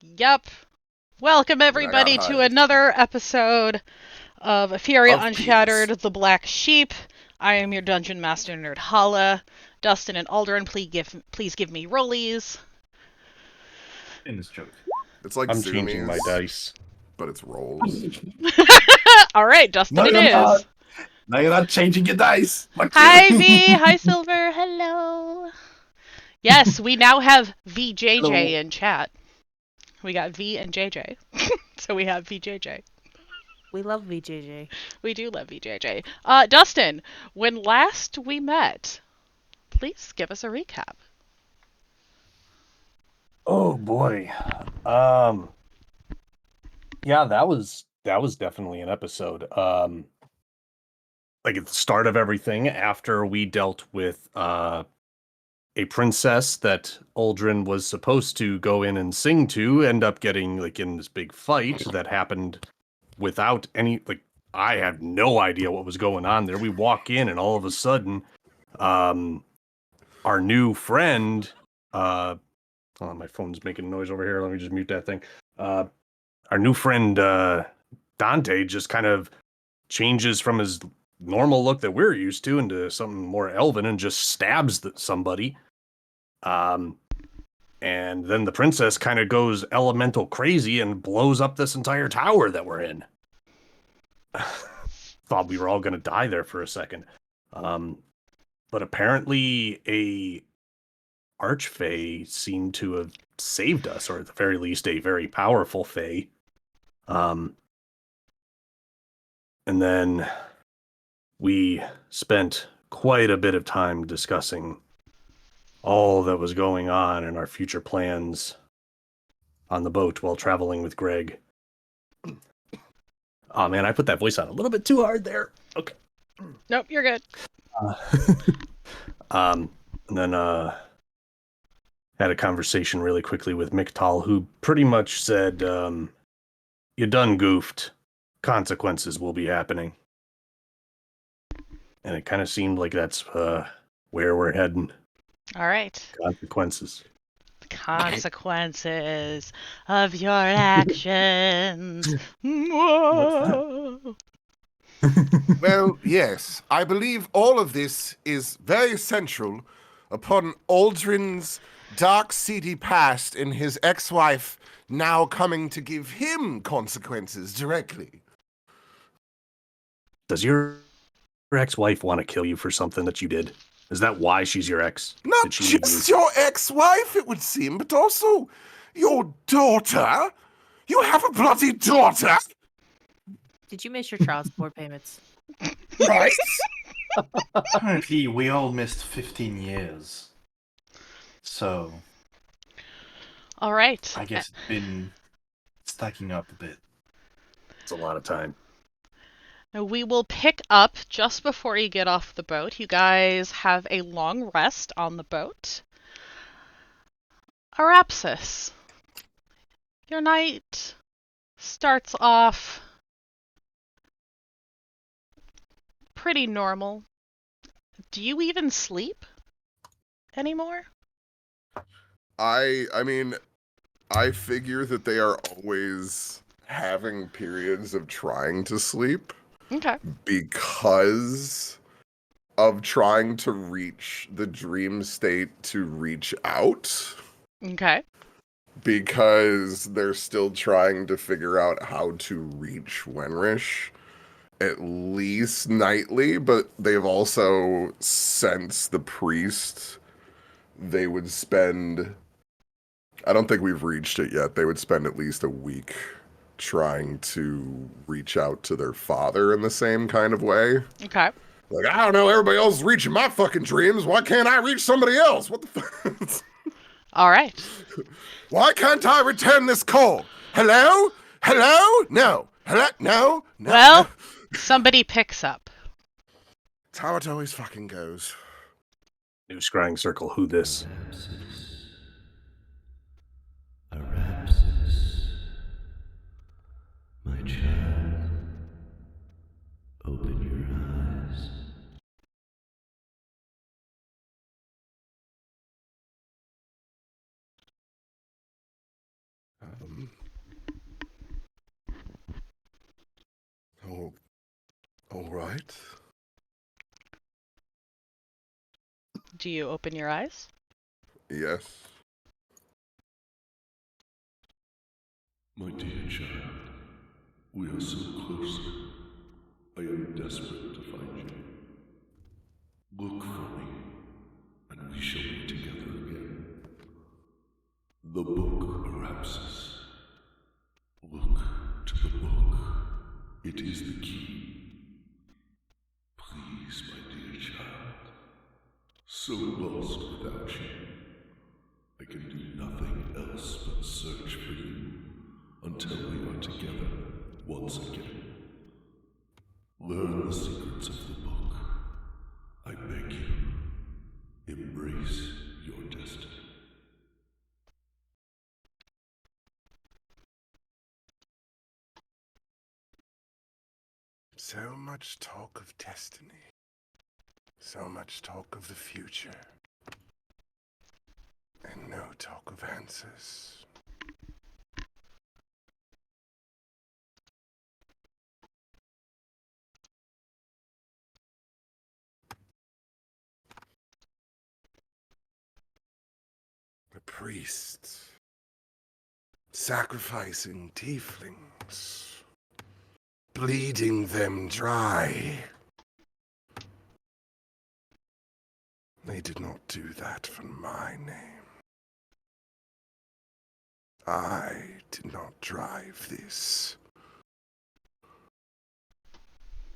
Yep. Welcome And I got everybody to hives. another episode of Efferia Of penis. Unshattered, the Black Sheep. I am your Dungeon Master Nerd Hala. Dustin and Uldren, please give me rollies. In this joke. It's like I'm changing my zoomies, dice. but it's rolls. All right, Dustin No, it you're is. not. No, you're not changing your dice. Fuck Hi you. V, hi Silver, hello. Yes, we now have VJJ Hello. in chat. We got V and JJ. So we have VJJ. We love VJJ. We do love VJJ. Dustin, when last we met, please give us a recap. Oh boy. Um yeah, that was definitely an episode. Like at the start of everything, after we dealt with a princess that Uldren was supposed to go in and sing to, end up getting like in this big fight that happened without any like I had no idea what was going on there. We walk in and all of a sudden our new friend oh, my phone's making noise over here. Let me just mute that thing. Our new friend Dante just kind of changes from his normal look that we're used to into something more elven and just stabs somebody. And then the princess kind of goes elemental crazy and blows up this entire tower that we're in. Thought we were all going to die there for a second. But apparently a archfey seemed to have saved us, or at the very least a very powerful fey. And then we spent quite a bit of time discussing all that was going on and our future plans on the boat while traveling with Greg. Oh man, I put that voice on a little bit too hard there. Okay. Nope, you're good. And then had a conversation really quickly with Miktal, who pretty much said, you done goofed. Consequences will be happening. And it kind of seemed like that's where we're heading. All right. Consequences. Consequences of your actions. Whoa. Well, yes, I believe all of this is very central upon Uldren's dark, seedy past and his ex-wife now coming to give him consequences directly. Does your ex-wife want to kill you for something that you did? Is that why she's your ex? Not Did she need just you? your ex-wife, it would seem, but also your daughter. You have a bloody daughter, Did you miss your child support payments? right? Apparently, we all missed 15 years. So, All right. I guess it's been stacking up a bit. It's a lot of time. We will pick up just before you get off the boat. You guys have a long rest on the boat. Arapsis. Your night starts off pretty normal. Do you even sleep anymore? I mean, I figure that they are always having periods of trying to sleep Okay. because of trying to reach the dream state to reach out, Okay. because they're still trying to figure out how to reach Wenrish at least nightly, but they've also, since the priest, they would spend, I don't think we've reached it yet, they would spend at least a week trying to reach out to their father in the same kind of way. Okay. Like, I don't know, everybody else is reaching my fucking dreams. Why can't I reach somebody else? What the fuck? All right. Why can't I return this call? Hello? Hello? No. Hello? No? No. Well, somebody picks up. It's how it always fucking goes. New scrying circle, who this? Arapsis, my child, open your eyes. Um, oh, all right. Do you open your eyes? Yes. My dear child, we are so close. I am desperate to find you. Look for me, and we shall be together again. The book Arapsis. Look to the book. It is the key. Please, my dear child. So lost without you. I can do nothing else but search for you until we are together once again. Learn the secrets of the book. I beg you, embrace your destiny. So much talk of destiny. So much talk of the future. And no talk of answers. The priest sacrificing tieflings, bleeding them dry. They did not do that for my name. I did not drive this.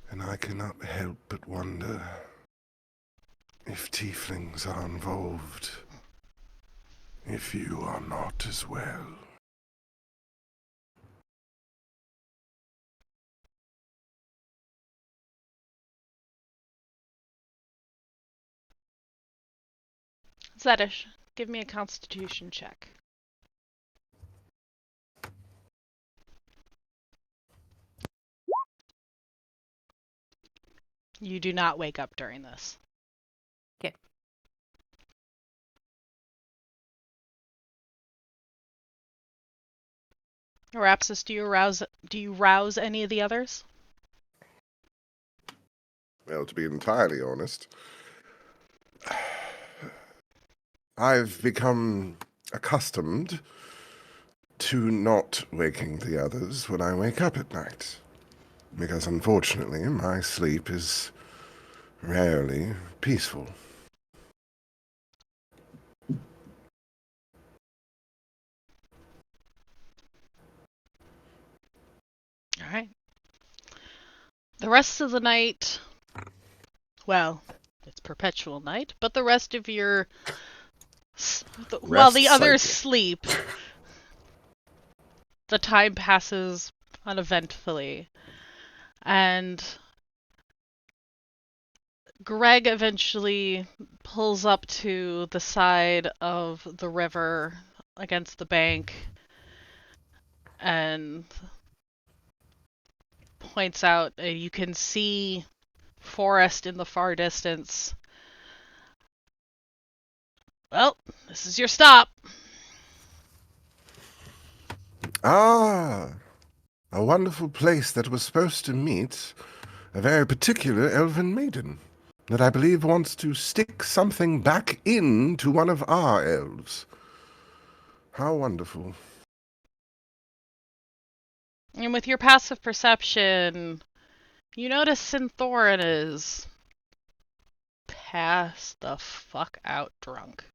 And I cannot help but wonder if tieflings are involved, if you are not as well. Zedish, give me a constitution check. You do not wake up during this. Okay. Arapsis, do you rouse any of the others? Well, to be entirely honest, I've become accustomed to not waking the others when I wake up at night. Because unfortunately, my sleep is rarely peaceful. All right. The rest of the night, well, it's perpetual night, but the rest of your while the others sleep, the time passes uneventfully. And Greg eventually pulls up to the side of the river against the bank and points out you can see forest in the far distance. Well, this is your stop. Ah, a wonderful place that was supposed to meet a very particular elven maiden that I believe wants to stick something back into one of our elves. How wonderful. And with your passive perception, you notice Synthorin is passed the fuck out drunk.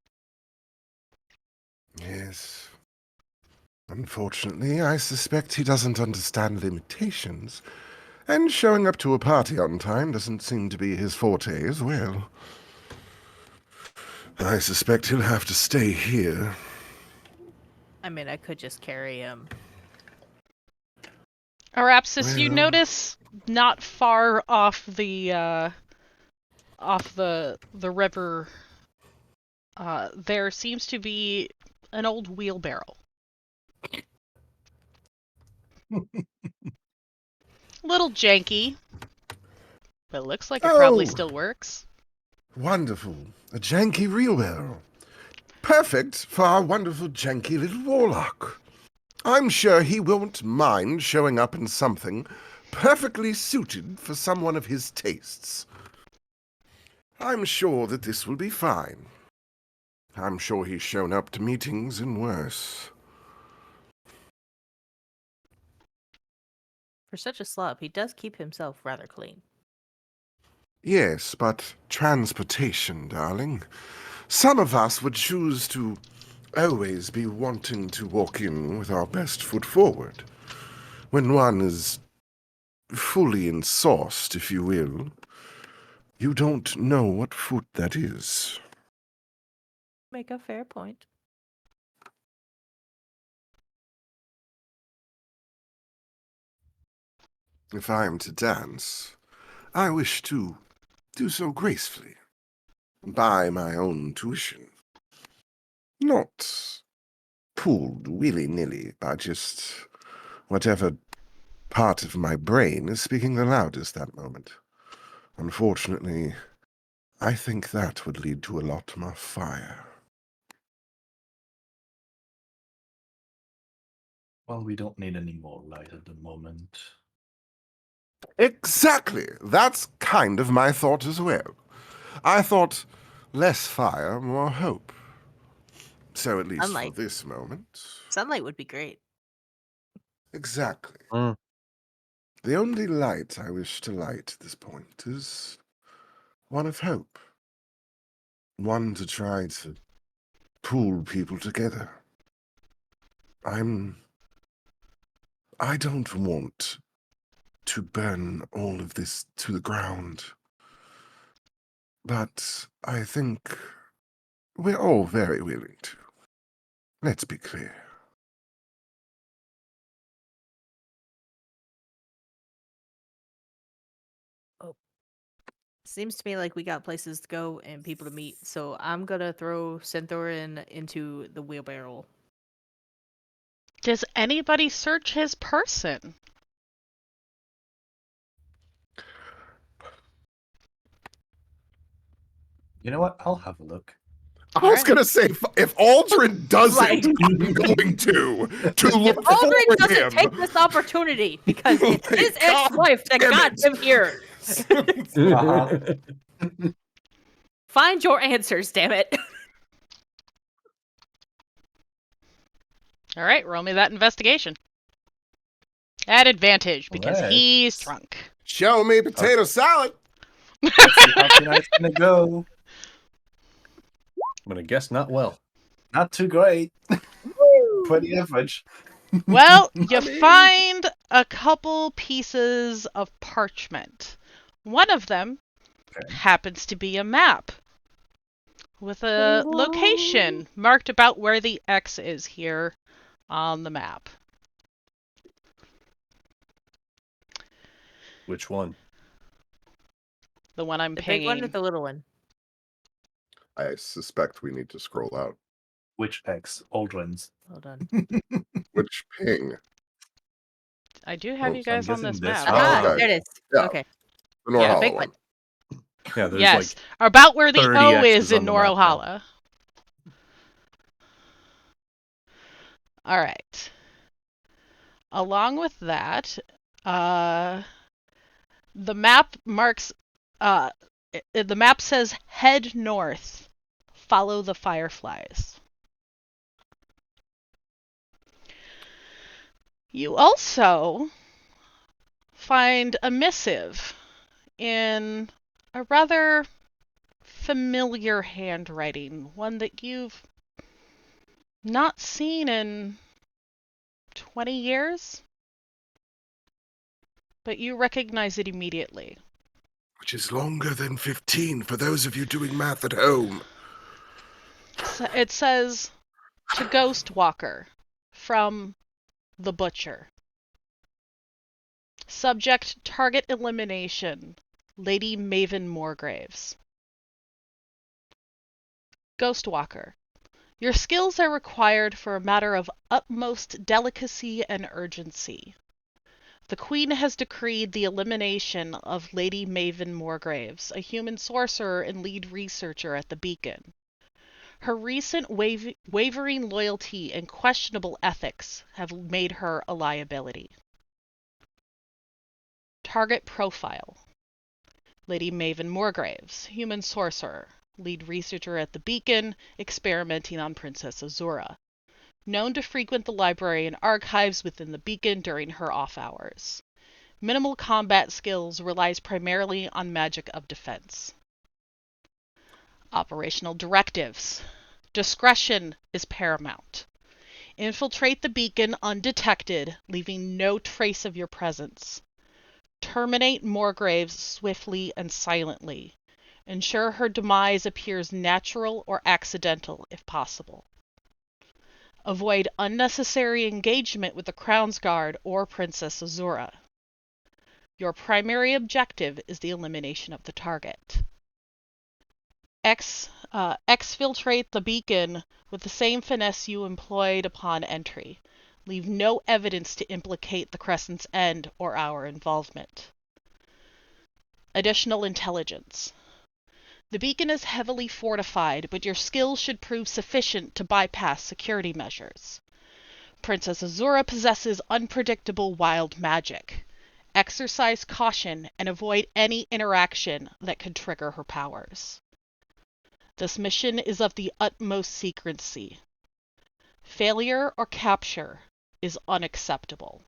Yes. Unfortunately, I suspect he doesn't understand limitations, and showing up to a party on time doesn't seem to be his forte as well. I suspect he'll have to stay here. I mean, I could just carry him. Arapsis, you Well. notice not far off the river, there seems to be an old wheelbarrow. Little janky, but it looks like it probably Oh. still works. Wonderful. A janky wheelbarrow. Perfect for our wonderful janky little warlock. I'm sure he won't mind showing up in something perfectly suited for someone of his tastes. I'm sure that this will be fine. I'm sure he's shown up to meetings in worse. For such a slob, he does keep himself rather clean. Yes, but transportation, darling. Some of us would choose to always be wanting to walk in with our best foot forward. When one is fully ensauced, if you will, you don't know what foot that is. Make a fair point. If I am to dance, I wish to do so gracefully, by my own tuition. Not pulled willy-nilly by just whatever part of my brain is speaking the loudest that moment. Unfortunately, I think that would lead to a lot more fire. Well, we don't need any more light at the moment. Exactly! That's kind of my thought as well. I thought less fire, more hope. So at least Sunlight. for this moment. Sunlight would be great. Exactly. Mm. The only light I wish to light at this point is one of hope. One to try to pull people together. I don't want to burn all of this to the ground. But I think we're all very willing to. Let's be clear. Seems to me like we got places to go and people to meet, so I'm gonna throw Centaurin into the wheelbarrow. Does anybody search his person? You know what? I'll have a look. I was Alright. going to say, if Uldren doesn't, Right. I'm going to If look Aldrin forward doesn't him. take this opportunity because Oh it's my his God ex-wife that damn got it. him here. Uh-huh. Find your answers, damn it. Alright, roll me that investigation. At advantage, because Alright. he's drunk. Show me potato salad. Let's see how tonight's gonna go. I'm gonna guess not well. Not too great. Pretty average. Well, you mean- find a couple pieces of parchment. One of them Okay. happens to be a map with a location marked about where the X is here on the map. Which one? The one I'm The big one or pinging. the little one? I suspect we need to scroll out. Which X? Uldren's. Hold on. Which ping? I do have Oh, you so I'm guys on guessing this this map. one. Aha, okay. there it is. Yeah. Okay. The Yeah, Norhala big one. Yeah, there's Yes, like about where the 30 O X's is in on the map now. Norhala. All right. Along with that, the map marks. The map says head north, follow the fireflies. You also find a missive in a rather familiar handwriting, one that you've not seen in 20 years, but you recognize it immediately. Which is longer than 15 for those of you doing math at home. So it says to Ghostwalker from the Butcher. Subject target elimination. Lady Maven Moregraves. Ghostwalker. Your skills are required for a matter of utmost delicacy and urgency. The Queen has decreed the elimination of Lady Maven Moregraves, a human sorcerer and lead researcher at the Beacon. Her recent wavering loyalty and questionable ethics have made her a liability. Target profile. Lady Maven Morgraves, human sorcerer, lead researcher at the Beacon, experimenting on Princess Azura. Known to frequent the library and archives within the Beacon during her off hours. Minimal combat skills, relies primarily on magic of defense. Operational directives. Discretion is paramount. Infiltrate the Beacon undetected, leaving no trace of your presence. Terminate Morgraves swiftly and silently. Ensure her demise appears natural or accidental if possible. Avoid unnecessary engagement with the Crown's Guard or Princess Azura. Your primary objective is the elimination of the target. Exfiltrate the Beacon with the same finesse you employed upon entry. Leave no evidence to implicate the Crescent's End or our involvement. Additional intelligence. The Beacon is heavily fortified, but your skills should prove sufficient to bypass security measures. Princess Azura possesses unpredictable wild magic. Exercise caution and avoid any interaction that could trigger her powers. This mission is of the utmost secrecy. Failure or capture is unacceptable.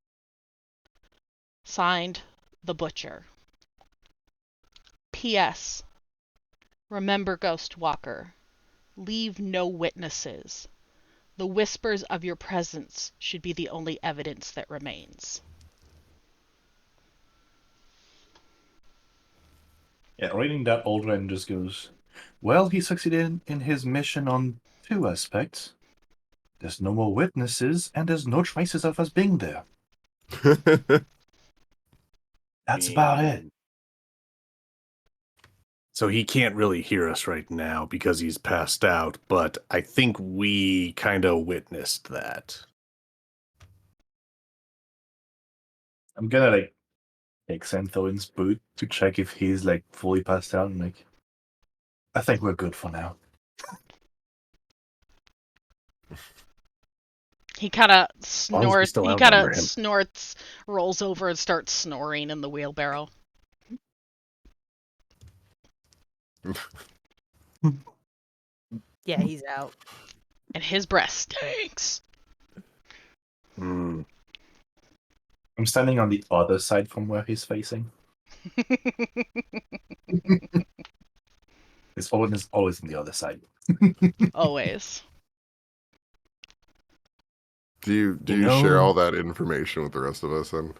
Signed, The Butcher. P.S. Remember, Ghostwalker, leave no witnesses. The whispers of your presence should be the only evidence that remains. Yeah, reading that, Uldren just goes, well, he succeeded in his mission on 2 aspects. There's no more witnesses, and there's no traces of us being there. That's about it. So he can't really hear us right now because he's passed out, but I think we kind of witnessed that. I'm gonna like take Santhoin's boot to check if he's like fully passed out, and like, I think we're good for now. He kind of long as we snorts. still He kind outnumber of him. snorts, rolls over, and starts snoring in the wheelbarrow. Yeah, he's out. And his breath stinks. Hmm. I'm standing on the other side from where he's facing. It's always on the other side. Always. Do you share all that information with the rest of us then?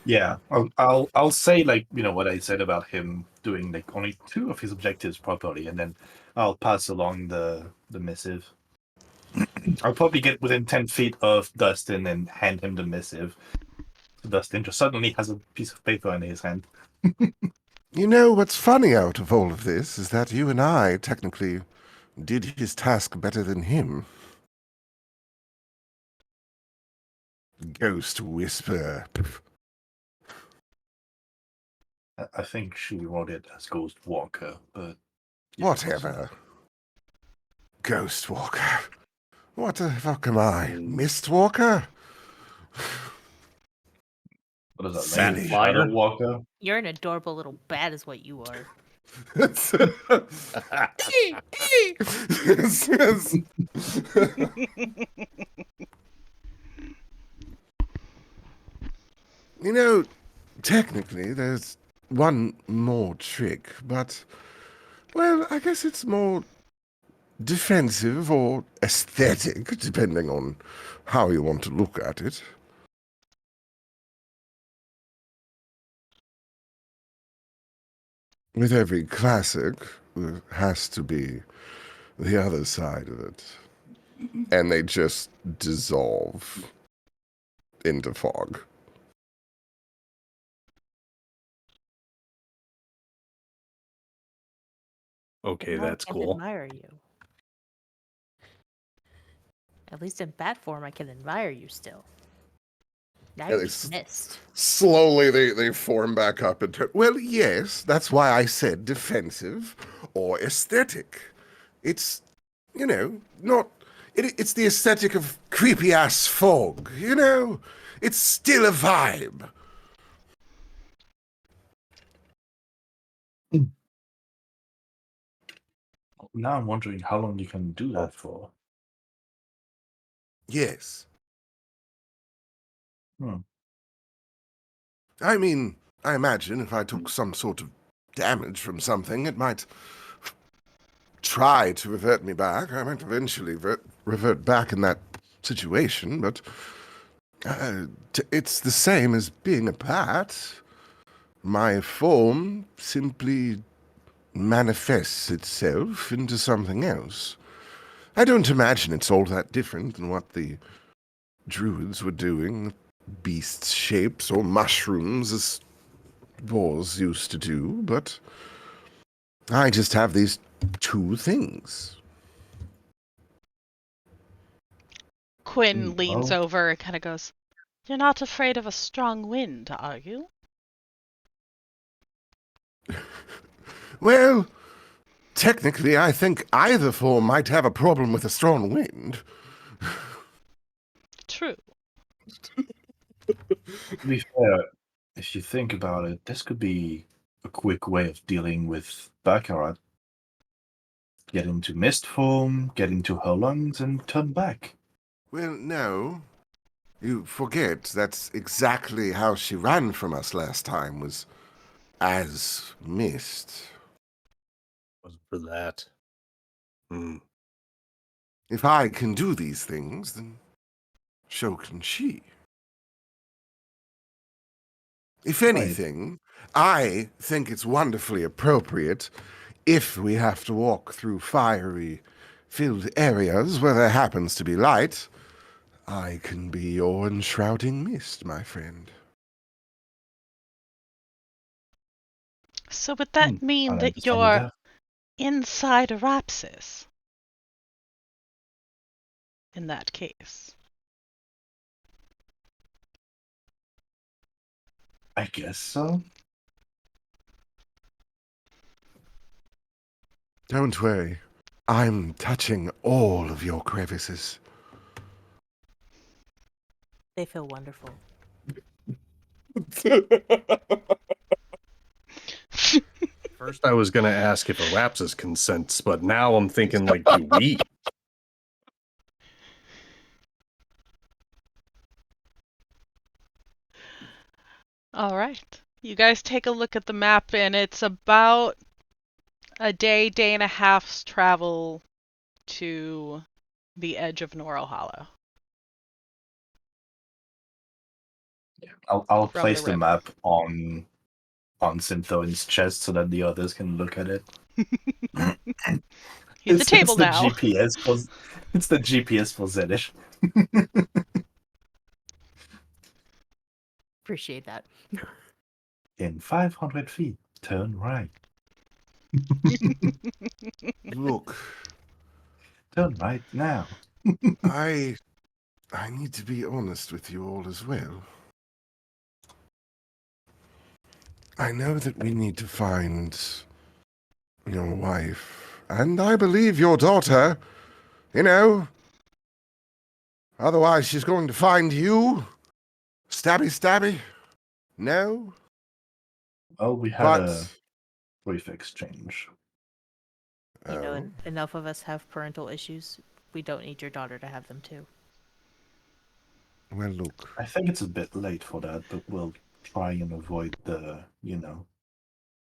Yeah, I'll say like, you know, what I said about him doing like only 2 of his objectives properly, and then I'll pass along the missive. I'll probably get within 10 feet of Dustin and hand him the missive. Dustin just suddenly has a piece of paper in his hand. You know, what's funny out of all of this is that you and I technically did his task better than him. Ghost Whisper. I think she wrote it as Ghost Walker, but Whatever. Ghost Walker. What the fuck am I? Mist Walker? What does that Sat mean? flyer? Shadow Walker? You're an adorable little bat, is what you are. Yes, yes. You know, technically, there's one more trick, but, well, I guess it's more defensive or aesthetic, depending on how you want to look at it. With every classic, there has to be the other side of it. And they just dissolve into fog. Okay, Now I that's can't cool. admire you. At least in bat form, I can admire you still. Now Yeah, you're they dismissed. Slowly they form back up into... Well, yes, that's why I said defensive or aesthetic. It's you know, not. It's the aesthetic of creepy ass fog, you know? It's still a vibe. Now I'm wondering how long you can do that for. Yes. Hmm. I mean, I imagine if I took some sort of damage from something, it might try to revert me back. I might eventually revert back in that situation, but it's the same as being a bat. My form simply manifests itself into something else. I don't imagine it's all that different than what the druids were doing, beasts' shapes or mushrooms as boars used to do, but I just have these two things. Quinn leans Well, over and kind of goes, "You're not afraid of a strong wind, are you?" Well, technically, I think either form might have a problem with a strong wind. True. to be fair, if you think about it, this could be a quick way of dealing with Baccarat. Get into mist form, get into her lungs, and turn back. Well, no. You forget that's exactly how she ran from us last time, was as mist. Wasn't for that. Hmm. If I can do these things, then so can she. If Right. anything, I think it's wonderfully appropriate if we have to walk through fiery filled areas where there happens to be light. I can be your enshrouding mist, my friend. So would that mean I'll that understand with you're that. inside Arapsis? In that case. I guess so. Don't worry. I'm touching all of your crevices. They feel wonderful. First, I was going to ask if Arapsis consents, but now I'm thinking, like, do we? All right. You guys take a look at the map, and it's about a day and a half's travel to the edge of Norrell Hollow I'll from the place the river. map on Synthoin's chest so that the others can look at it. He's a table the now. GPS for it's the GPS for Zenith. Appreciate that. In 500 feet, turn right. Look, Turn right now. I need to be honest with you all as well. I know that we need to find your wife, and I believe your daughter, you know. Otherwise, she's going to find you. Stabby, stabby. No? Well, we had But, a brief exchange. oh, Enough of us have parental issues. We don't need your daughter to have them too. well, look. I think it's a bit late for that, but we'll try and avoid the,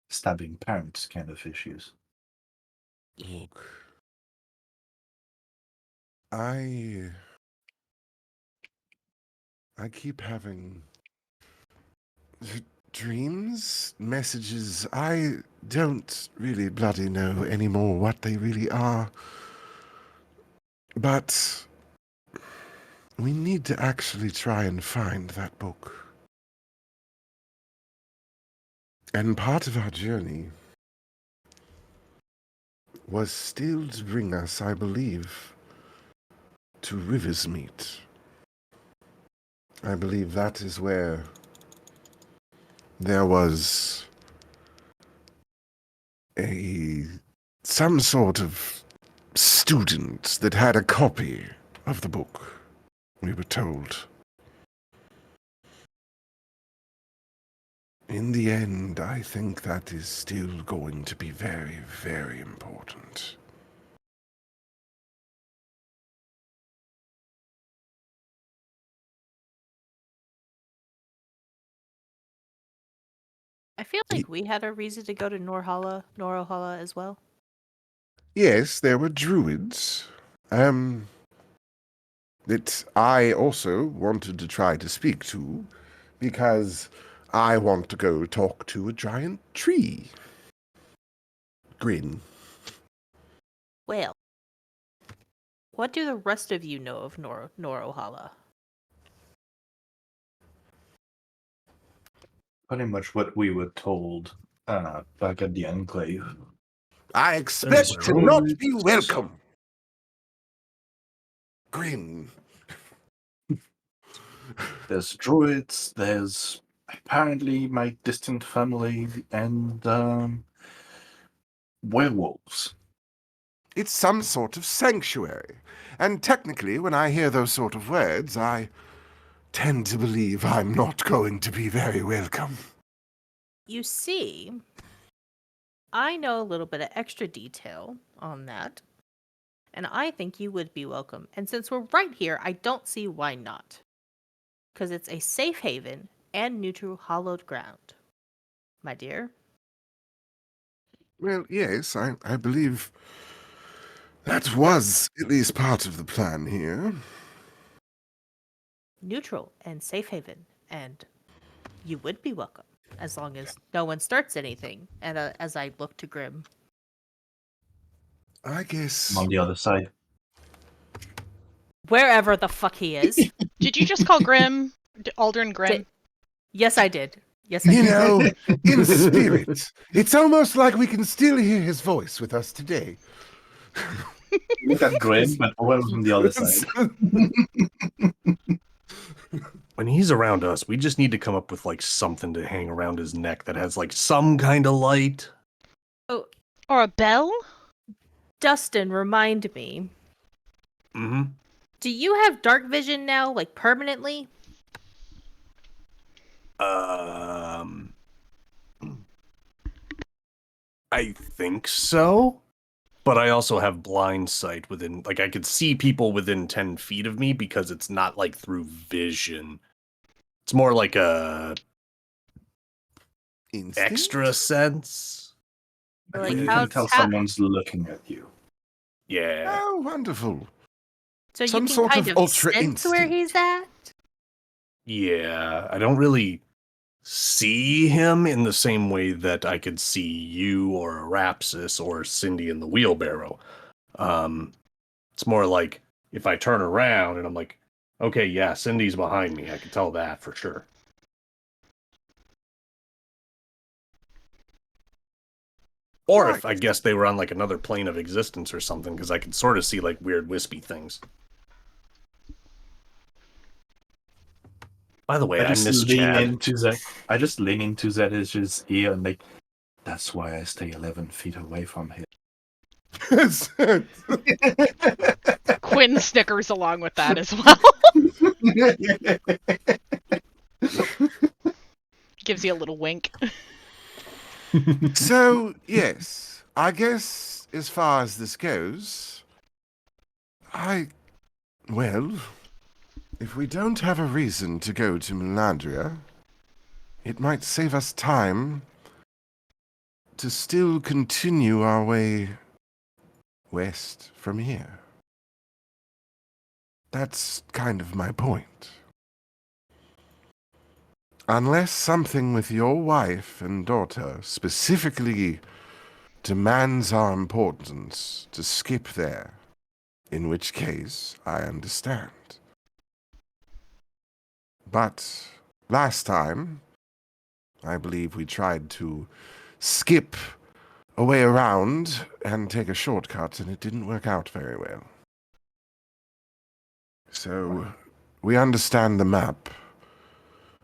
stabbing parents kind of issues. Look. I keep having dreams, messages. I don't really bloody know anymore what they really are. But we need to actually try and find that book. And part of our journey was still to bring us, I believe, to Riversmeet. I believe that is where there was some sort of student that had a copy of the book, we were told. In the end, I think that is still going to be very, very important. I feel like we had a reason to go to Norhallah as well. Yes, there were druids. That I also wanted to try to speak to, because I want to go talk to a giant tree. Grin. Well, what do the rest of you know of Norhallah? Pretty much what we were told back at the Enclave. I expect to not be welcome. Grin. There's druids, there's apparently my distant family, and werewolves. It's some sort of sanctuary, and technically, when I hear those sort of words, I tend to believe I'm not going to be very welcome. You see, I know a little bit of extra detail on that, and I think you would be welcome. And since we're right here, I don't see why not. Because it's a safe haven and neutral hallowed ground. My dear? Well, yes, I believe that was at least part of the plan here. Neutral and safe haven, and you would be welcome. As long as no one starts anything. And as I look to Grim. I guess... I'm on the other side. Wherever the fuck he is. Did you just call Grim Uldren Grim? Yes, I did. Yes, I You did. know, in spirit, it's almost like we can still hear his voice with us today. Look at Grim, but we're from the other side. When he's around us, we just need to come up with like something to hang around his neck that has like some kind of light. Oh, Or a bell? Dustin, remind me. Mm-hmm. Do you have dark vision now, like permanently? I think so. But I also have blind sight within, like, I could see people within 10 feet of me because it's not like through vision. It's more like a Instinct? extra sense. I Like, think you how- can tell how- someone's looking at you. Yeah. Oh, wonderful. So Some you can sort kind of of ultra sense where he's instinct. at? Yeah. I don't really see him in the same way that I could see you or Arapsis or Cindy in the wheelbarrow. It's more like if I turn around and I'm like, okay, yeah, Cindy's behind me. I can tell that for sure. Or if I guess they were on like another plane of existence or something, because I could sort of see like weird wispy things. By the way, I miss Chad. I just lean into Zedish's ear and like, that's why I stay 11 feet away from him. Quinn snickers along with that as well. Gives you a little wink. So, yes, I guess as far as this goes, well, if we don't have a reason to go to Melandria, it might save us time to still continue our way west from here. That's kind of my point. Unless something with your wife and daughter specifically demands our importance to skip there, in which case I understand. But last time, I believe we tried to skip a way around and take a shortcut, and it didn't work out very well. So, we understand the map,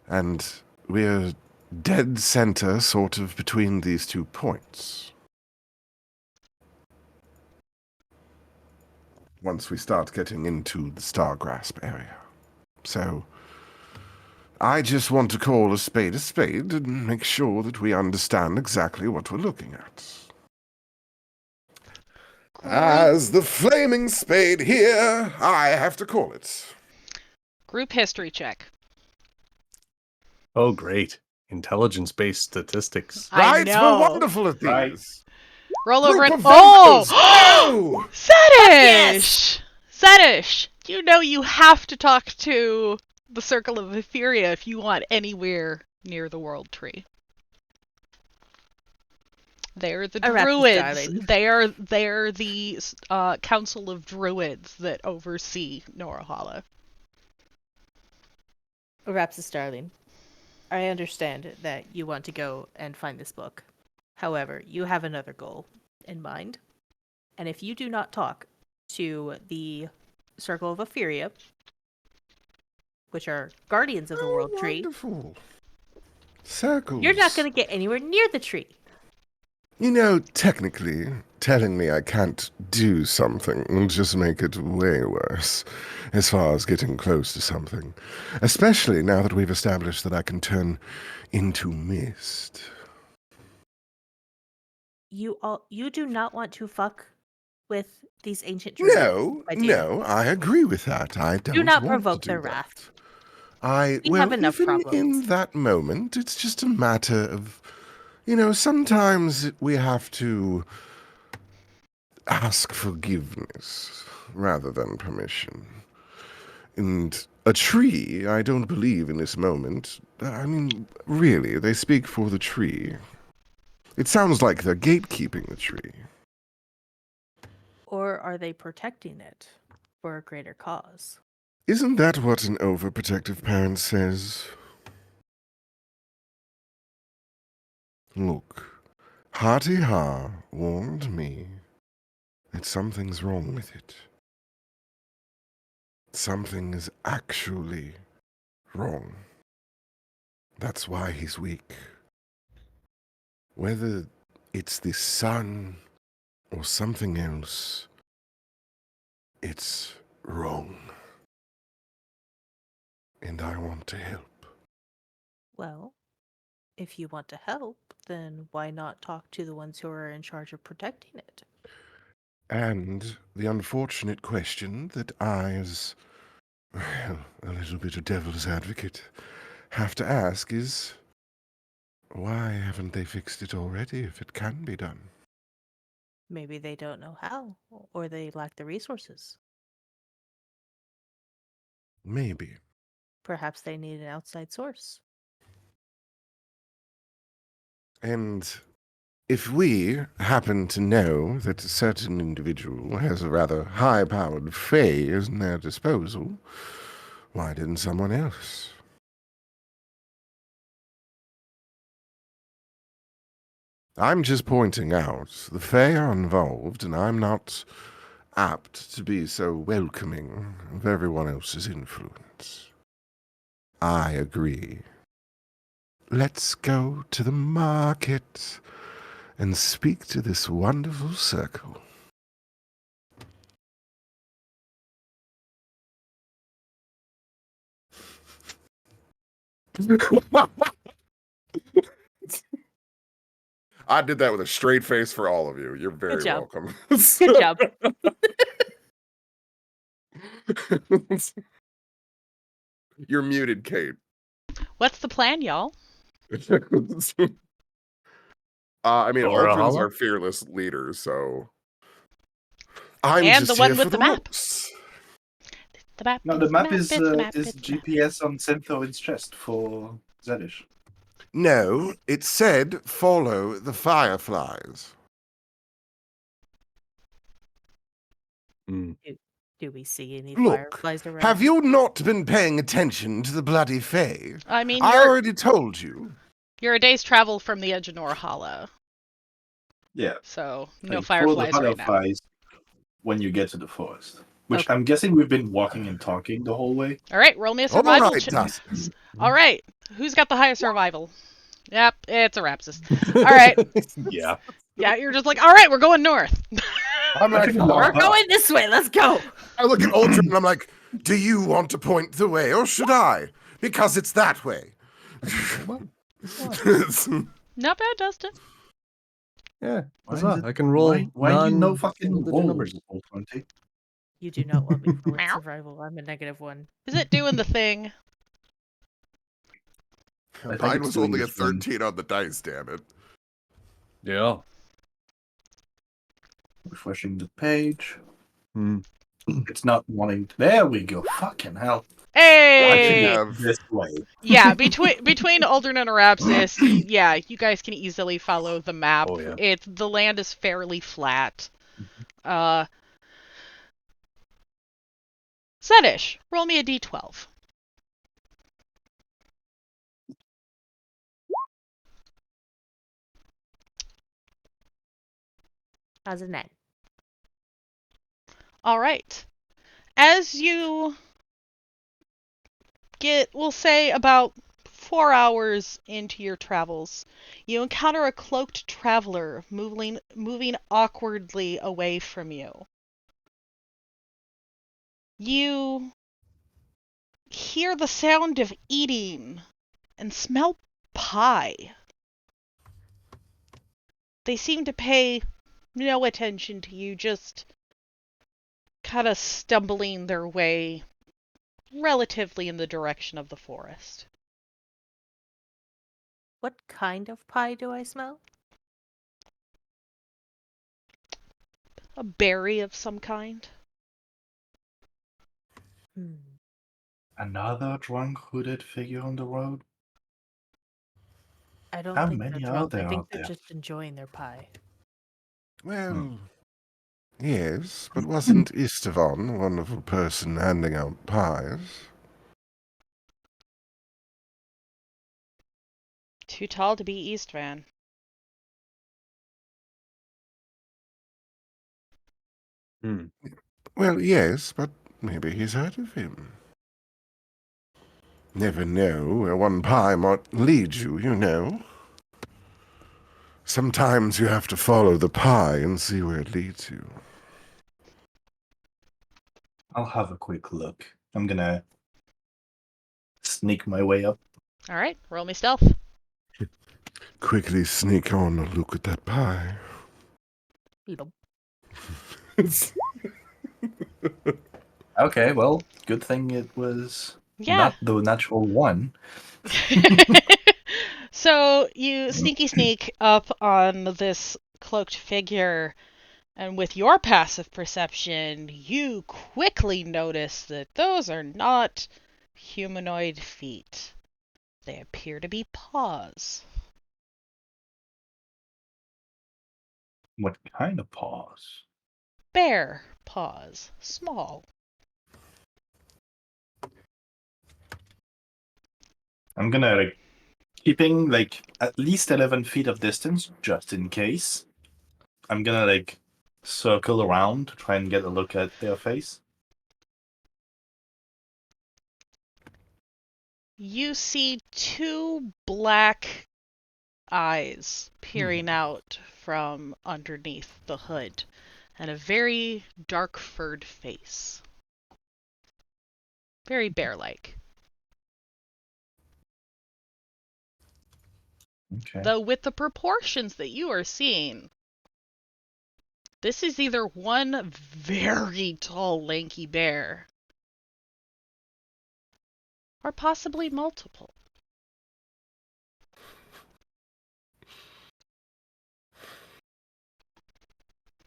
and we're dead center sort of between these 2 points. once we start getting into the Star Grasp area. So, I just want to call a spade and make sure that we understand exactly what we're looking at. As the flaming spade here, I have to call it. Group history check. Oh, great. Intelligence-based statistics. I Right? know. We're wonderful at these. Right. Roll over Group and of oh, venters! Sedish! Sedish, you know you have to talk to the Circle of Efferia if you want anywhere near the World Tree. They're the A rapid druids. darling. They're the council of druids that oversee Norhala. Rapsis, darling. I understand that you want to go and find this book. However, you have another goal in mind. And if you do not talk to the Circle of Efferia, which are guardians of the World Tree, Wonderful. Circles. you're not going to get anywhere near the tree. You know, technically, telling me I can't do something will just make it way worse, as far as getting close to something. Especially now that we've established that I can turn into mist. You do not want to fuck with these ancient druids. my dear. No, I agree with that. I don't Do not want provoke to do their that. wrath. We have enough even problems. in that moment, it's just a matter of, sometimes we have to ask forgiveness rather than permission. And a tree, I don't believe in this moment. I mean, really, they speak for the tree. It sounds like they're gatekeeping the tree. Or are they protecting it for a greater cause? Isn't that what an overprotective parent says? Look, Hearty Ha warned me that something's wrong with it. Something is actually wrong. That's why he's weak. Whether it's the sun or something else, it's wrong. And I want to help. Well, if you want to help, then why not talk to the ones who are in charge of protecting it? And the unfortunate question that I, as, well, a little bit of devil's advocate, have to ask is, why haven't they fixed it already if it can be done? Maybe they don't know how, or they lack the resources. Maybe. Perhaps they need an outside source. And if we happen to know that a certain individual has a rather high-powered fae in their disposal, why didn't someone else? I'm just pointing out the fae are involved, and I'm not apt to be so welcoming of everyone else's influence. I agree. Let's go to the market and speak to this wonderful circle. I did that with a straight face for all of you. You're very Good job. welcome. Good job. You're muted, Kate. What's the plan, y'all? I mean, Or a Uldren's hollow? our fearless leader, so I'm And just the one here with for the map. ropes. The map. No, it's the map is it's the map, it's the map. GPS on Synthoin's chest for Zelish. No, it said follow the fireflies. Mm. Do we see any Look, fireflies around? have you not been paying attention to the bloody fae? I mean, I already told you. you're a day's travel from the edge of Norhala, Yeah. so no Like, follow the fireflies right now. fireflies when you get to the forest. Which Okay. I'm guessing we've been walking and talking the whole way. All right, roll me a All survival right, check. Dustin. All right, who's got the highest survival? Yep, it's a Rapsis. All right, Yeah. yeah, you're just like, all right, we're going north. I'm like, We're going this way. Let's go. I look at Uldren and I'm like, do you want to point the way or should I? Because it's that way. Not bad, Dustin. Yeah, Why huzzah, is it- I can roll Why you no non-single fucking digit roll, numbers. roll 20? You do not want me to roll Meow. survival. I'm a -1. Is it doing the thing? I think Mine it's was doing only a the thing. 13 on the dice, damn it. Yeah. Refreshing the page. Hmm. It's not wanting. There we go. Fucking hell. Hey! have- This way. Yeah, between Uldren and Arapsis, yeah, you guys can easily follow the map. Oh, yeah. The land is fairly flat. Zedish, roll me a d12. How's a 9? All right. As you get, we'll say, about 4 hours into your travels, you encounter a cloaked traveler moving awkwardly away from you. You hear the sound of eating and smell pie. They seem to pay no attention to you, just kind of stumbling their way relatively in the direction of the forest. What kind of pie do I smell? A berry of some kind. Another drunk hooded figure on the road? I don't How think many they're are drunk. I there think out they're there? just enjoying their pie. Well, yes, but wasn't Istvan a wonderful person handing out pies? Too tall to be Eastvan. Hmm. Well, yes, but maybe he's heard of him. Never know where one pie might lead you, you know. Sometimes you have to follow the pie and see where it leads you. I'll have a quick look. I'm gonna sneak my way up. All right, roll me stealth. Quickly sneak on a look at that pie. Nope. Okay, well, good thing it was Yeah. not the natural one. So you sneak up on this cloaked figure, and with your passive perception, you quickly notice that those are not humanoid feet. They appear to be paws. What kind of paws? Bear paws. Small. I'm gonna keeping at least 11 feet of distance just in case. I'm gonna circle around to try and get a look at their face. You see two black eyes peering out from underneath the hood, and a very dark furred face. Very bear-like. Okay. Though with the proportions that you are seeing, this is either one very tall, lanky bear, or possibly multiple.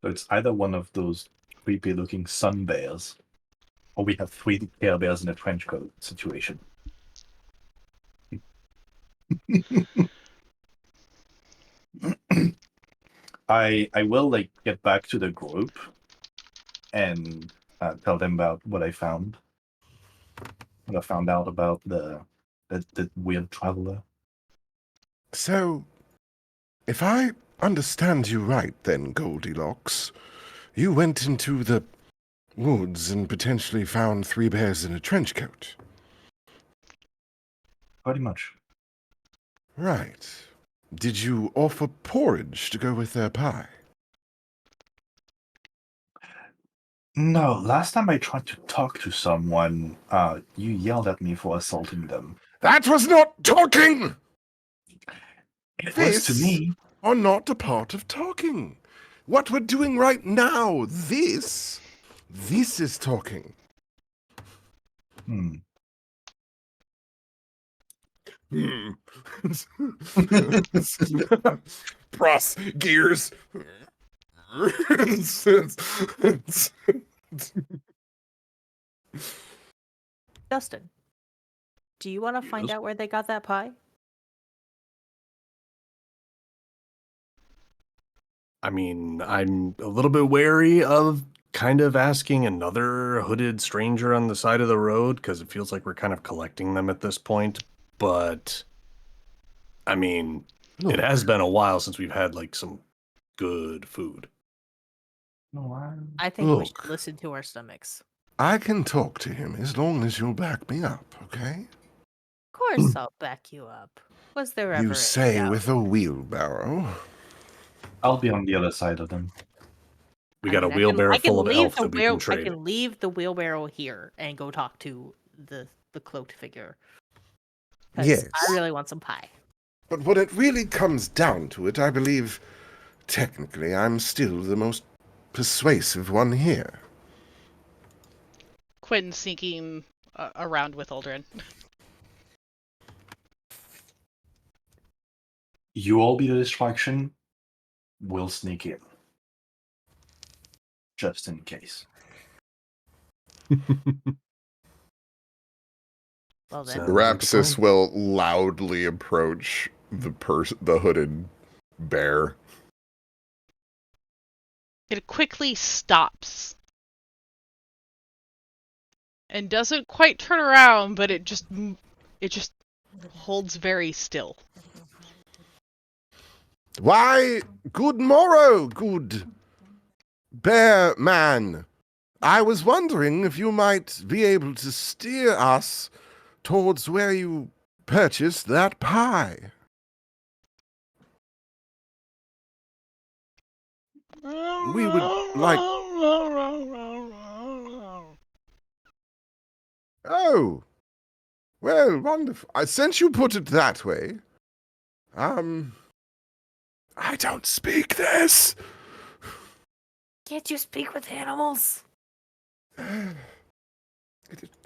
So it's either one of those creepy looking sun bears, or we have 3 Care Bears in a trench coat situation. I will get back to the group and tell them about what I found. What I found out about the weird traveler. So, if I understand you right then, Goldilocks, you went into the woods and potentially found 3 bears in a trench coat. Pretty much. Right. Did you offer porridge to go with their pie? No, last time I tried to talk to someone, you yelled at me for assaulting them. That was not talking! It was to me. Are not a part of talking. What we're doing right now, this is talking. Hmm. Pros, gears. Justin, do you want to find Yes. out where they got that pie? I mean, I'm a little bit wary of kind of asking another hooded stranger on the side of the road because it feels like we're kind of collecting them at this point. But I mean, it has been a while since we've had like some good food. I think we Look. should listen to our stomachs. I can talk to him as long as you'll back me up, okay? Of course, I'll back you up. Was there ever You any say doubt? with a wheelbarrow. I'll be on the other side of them. We I got mean, a wheelbarrow full of elf that we can I trade. can leave the wheelbarrow here and go talk to the cloaked figure. 'Cause Yes. I really want some pie. But when it really comes down to it, I believe, technically, I'm still the most persuasive one here. Quinn sneaking around with Uldren. You all be the distraction. We'll sneak in. Just in case. Well then, Sounds like a Rapsis plan. will loudly approach the hooded bear. It quickly stops. And doesn't quite turn around, but it just holds very still. Why, good morrow, good bear man. I was wondering if you might be able to steer us towards where you purchased that pie. We would like... Oh, well, wonderful. Since you put it that way, I don't speak this. can't you speak with animals?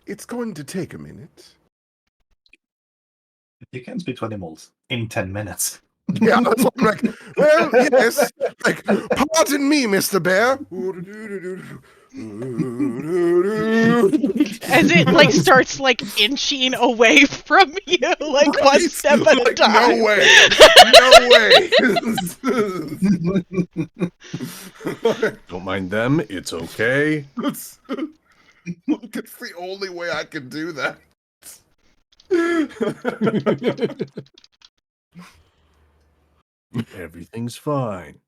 It's going to take a minute. You can speak to animals in 10 minutes. Yeah, that's what I'm like, well, yes. Like, pardon me, Mr. Bear. As it like starts like inching away from you, like one Right, step at a like, time. no way. Don't mind them. It's okay. It's the only way I can do that. Everything's fine.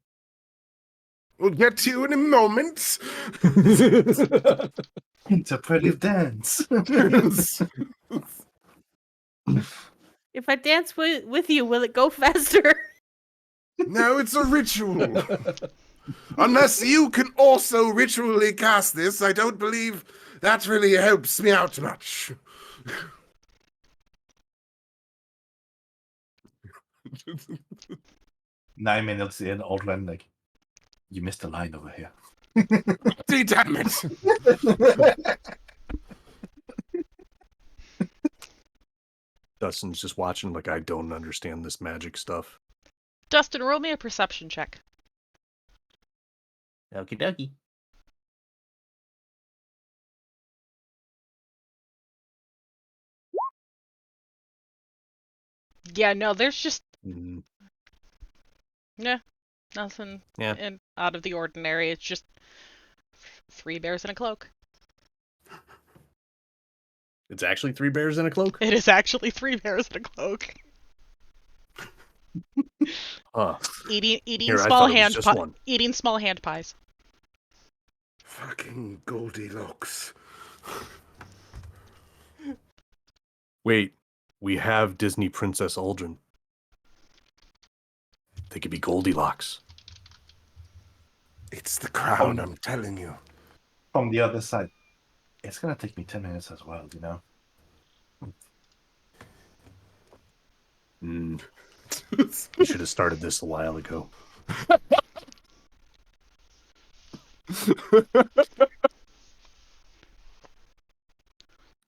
We'll get to you in a moment. Interpretive dance. If I dance with you, will it go faster? No, it's a ritual. Unless you can also ritually cast this, I don't believe that really helps me out much. 9 minutes in, Uldren, like, you missed a line over here. Damn it. Dustin's just watching like I don't understand this magic stuff. Dustin, roll me a perception check. Okie dokie. Yeah, no, there's just Mm, nothing Yeah. out of the ordinary. It's just three bears in a cloak. It's actually 3 bears in a cloak? It is actually three bears in a cloak. Huh. Eating Here, I small thought it was just one. eating small hand pies. Fucking Goldilocks. Wait, we have Disney Princess Uldren. They could be Goldilocks. It's the crown, I'm telling you. from the other side. It's gonna take me 10 minutes as well, you know. You should have started this a while ago.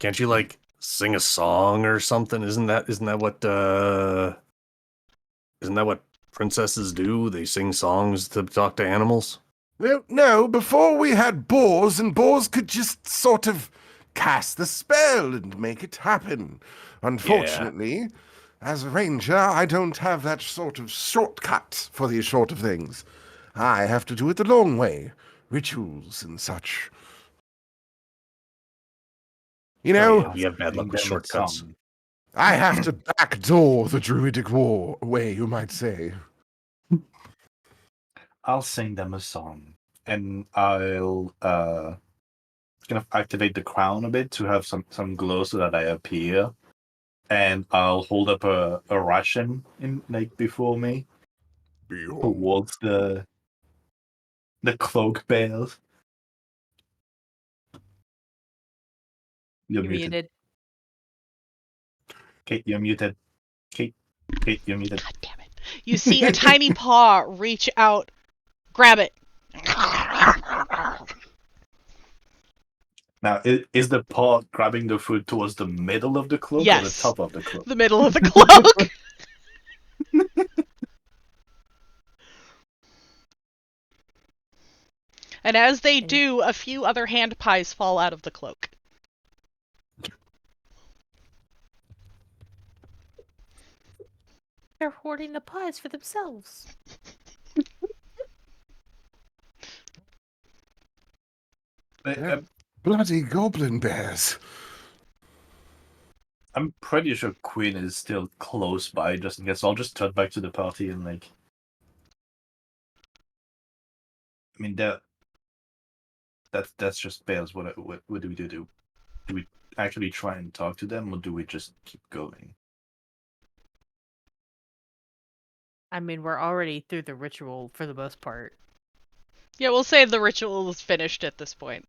Can't you like sing a song or something? Isn't that what princesses do? They sing songs to talk to animals? Well, no, before we had boars, and boars could just sort of cast the spell and make it happen. Unfortunately, as a ranger, I don't have that sort of shortcut for these sort of things. I have to do it the long way. Rituals and such. You know, yeah, we have bad luck with Sing them a shortcuts. song. I have to backdoor the druidic way, you might say. I'll sing them a song, and I'll kind of activate the crown a bit to have some glow so that I appear, and I'll hold up a ration in like before me towards the cloak bears. You're You muted. muted. Kate, you're muted. Kate, you're muted. God damn it. You see a tiny paw reach out, grab it. Now, is the paw grabbing the food towards the middle of the cloak or the Yes. top of the cloak? The middle of the cloak. And as they do, a few other hand pies fall out of the cloak. They're hoarding the pies for themselves. Bloody goblin bears. I'm pretty sure Queen is still close by, just in case. So I'll just turn back to the party and like. I mean, that's just bears. What do we do? Do we actually try and talk to them, or do we just keep going? I mean, we're already through the ritual for the most part. Yeah, we'll say the ritual is finished at this point.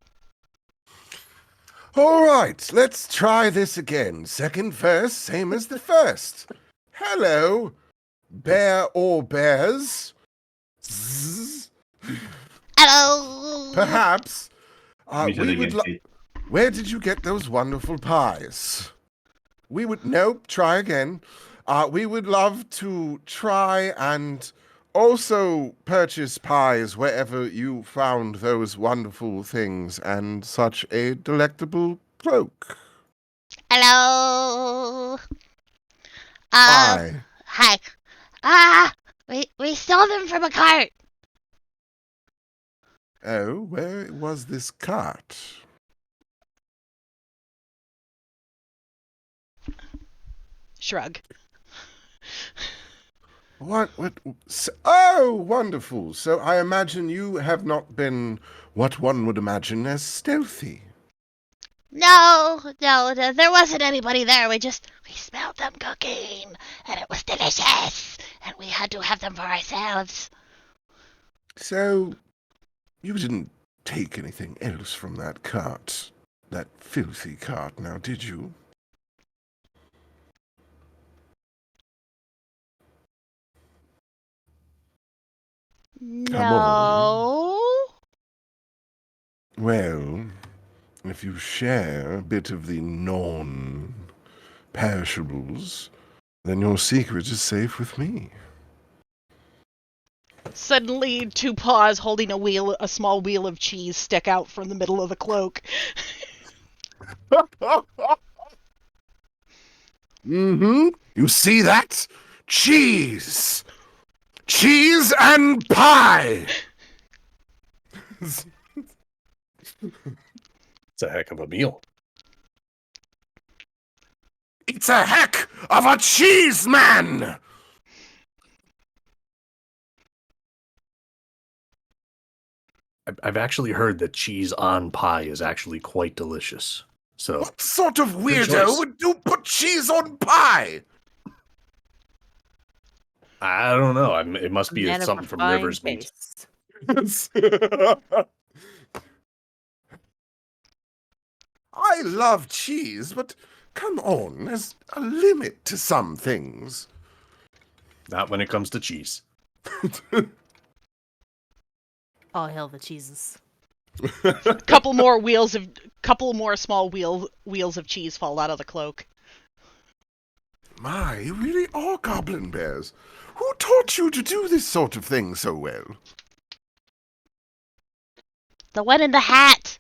All right, let's try this again. Second verse, same as the first. Hello, bear or bears. Zzz. Hello. Perhaps. Muted We again, would. Kate. Where did you get those wonderful pies? We would. Nope. Try again. We would love to try and also purchase pies wherever you found those wonderful things and such a delectable cloak. Hello. Hi. Hi. We stole them from a cart. Oh, where was this cart? Shrug. What? Oh, wonderful. So I imagine you have not been what one would imagine as stealthy. No, there wasn't anybody there. We smelled them cooking, and it was delicious, and we had to have them for ourselves. So you didn't take anything else from that cart, that filthy cart, now did you? No. Well, if you share a bit of the non-perishables, then your secret is safe with me. Suddenly, two paws holding a small wheel of cheese stick out from the middle of the cloak. Mm-hmm. You see that? Cheese! Cheese and pie! It's a heck of a meal. It's a heck of a cheese man! I've actually heard that cheese on pie is actually quite delicious. So What sort of choice. weirdo would you put cheese on pie? I don't know. It must A be man of something from refined River's meat. taste. I love cheese, but come on, there's a limit to some things. Not when it comes to cheese. All hail the cheeses. Couple more small wheels of cheese fall out of the cloak. My, you really are goblin bears. Who taught you to do this sort of thing so well? The one in the hat.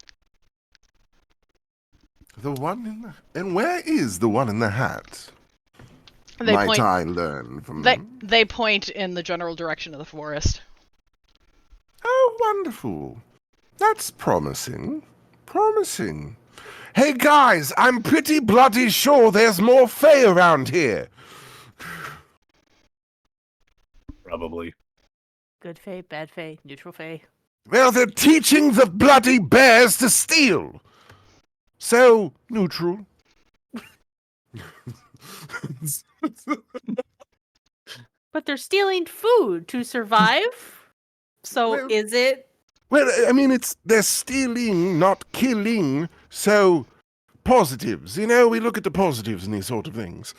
The one in the... And where is the one in the hat? They Might point. I learn from them? They point in the general direction of the forest. Oh, wonderful. That's promising. Promising. Hey, guys, I'm pretty bloody sure there's more Fae around here. Probably. Good fae, bad fae, neutral fae. Well, they're teaching the bloody bears to steal. So, neutral. But they're stealing food to survive. So Well- is it? Well, I mean, they're stealing, not killing. So, positives. You know, we look at the positives in these sort of things.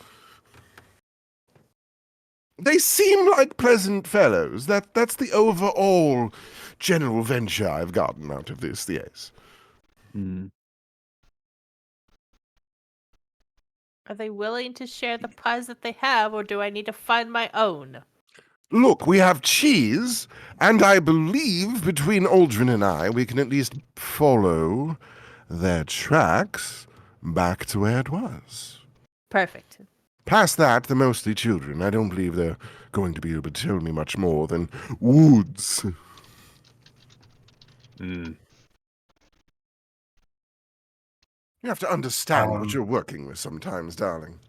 They seem like pleasant fellows. That's the overall general venture I've gotten out of this, yes. Hmm. Are they willing to share the pies that they have, or do I need to find my own? Look, we have cheese, and I believe between Uldren and I, we can at least follow their tracks back to where it was. Perfect. Past that, they're mostly children. I don't believe they're going to be able to tell me much more than woods. Hmm. You have to understand what Um, you're working with sometimes, darling.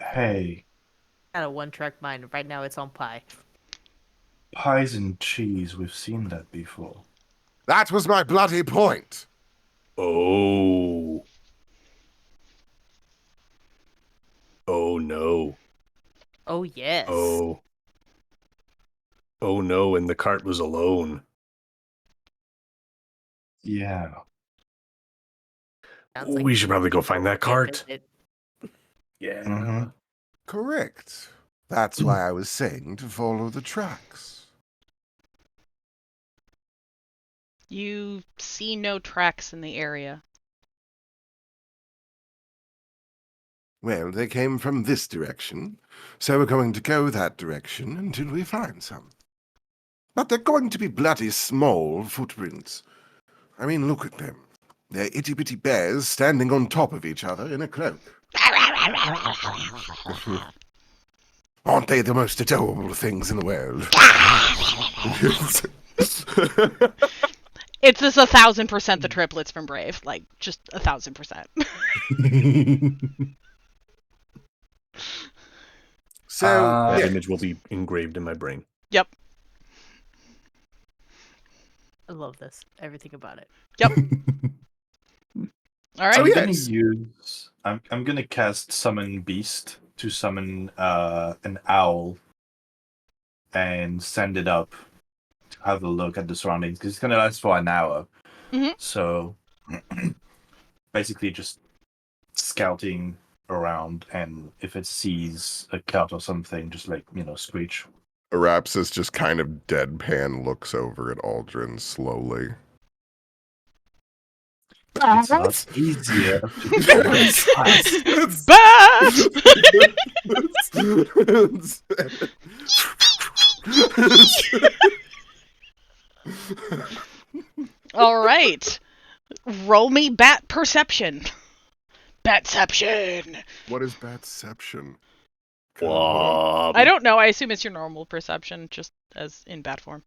Hey, Got a one-track mind. Right now, it's on pie. pies and cheese, we've seen that before. That was my bloody point. Oh. Oh no. Oh yes. Oh. Oh no, and the cart was alone. Yeah. Sounds like We should probably go find that cart. Yeah. Mhm. Correct. That's why I was saying to follow the tracks. You see no tracks in the area. Well, they came from this direction, so we're going to go that direction until we find some. But they're going to be bloody small footprints. I mean, look at them. They're itty-bitty bears standing on top of each other in a cloak. Aren't they the most adorable things in the world? It's just 1,000% the triplets from Brave. Like, just 1,000%. So, That yeah. image will be engraved in my brain. Yep. I love this. Everything about it. Yep. All right. So, I'm gonna yes. use. I'm gonna cast Summon Beast to summon an owl, and send it up to have a look at the surroundings because it's gonna last for an hour. Mhm. So basically, just scouting around, and if it sees a cat or something, just screech. Arapsis just kind of deadpan looks over at Uldren slowly. It's a lot easier. All right. Roll me bat perception. Batception. What is batception? I don't know. I assume it's your normal perception, just as in bat form.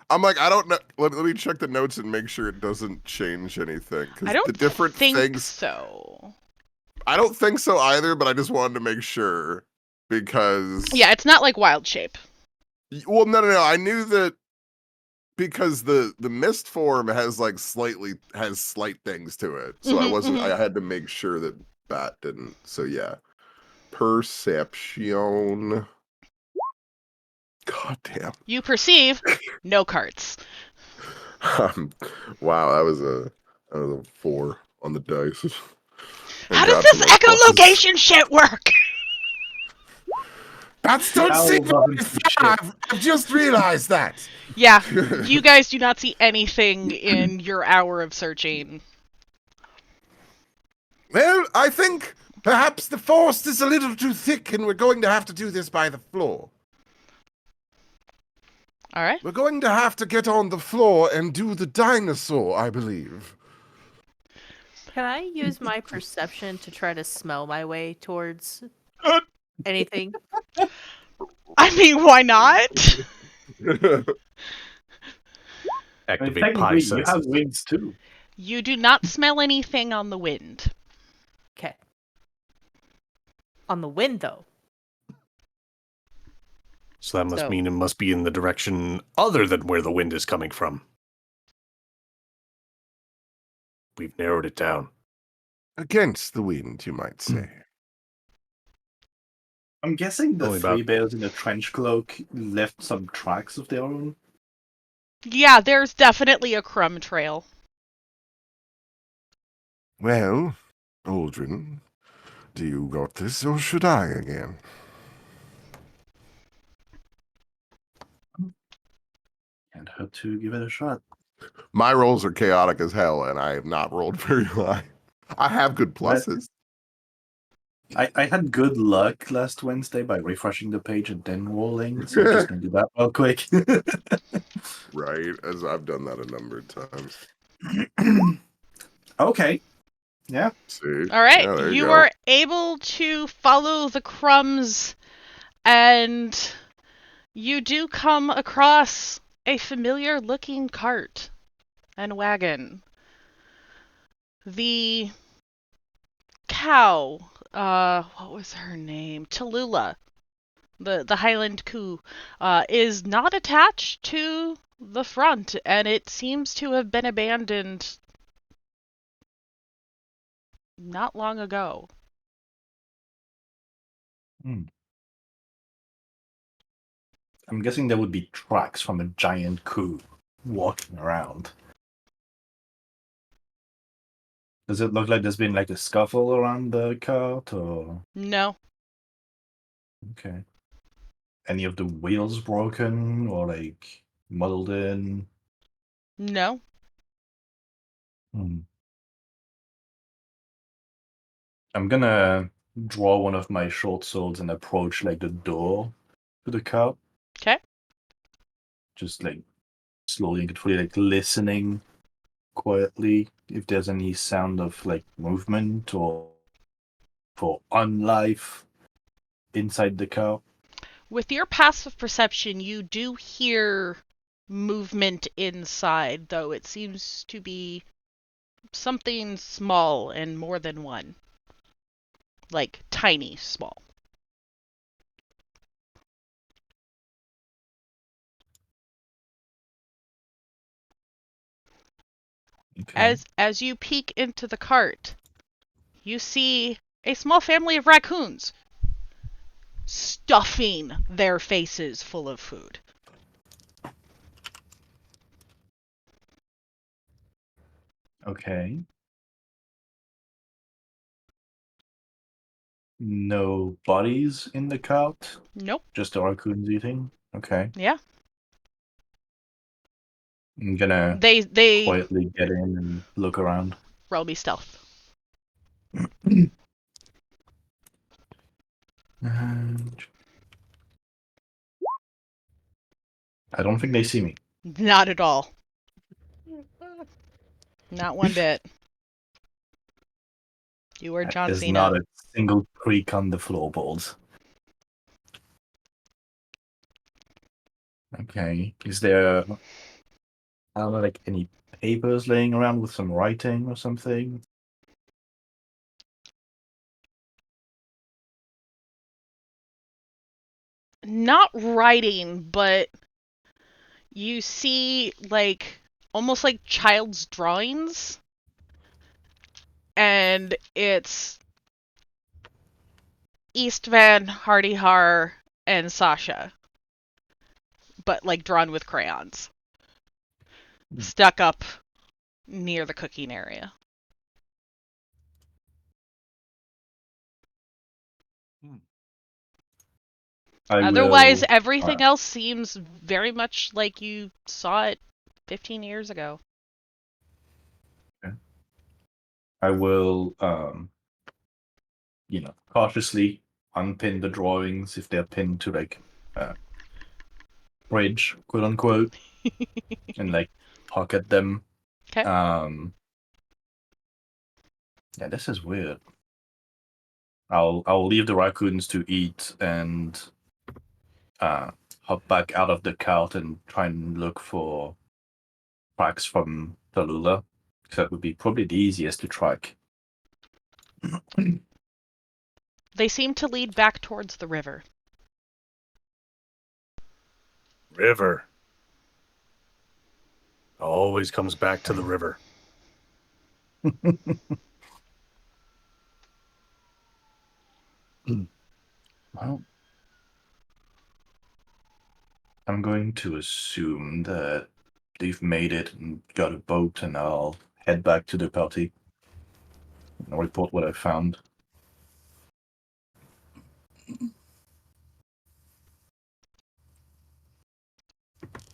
I'm like, I don't know. Let me check the notes and make sure it doesn't change anything. 'Cause I don't the different think things. so. I don't think so either, but I just wanted to make sure because. Yeah, it's not like wild shape. Well, no. I knew that because the mist form has slight things to it, so I wasn't. I had to make sure that bat didn't. So yeah, perception. God damn. You perceive no carts. Wow, that 4 on the dice. How does this echolocation shit work? Bats don't Owl see doesn't very see far. shit. I've just realized that. Yeah, you guys do not see anything in your hour of searching. Well, I think perhaps the forest is a little too thick and we're going to have to do this by the floor. All right. We're going to have to get on the floor and do the dinosaur, I believe. Can I use my perception to try to smell my way towards anything? I mean, why not? I mean, Activate pie technically, you have senses. wings too. You do not smell anything on the wind. Okay. On the wind, though. So that must So- mean it must be in the direction other than where the wind is coming from. We've narrowed it down. Against the wind, you might say. I'm guessing the Only three about- bears in the trench cloak left some tracks of their own. Yeah, there's definitely a crumb trail. Well, Uldren, do you got this, or should I again? Can't hurt to give it a shot. My rolls are chaotic as hell, and I have not rolled very high. I have good pluses. I had good luck last Wednesday by refreshing the page and then rolling, so I'm just gonna do that real quick. Right, as I've done that a number of times. Okay. Yeah. See? All right, Yeah, there you go. are able to follow the crumbs, and you do come across a familiar-looking cart and wagon. The cow, what was her name? Tallulah, the Highland Coo, is not attached to the front, and it seems to have been abandoned not long ago. I'm guessing there would be tracks from a giant coup walking around. Does it look like there's been like a scuffle around the cart, or No. okay? Any of the wheels broken or like muddled in? No. I'm gonna draw one of my short swords and approach like the door to the cart. Okay. Just like slowly and carefully, like listening quietly if there's any sound of like movement or for unlife inside the car. With your passive perception, you do hear movement inside, though it seems to be something small and more than one. Like, tiny small. Okay. As you peek into the cart, you see a small family of raccoons stuffing their faces full of food. Okay. No bodies in the cart? Nope. Just the raccoons eating? Okay. Yeah. I'm gonna They quietly get in and look around. roll me stealth. And I don't think they see me. Not at all. Not one bit. You are John There's Cena. not a single creak on the floorboards. Okay. Is there, I don't know, like any papers laying around with some writing or something? Not writing, but you see like almost like child's drawings, and it's Istvan, Hardy Har, and Sasha, but like drawn with crayons, stuck up near the cooking area. Otherwise, everything else seems very much like you saw it 15 years ago. Okay. I will, cautiously unpin the drawings if they're pinned to like bridge, quote unquote, and like pocket them. Okay. Yeah, this is weird. I'll leave the raccoons to eat and hop back out of the cart and try and look for tracks from Tallulah. So that would be probably the easiest to track. They seem to lead back towards the river. River. Always comes back to the river. Well, I'm going to assume that they've made it and got a boat, and I'll head back to the party and report what I found.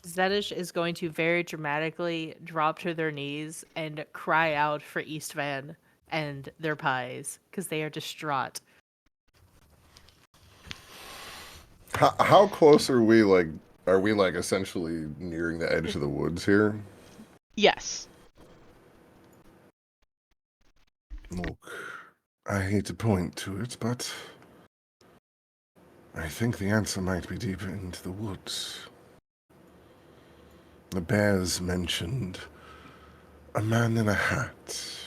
Zedish is going to very dramatically drop to their knees and cry out for Eastvan and their pies because they are distraught. How close are we? Like, are we like essentially nearing the edge of the woods here? Yes. Look, I hate to point to it, but I think the answer might be deeper into the woods. The bears mentioned a man in a hat.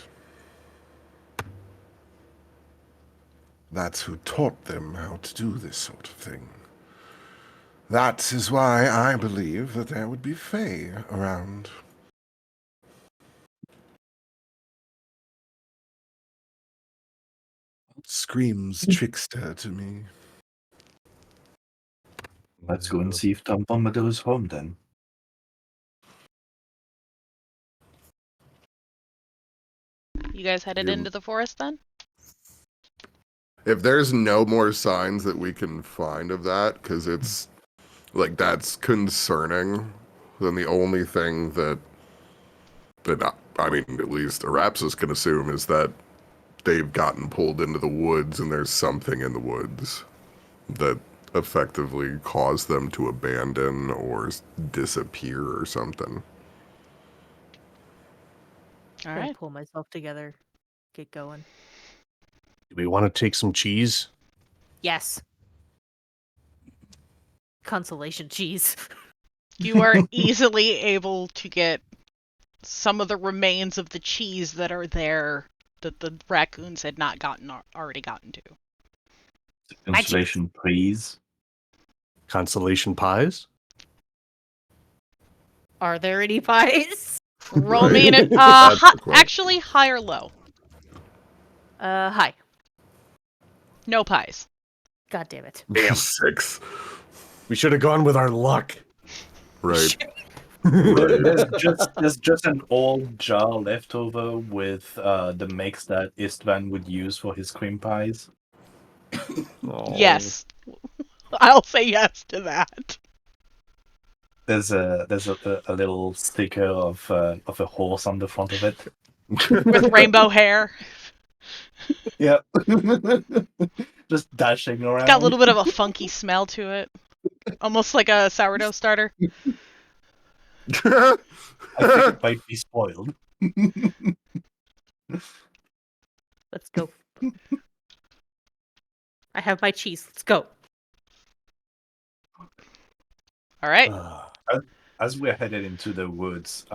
That's who taught them how to do this sort of thing. That is why I believe that there would be fae around. Screams trickster to me. Let's go and see if Tom Bombadil is home then. You guys headed into the forest then? If there's no more signs that we can find of that, because it's like that's concerning, then the only thing that I mean, at least Arapsis can assume is that they've gotten pulled into the woods and there's something in the woods that effectively caused them to abandon or disappear or something. All I'm right. gonna pull myself together, get going. Do we want to take some cheese? Yes. Consolation cheese. You are easily able to get some of the remains of the cheese that are there that the raccoons had not already gotten to. Consolation, please. Consolation pies? Are there any pies? Roll Right. me an That's the question. actually high or low. Hi. No pies. God damn it. Damn. 6. We should have gone with our luck. Right. There's just an old jar left over with the mix that Istvan would use for his cream pies. Oh. Yes. I'll say yes to that. There's a little sticker of a horse on the front of it. With rainbow hair. Yep. Just dashing around. Got a little bit of a funky smell to it. Almost like a sourdough starter. I think it might be spoiled. Let's go. I have my cheese. Let's go. All right. As we're headed into the woods,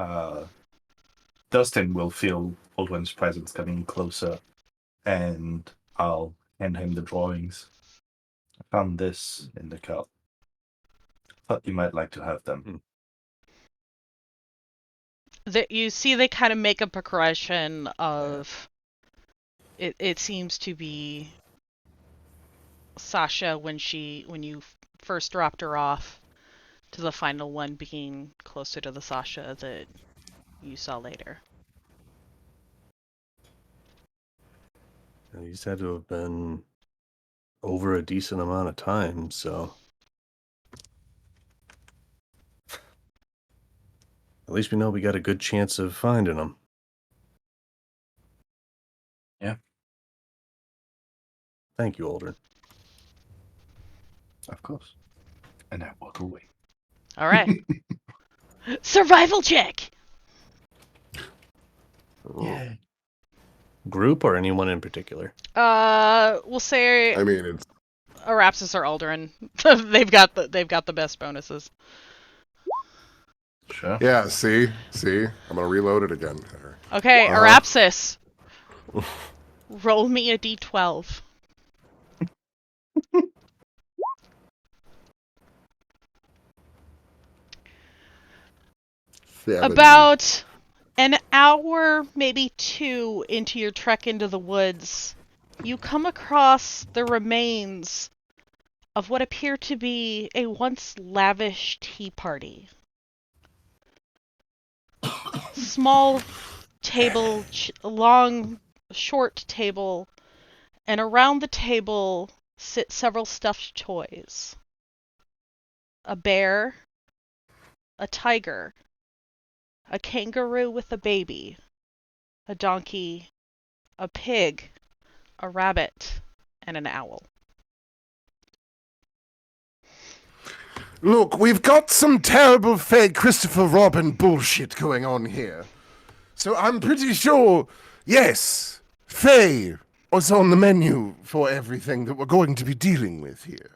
Dustin will feel Uldren's presence coming closer, and I'll hand him the drawings. I found this in the cart. Thought you might like to have them. You see they kind of make a progression of... It seems to be Sasha when you first dropped her off, to the final one being closer to the Sasha that you saw later. These had to have been over a decent amount of time, so at least we know we got a good chance of finding them. Yeah. Thank you, Uldren. Of course. And I walk away. All right. Survival check. Yeah. Group or anyone in particular? We'll say I mean, it's Arapsis or Uldren. they've got the best bonuses. Sure. yeah. See, I'm gonna reload it again. Okay, Uh-huh. Arapsis. Roll me a d12. About an hour, maybe 2 into your trek into the woods, you come across the remains of what appear to be a once lavish tea party. Small table, long, short table, and around the table sit several stuffed toys. A bear, a tiger, a kangaroo with a baby, a donkey, a pig, a rabbit, and an owl. Look, we've got some terrible fake Christopher Robin bullshit going on here. So I'm pretty sure, yes, Faye was on the menu for everything that we're going to be dealing with here.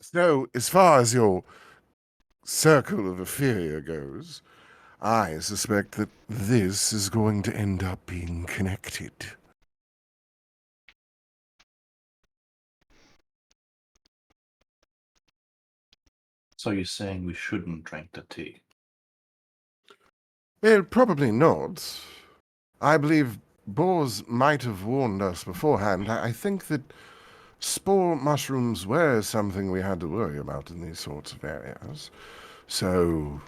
So, as far as your circle of Efferia goes, I suspect that this is going to end up being connected. So you're saying we shouldn't drink the tea? Well, probably not. I believe Bors might have warned us beforehand. I think that spore mushrooms were something we had to worry about in these sorts of areas. So,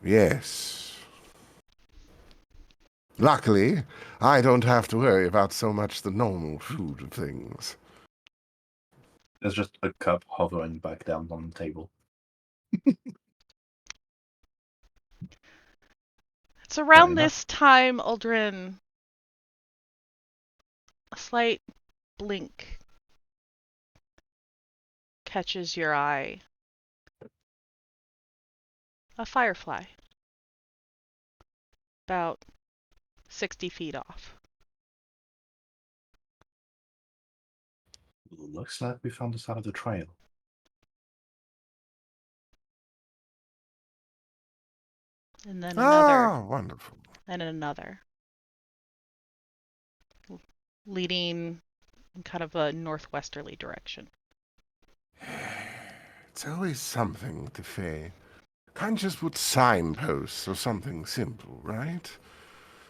yes. Luckily, I don't have to worry about so much the normal food of things. There's just a cup hovering back down on the table. It's around Fair enough. this time, Uldren, a slight blink catches your eye. A firefly. About 60 feet off. Looks like we found the side of the trail. And then another. Ah, wonderful. And another. Leading in kind of a northwesterly direction. It's always something with the Fae. Can't just put signposts or something simple, right?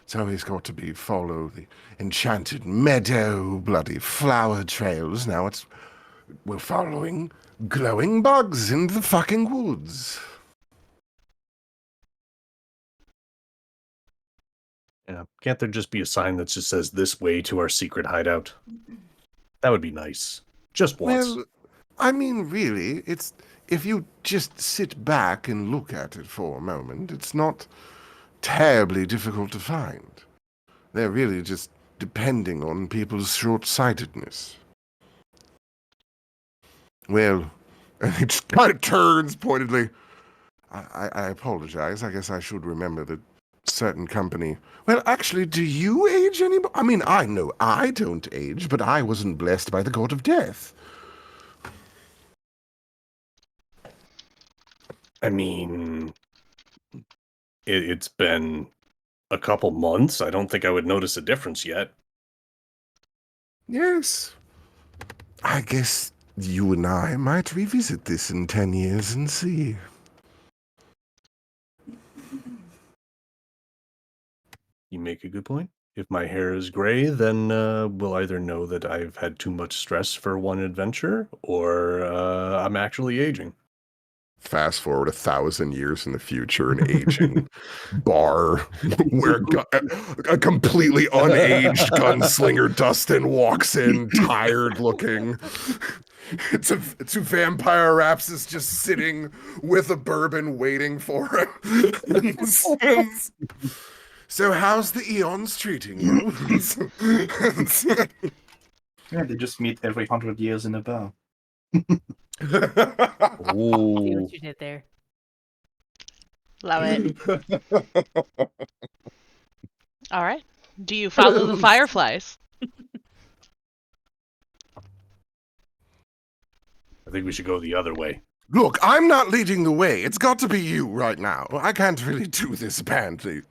It's always got to be follow the enchanted meadow, bloody flower trails. Now we're following glowing bugs in the fucking woods. Yeah. Can't there just be a sign that just says this way to our secret hideout? That would be nice. Just once. Well, I mean, really, it's if you just sit back and look at it for a moment, it's not terribly difficult to find. They're really just depending on people's short-sightedness. Well, and he just kind of turns pointedly. I apologize. I guess I should remember that certain company. Well, actually, do you age anybody? I mean, I know I don't age, but I wasn't blessed by the god of death. I mean, it's been a couple months. I don't think I would notice a difference yet. Yes. I guess you and I might revisit this in 10 years and see. You make a good point. If my hair is gray, then we'll either know that I've had too much stress for one adventure, or I'm actually aging. Fast forward 1,000 years in the future, an aging bar where a completely unaged gunslinger Dustin walks in, tired looking. Two vampire raps is just sitting with a bourbon waiting for him. So how's the Eons treating you? Yeah, they just meet every 100 years in a bar. See Ooh. what you did there. Love it. All right. Do you follow the fireflies? I think we should go the other way. Look, I'm not leading the way. It's got to be you right now. I can't really do this, apparently.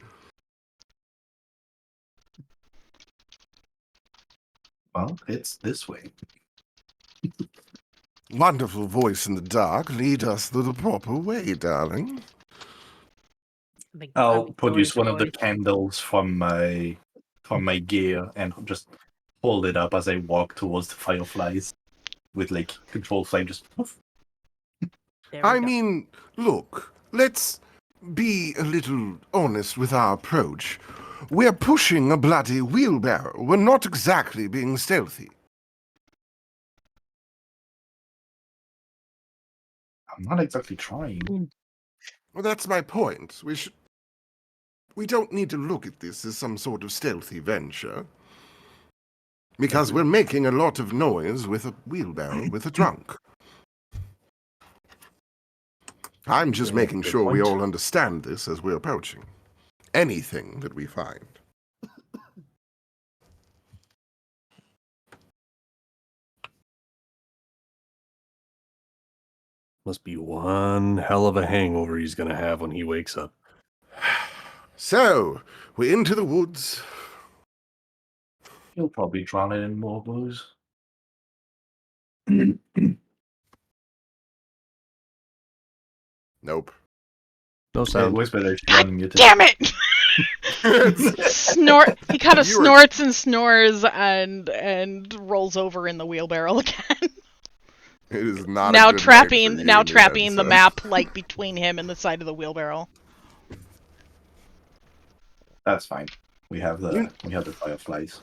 Well, it's this way. Wonderful voice in the dark. Lead us the proper way, darling. I'll produce one of the candles from my gear and just hold it up as I walk towards the fireflies with like control flame just poof. I mean, look, let's be a little honest with our approach. We're pushing a bloody wheelbarrow. We're not exactly being stealthy. I'm not exactly trying. Well, that's my point. We don't need to look at this as some sort of stealthy venture. Because we're making a lot of noise with a wheelbarrow with a trunk. I'm just making sure we all understand this as we're approaching. Anything that we find. Must be one hell of a hangover he's gonna have when he wakes up. So, we're into the woods. You'll probably drown it in more booze. Nope. No It sound. works better if you're God unmuted. damn it! Snort. He kind of snorts and snores and rolls over in the wheelbarrow again. It is not now a good trapping night for now you, trapping the man, map like between him and the side of the wheelbarrow. That's fine. We have the fireflies.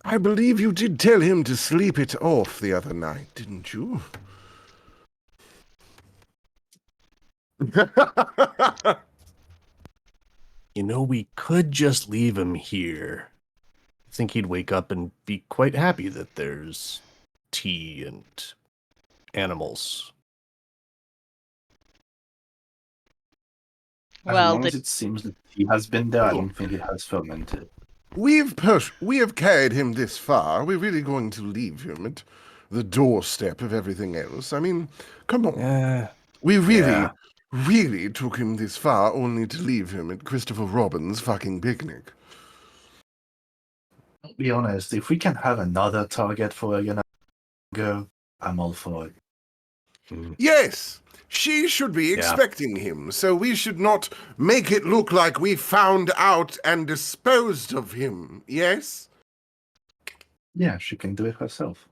I believe you did tell him to sleep it off the other night, didn't you? You know, we could just leave him here. I think he'd wake up and be quite happy that there's tea and animals. As long as it seems that he has been there, I don't think it has fermented. We have carried him this far. We're really going to leave him at the doorstep of everything else. I mean, come on. We really took him this far only to leave him at Christopher Robin's fucking picnic. I'll be honest, if we can have another target for a girl, I'm all for it. Yes, she should be expecting him, so we should not make it look like we found out and disposed of him, yes? Yeah, she can do it herself.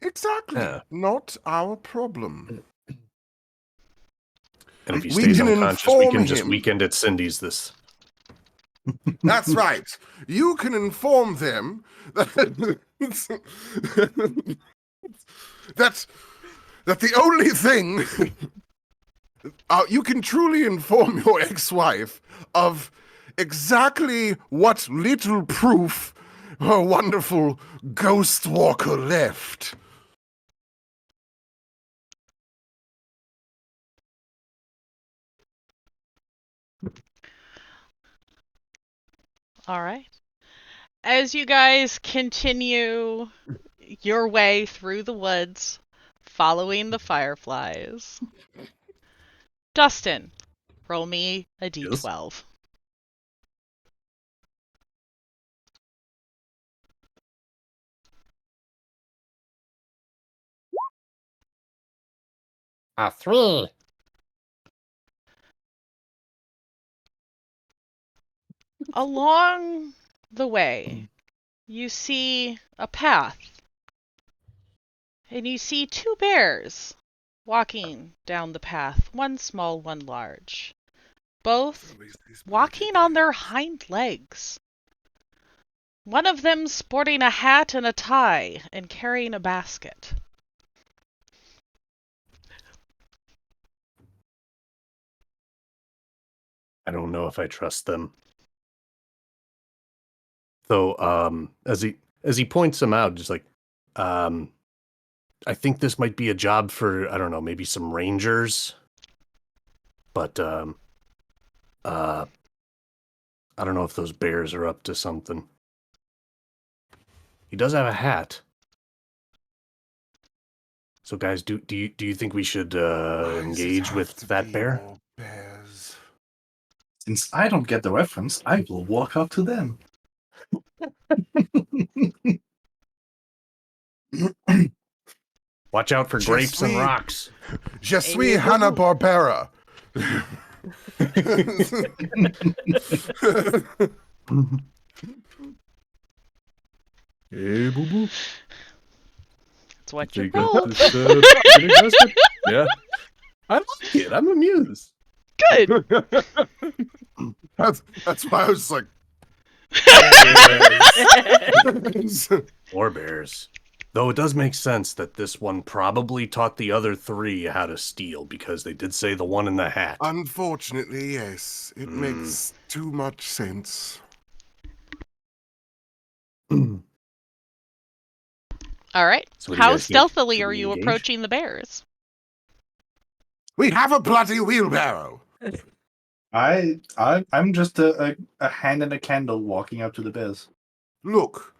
Exactly. Not our problem. And if he We stays can unconscious, we inform can just him. weekend at Cindy's this. That's right. You can inform them that that the only thing you can truly inform your ex-wife of exactly what little proof her wonderful ghost walker left. All right. As you guys continue your way through the woods, following the fireflies, Dustin, roll me a d12. A 3. Along the way, you see a path, and you see two bears walking down the path, one small, one large. Both Always these walking bloody on their bears. hind legs. One of them sporting a hat and a tie and carrying a basket. I don't know if I trust them. So, as he points them out, just like, I think this might be a job for, I don't know, maybe some rangers. But, I don't know if those bears are up to something. He does have a hat. So, guys, do you think we should Why does it engage have with to that be bear? all bears? Since I don't get the reference, I will walk up to them. Watch out for Just grapes and we- rocks. Je suis Hanna-Barbera. Hey, boo boo. It's what So you you got rolled. this getting arrested? Yeah. I like it. I'm amused. Good. That's why I was like, Or bears. Though it does make sense that this one probably taught the other three how to steal, because they did say the one in the hat. unfortunately, yes, it makes too much sense. All right. So what do you How guys think? stealthily Should are we you engage? approaching the bears? We have a bloody wheelbarrow. I'm just a hand and a candle walking up to the bears. Look,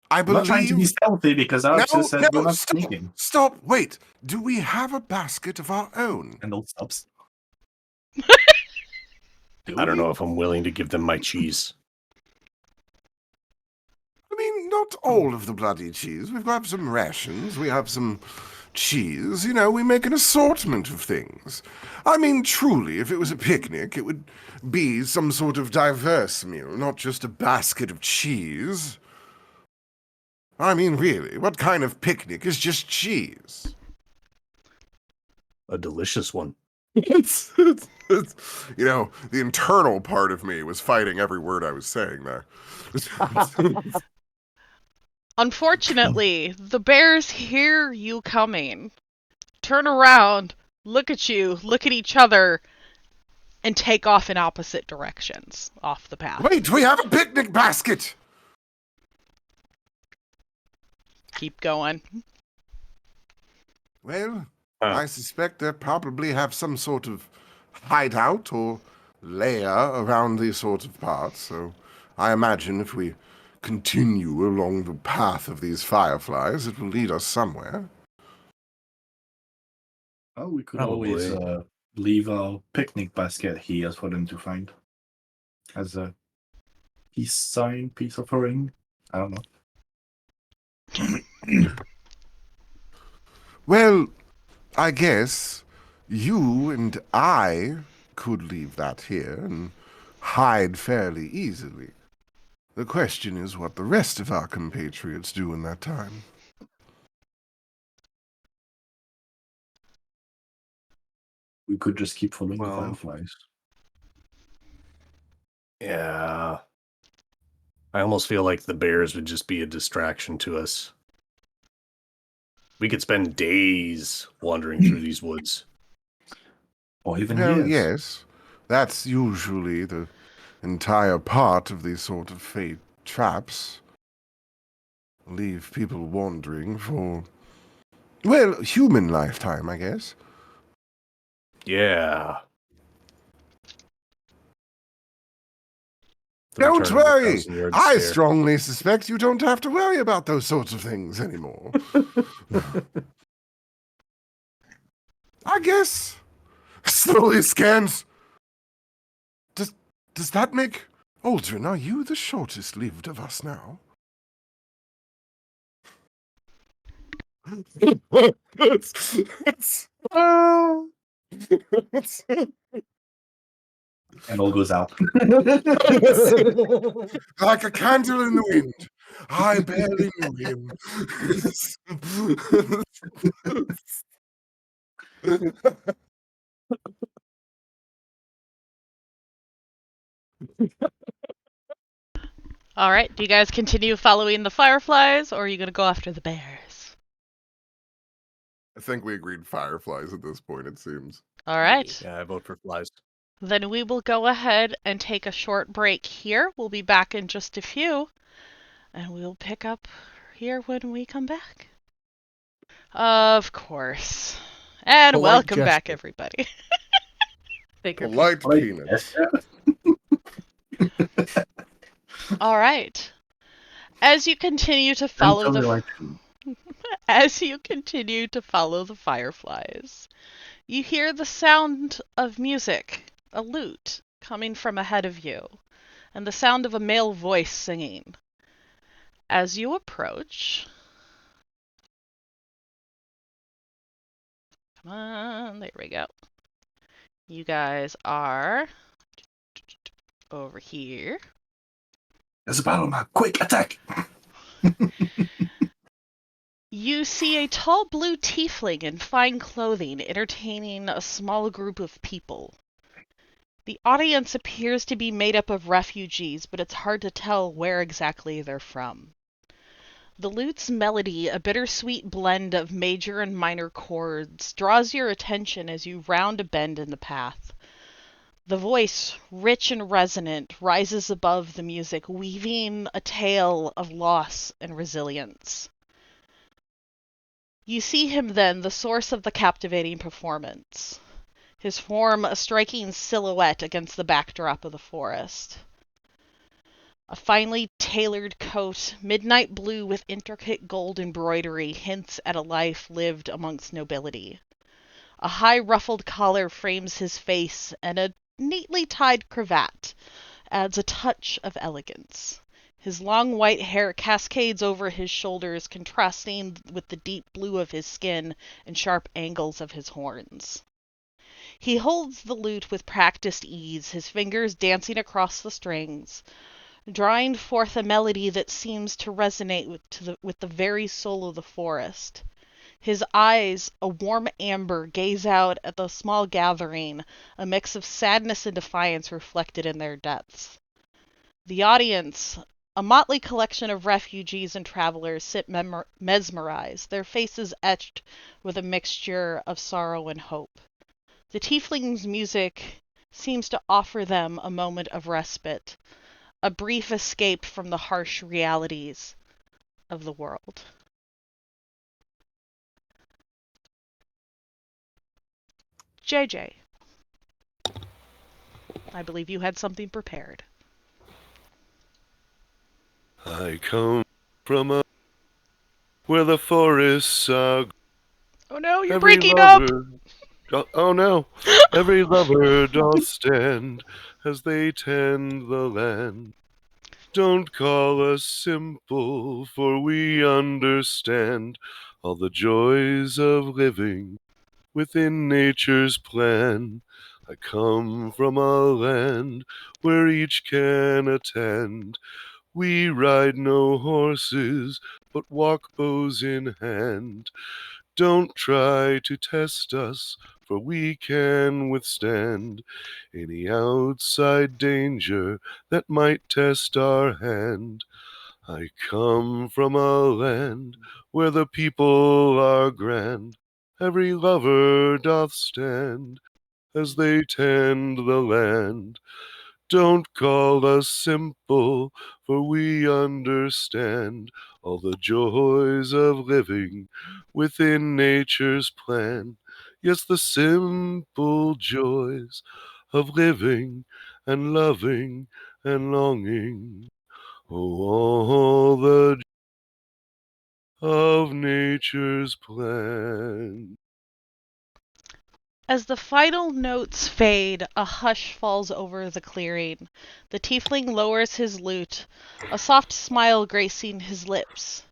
I I'm not trying to be believe. stealthy because Alex just said we're not sneaking. Stop, wait. Do we have a basket of our own? Candle stops. I don't know if I'm willing to give them my cheese. I mean, not all of the bloody cheese. We've got some rations, we have some cheese. You know, we make an assortment of things. I mean, truly, if it was a picnic, it would be some sort of diverse meal, not just a basket of cheese. I mean, really, what kind of picnic is just cheese? A delicious one. It's, you know, the internal part of me was fighting every word I was saying there. Unfortunately, the bears hear you coming, turn around, look at you, look at each other, and take off in opposite directions off the path. Wait, we have a picnic basket! Keep going. Well, I suspect they probably have some sort of hideout or lair around these sorts of parts, so I imagine if we continue along the path of these fireflies, it will lead us somewhere. Oh, we could always leave our picnic basket here for them to find. As a peace sign, peace offering. I don't know. Well, I guess you and I could leave that here and hide fairly easily. The question is what the rest of our compatriots do in that time. We could just keep following the Well, fireflies. Yeah. I almost feel like the bears would just be a distraction to us. We could spend days wandering through these woods. Or even Well, years. yes, that's usually the entire part of these sort of fate traps. Leave people wandering for, well, human lifetime, I guess. Yeah. The Don't return of the worry! 1,000-yard I stare. strongly suspect you don't have to worry about those sorts of things anymore. I guess. Slowly scans. Does that make... Uldren, are you the shortest lived of us now? And all goes out. Like a candle in the wind. I barely knew him. All right. Do you guys continue following the fireflies, or are you going to go after the bears? I think we agreed fireflies at this point, it seems. All right. Yeah, I vote for flies. Then we will go ahead and take a short break here. We'll be back in just a few, and we'll pick up here when we come back. Of course. And Polite welcome back, gesture. everybody. Bigger Polite Like, peanuts. All right. As you continue to follow totally the like as you continue to follow the fireflies, you hear the sound of music, a lute, coming from ahead of you, and the sound of a male voice singing. As you approach, come on, there we go. You guys are over here. There's a battle map. Quick, attack! You see a tall blue tiefling in fine clothing entertaining a small group of people. The audience appears to be made up of refugees, but it's hard to tell where exactly they're from. The lute's melody, a bittersweet blend of major and minor chords, draws your attention as you round a bend in the path. The voice, rich and resonant, rises above the music, weaving a tale of loss and resilience. You see him then, the source of the captivating performance. His form a striking silhouette against the backdrop of the forest. A finely tailored coat, midnight blue with intricate gold embroidery, hints at a life lived amongst nobility. A high ruffled collar frames his face, and a neatly tied cravat adds a touch of elegance. His long white hair cascades over his shoulders, contrasting with the deep blue of his skin and sharp angles of his horns. He holds the lute with practiced ease, his fingers dancing across the strings, drawing forth a melody that seems to resonate with the very soul of the forest. His eyes, a warm amber, gaze out at the small gathering, a mix of sadness and defiance reflected in their depths. The audience, a motley collection of refugees and travelers, sit mesmerized, their faces etched with a mixture of sorrow and hope. The tiefling's music seems to offer them a moment of respite, a brief escape from the harsh realities of the world. JJ, I believe you had something prepared. I come from a where the forests are. Oh no, you're Every breaking up! lover, oh no, every lover doth stand as they tend the land. Don't call us simple, for we understand all the joys of living within nature's plan. I come from a land where each can attend. We ride no horses, but walk bows in hand. Don't try to test us, for we can withstand any outside danger that might test our hand. I come from a land where the people are grand. Every lover doth stand as they tend the land. Don't call us simple, for we understand all the joys of living within nature's plan. Yes, the simple joys of living and loving and longing. Oh, all the of nature's plan. As the final notes fade, a hush falls over the clearing. The tiefling lowers his lute, a soft smile gracing his lips.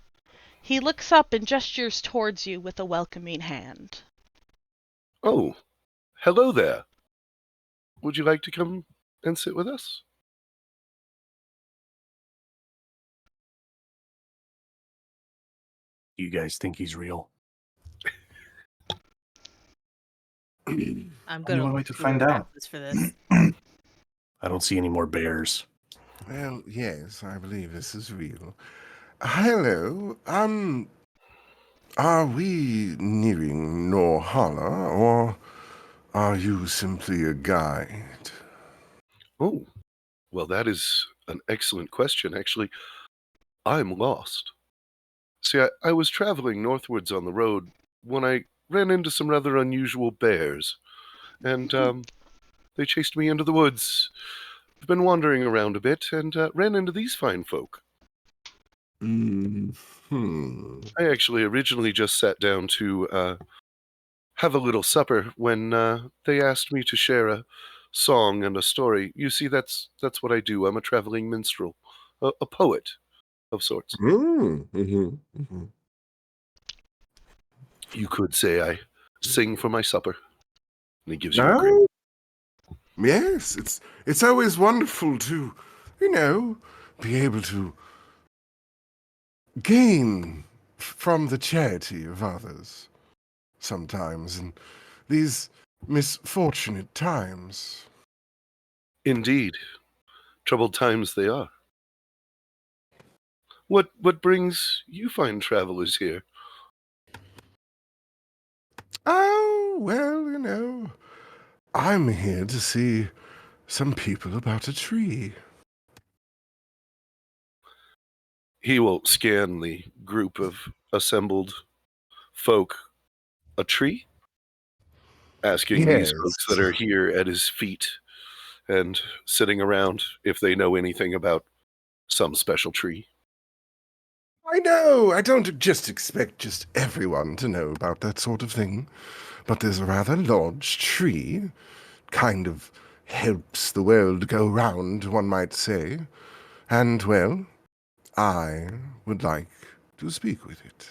He looks up and gestures towards you with a welcoming hand. Oh, hello there. Would you like to come and sit with us? You guys think he's real? I'm Only gonna one way look to to find out. Ramses for this. I don't see any more bears. Well, yes, I believe this is real. Hello, are we nearing Norhala, or are you simply a guide? Oh, well, that is an excellent question. Actually, I'm lost. See, I was traveling northwards on the road when I ran into some rather unusual bears, and they chased me into the woods. I've been wandering around a bit and ran into these fine folk. Hmm. I actually originally just sat down to have a little supper when they asked me to share a song and a story. You see, that's what I do. I'm a traveling minstrel, a poet of sorts. You could say I sing for my supper, and he gives you a grin. No? Yes, it's always wonderful to, be able to gain from the charity of others sometimes in these misfortunate times. Indeed, troubled times they are. What brings you fine travelers here? Oh, well, I'm here to see some people about a tree. He will scan the group of assembled folk. A tree? Asking these Yes. folks that are here at his feet and sitting around if they know anything about some special tree. I know, I don't just expect just everyone to know about that sort of thing, but there's a rather large tree, kind of helps the world go round, one might say, and, well, I would like to speak with it.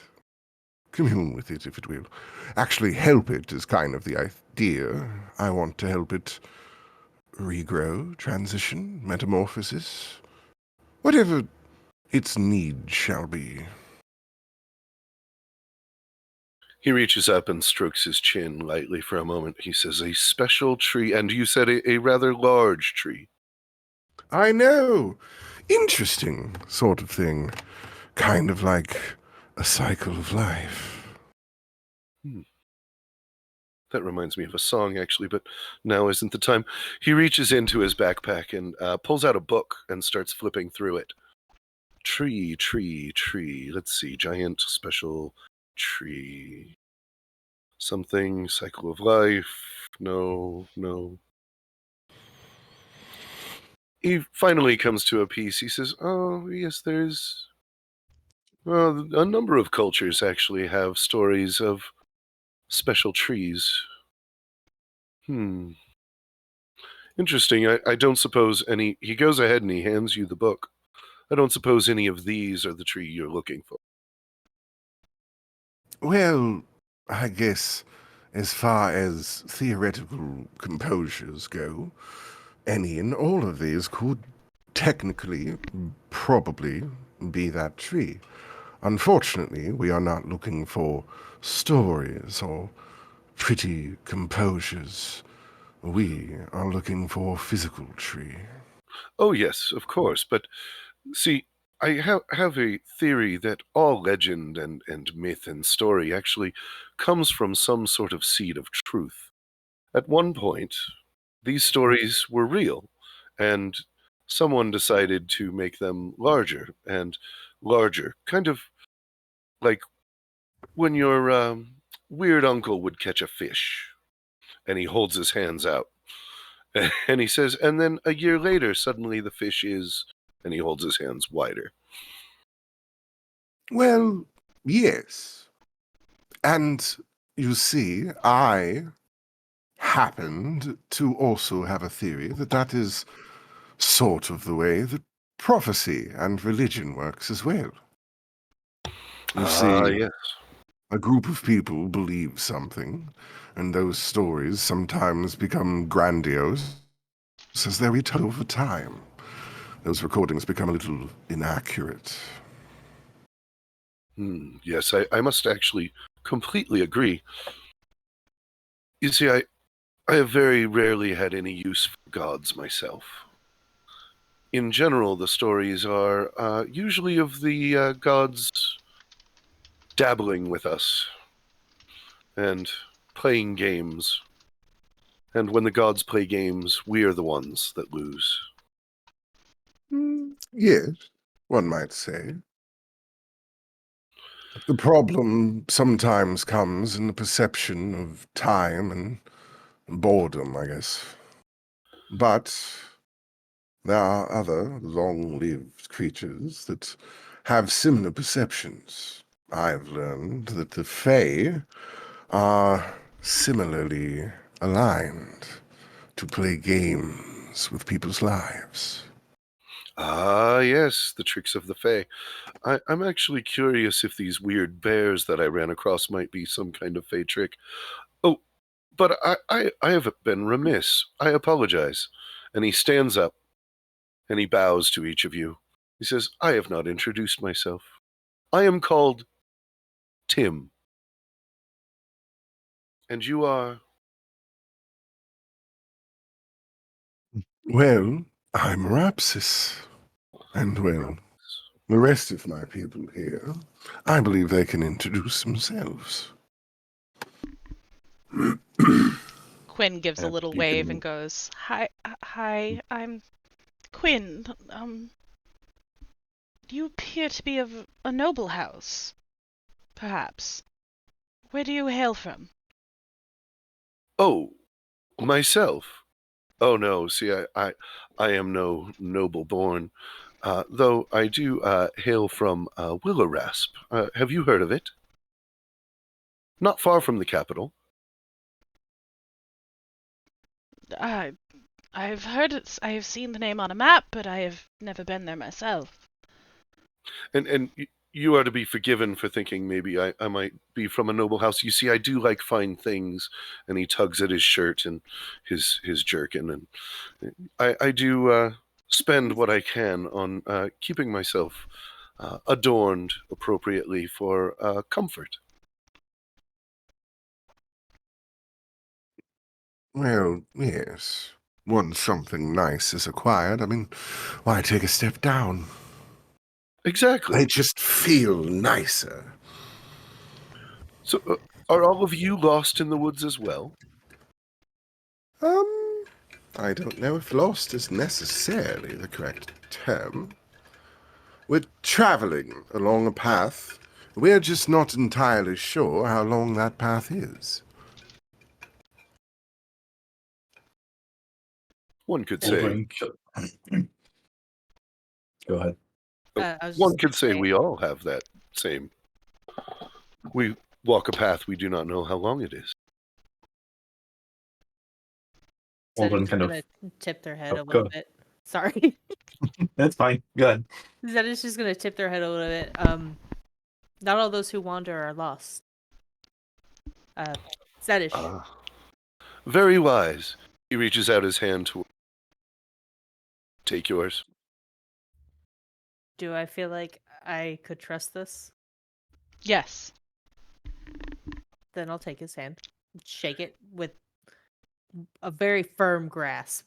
Commune with it, if it will. Actually help it is kind of the idea. I want to help it regrow, transition, metamorphosis, whatever its need shall be. He reaches up and strokes his chin lightly for a moment. He says, a special tree, and you said a rather large tree. I know. Interesting sort of thing. Kind of like a cycle of life. That reminds me of a song, actually, but now isn't the time. He reaches into his backpack and pulls out a book and starts flipping through it. Tree, tree, tree. Let's see. Giant special tree. Something, cycle of life. No. He finally comes to a piece. He says, oh, yes, there's... Well, a number of cultures actually have stories of special trees. Interesting. I don't suppose any... He goes ahead and he hands you the book. I don't suppose any of these are the tree you're looking for. Well, I guess as far as theoretical composures go, any and all of these could technically, probably, be that tree. Unfortunately, we are not looking for stories or pretty composures. We are looking for physical tree. Oh, yes, of course. But, see, I have a theory that all legend and myth and story actually comes from some sort of seed of truth. At one point, these stories were real, and someone decided to make them larger and larger. Kind of like when your weird uncle would catch a fish, and he holds his hands out. And he says, and then a year later, suddenly the fish is, and he holds his hands wider. Well, yes. And you see, I happened to also have a theory that is sort of the way that prophecy and religion works as well. You see, Yes. a group of people believe something, and those stories sometimes become grandiose as they're retold over time. Those recordings become a little inaccurate. Yes, I must actually completely agree. You see, I have very rarely had any use for gods myself. In general, the stories are usually of the gods dabbling with us and playing games. And when the gods play games, we are the ones that lose. Yes, one might say. The problem sometimes comes in the perception of time and boredom, I guess. But there are other long-lived creatures that have similar perceptions. I've learned that the Fae are similarly aligned to play games with people's lives. Ah, yes, the tricks of the Fae. I'm actually curious if these weird bears that I ran across might be some kind of Fae trick. Oh, but I have been remiss. I apologize. And he stands up and he bows to each of you. He says, I have not introduced myself. I am called Tim. And you are... Well, I'm Rapsis. And well, the rest of my people here, I believe they can introduce themselves. Quinn gives a little You wave can- and goes, Hi, I'm Quinn. You appear to be of a noble house, perhaps. Where do you hail from? Oh, myself. Oh no, see, I am no noble born, though I do hail from Willow Rasp. Have you heard of it? Not far from the capital. I, I've heard it. I have seen the name on a map, but I have never been there myself. And you are to be forgiven for thinking maybe I might be from a noble house. You see, I do like fine things, and he tugs at his shirt and his jerkin, and I do spend what I can on keeping myself adorned appropriately for comfort. Well, yes. Once something nice is acquired, I mean, why take a step down? Exactly. They just feel nicer. So, are all of you lost in the woods as well? I don't know if lost is necessarily the correct term. We're traveling along a path. We're just not entirely sure how long that path is. One could say. Uldren Go ahead. I was One just could gonna say we all have that same. We walk a path we do not know how long it is. Zeddy's Uldren kind of. gonna tip their head Oh, a go little bit. Sorry. That's fine. Go ahead. Zeddy's just gonna tip their head a little bit. Not all those who wander are lost. Zeddish, Ah, very wise. He reaches out his hand to take yours. do I feel like I could trust this? Yes. Then I'll take his hand, shake it with a very firm grasp.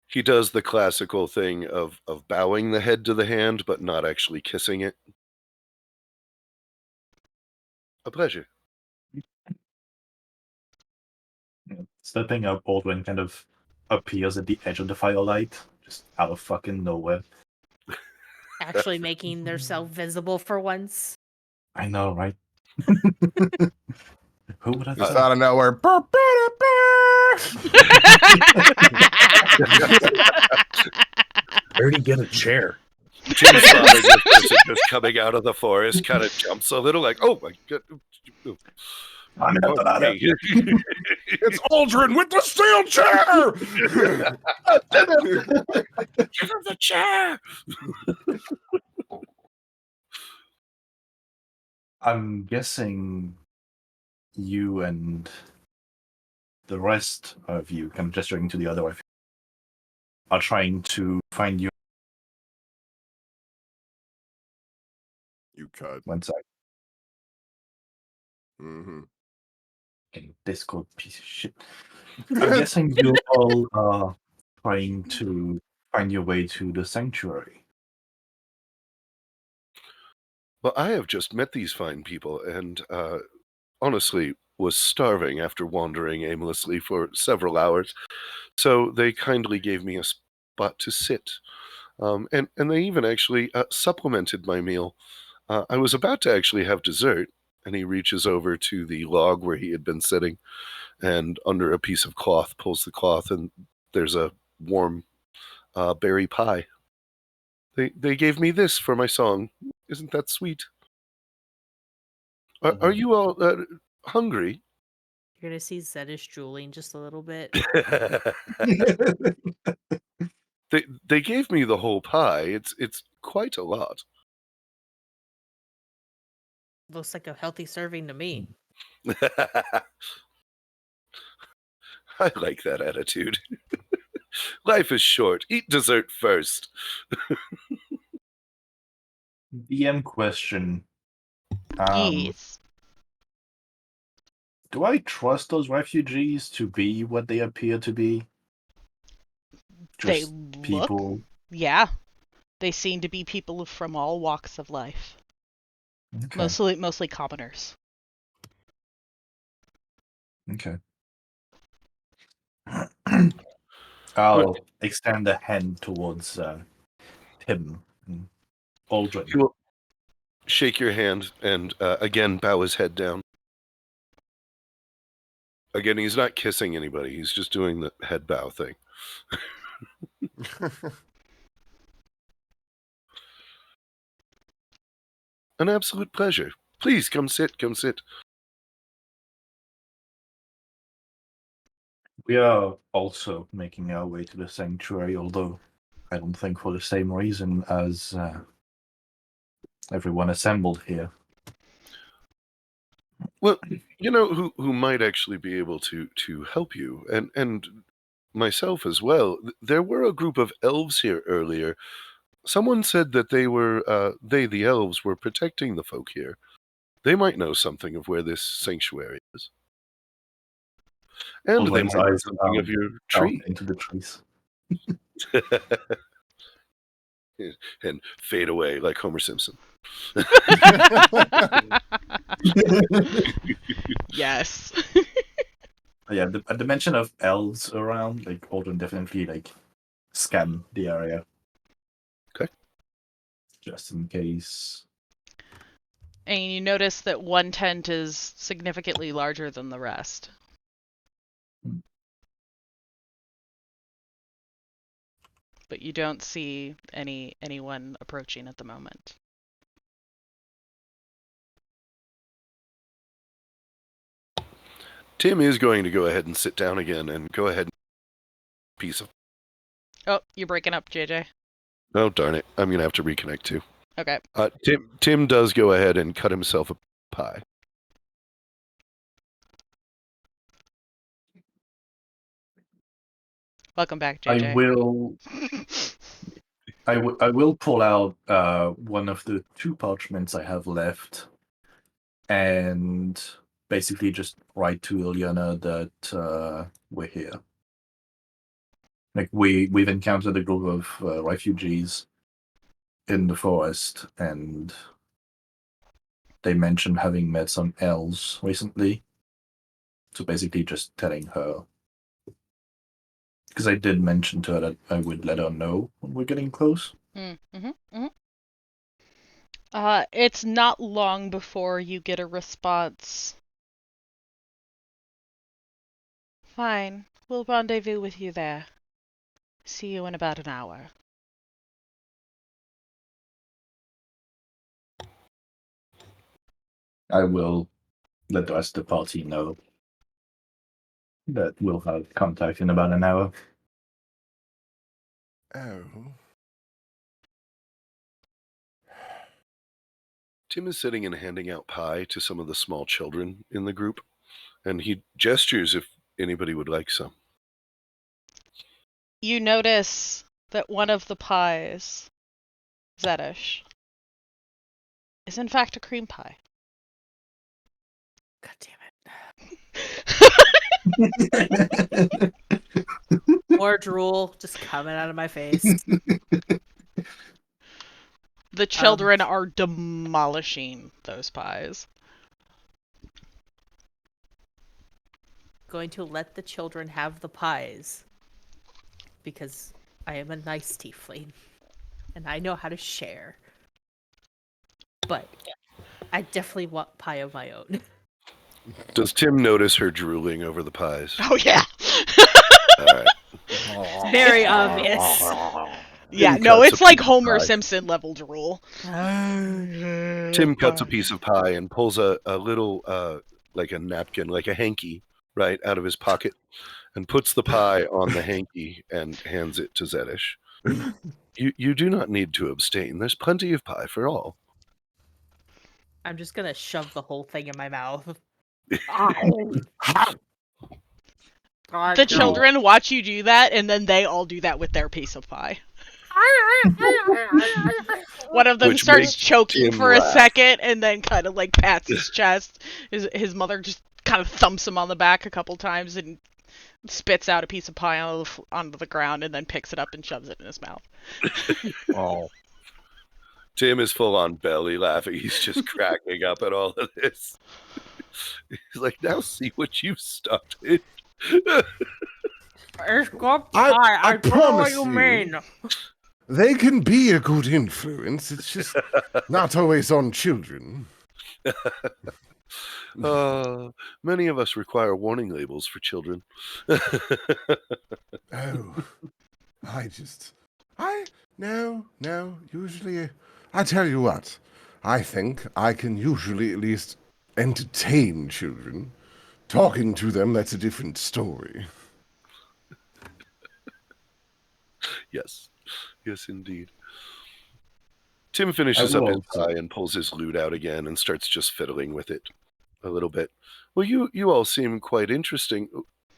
He does the classical thing of bowing the head to the hand, but not actually kissing it. A pleasure. Stepping up, Baldwin kind of appears at the edge of the firelight, just out of fucking nowhere. Actually making themselves visible for once. I know, right? Who would have It's thought? out of nowhere. Where'd he get a chair? Tim spotting this person just coming out of the forest, kind of jumps a little, like, "Oh my god!" I'm not Okay. It's Uldren with the steel chair! Give him the chair. I'm guessing you and the rest of you, kind of gesturing to the other wife, are trying to find you You cut. one side. Mm-hmm. fucking Discord piece of shit. I'm guessing you all are trying to find your way to the sanctuary. Well, I have just met these fine people and honestly was starving after wandering aimlessly for several hours. So they kindly gave me a spot to sit. And they even actually supplemented my meal. I was about to actually have dessert, and he reaches over to the log where he had been sitting, and under a piece of cloth, pulls the cloth, and there's a warm berry pie. They gave me this for my song. Isn't that sweet? Are you all hungry? You're gonna see Zedish drooling just a little bit. They gave me the whole pie. It's quite a lot. Looks like a healthy serving to me. I like that attitude. Life is short. Eat dessert first. DM question. Yes. Do I trust those refugees to be what they appear to be? They Just look. people. Yeah. They seem to be people from all walks of life. Okay. Mostly commoners. Okay. I'll extend a hand towards Tim and Uldren. He will shake your hand and again bow his head down. Again, he's not kissing anybody. He's just doing the head bow thing. An absolute pleasure. Please come sit. Come sit. We are also making our way to the sanctuary, although I don't think for the same reason as everyone assembled here. Well, you know who might actually be able to help you, and myself as well. There were a group of elves here earlier. Someone said that they, the elves, were protecting the folk here. They might know something of where this sanctuary is. And they Uldren's might know eyes something of your out tree. into the trees. And fade away like Homer Simpson. Yes. Yeah, at the mention of elves around, like Uldren definitely scan the area. Okay. Just in case. And you notice that one tent is significantly larger than the rest. But you don't see anyone approaching at the moment. Tim is going to go ahead and sit down again and go ahead and piece of. Oh, you're breaking up, JJ. Oh, darn it. I'm going to have to reconnect too. Okay. Tim does go ahead and cut himself a pie. Welcome back, JJ. I will pull out one of the 2 parchments I have left and basically just write to Ilyana that we're here. Like we've encountered a group of refugees in the forest, and they mentioned having met some elves recently. So basically just telling her. Because I did mention to her that I would let her know when we're getting close. It's not long before you get a response. Fine. We'll rendezvous with you there. See you in about an hour. I will let the rest of the party know that we'll have contact in about an hour. Oh. Tim is sitting and handing out pie to some of the small children in the group, and he gestures if anybody would like some. You notice that one of the pies, Zedish, is in fact a cream pie. God damn it. More drool just coming out of my face. The children are demolishing those pies. Going to let the children have the pies because I am a nice tiefling and I know how to share. But I definitely want pie of my own. Does Tim notice her drooling over the pies? Oh yeah. All right. It's very obvious. Yeah, Tim no, cuts it's a like piece of Homer pie. Simpson level drool. Tim cuts a piece of pie and pulls a little, like a napkin, like a hanky, right, out of his pocket and puts the pie on the hanky and hands it to Zedish. You do not need to abstain. There's plenty of pie for all. I'm just gonna shove the whole thing in my mouth. The children watch you do that, and then they all do that with their piece of pie. One of them Which starts makes choking Tim for a laugh. second, and then kind of like pats his chest. His mother just kind of thumps him on the back a couple times and spits out a piece of pie onto the ground, and then picks it up and shoves it in his mouth. Oh. Tim is full on belly laughing. He's just cracking up at all of this. He's like, now see what you've started. It's good I pie. I don't know what promise you you. mean. They can be a good influence. It's just not always on children. Many of us require warning labels for children. Oh, usually, I tell you what, I think I can usually at least entertain children. Talking to them, that's a different story. Yes, indeed. Tim finishes up his pie and pulls his lute out again and starts just fiddling with it a little bit. Well, you all seem quite interesting.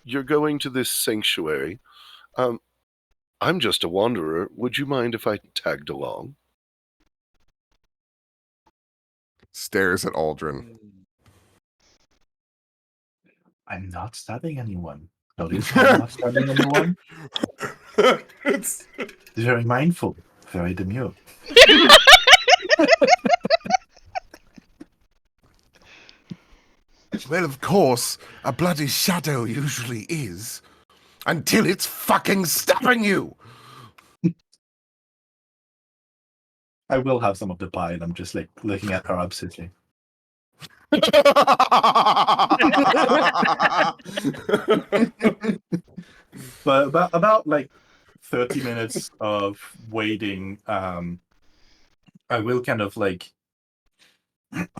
You're going to this sanctuary. I'm just a wanderer. Would you mind if I tagged along? Stares at Uldren. I'm not stabbing anyone. Notice I'm not stabbing anyone. It's... Very mindful, very demure. Well, of course, a bloody shadow usually is. Until it's fucking stabbing you! I will have some of the pie, and I'm just like looking at her upsetly. But about like 30 minutes of waiting, I will kind of like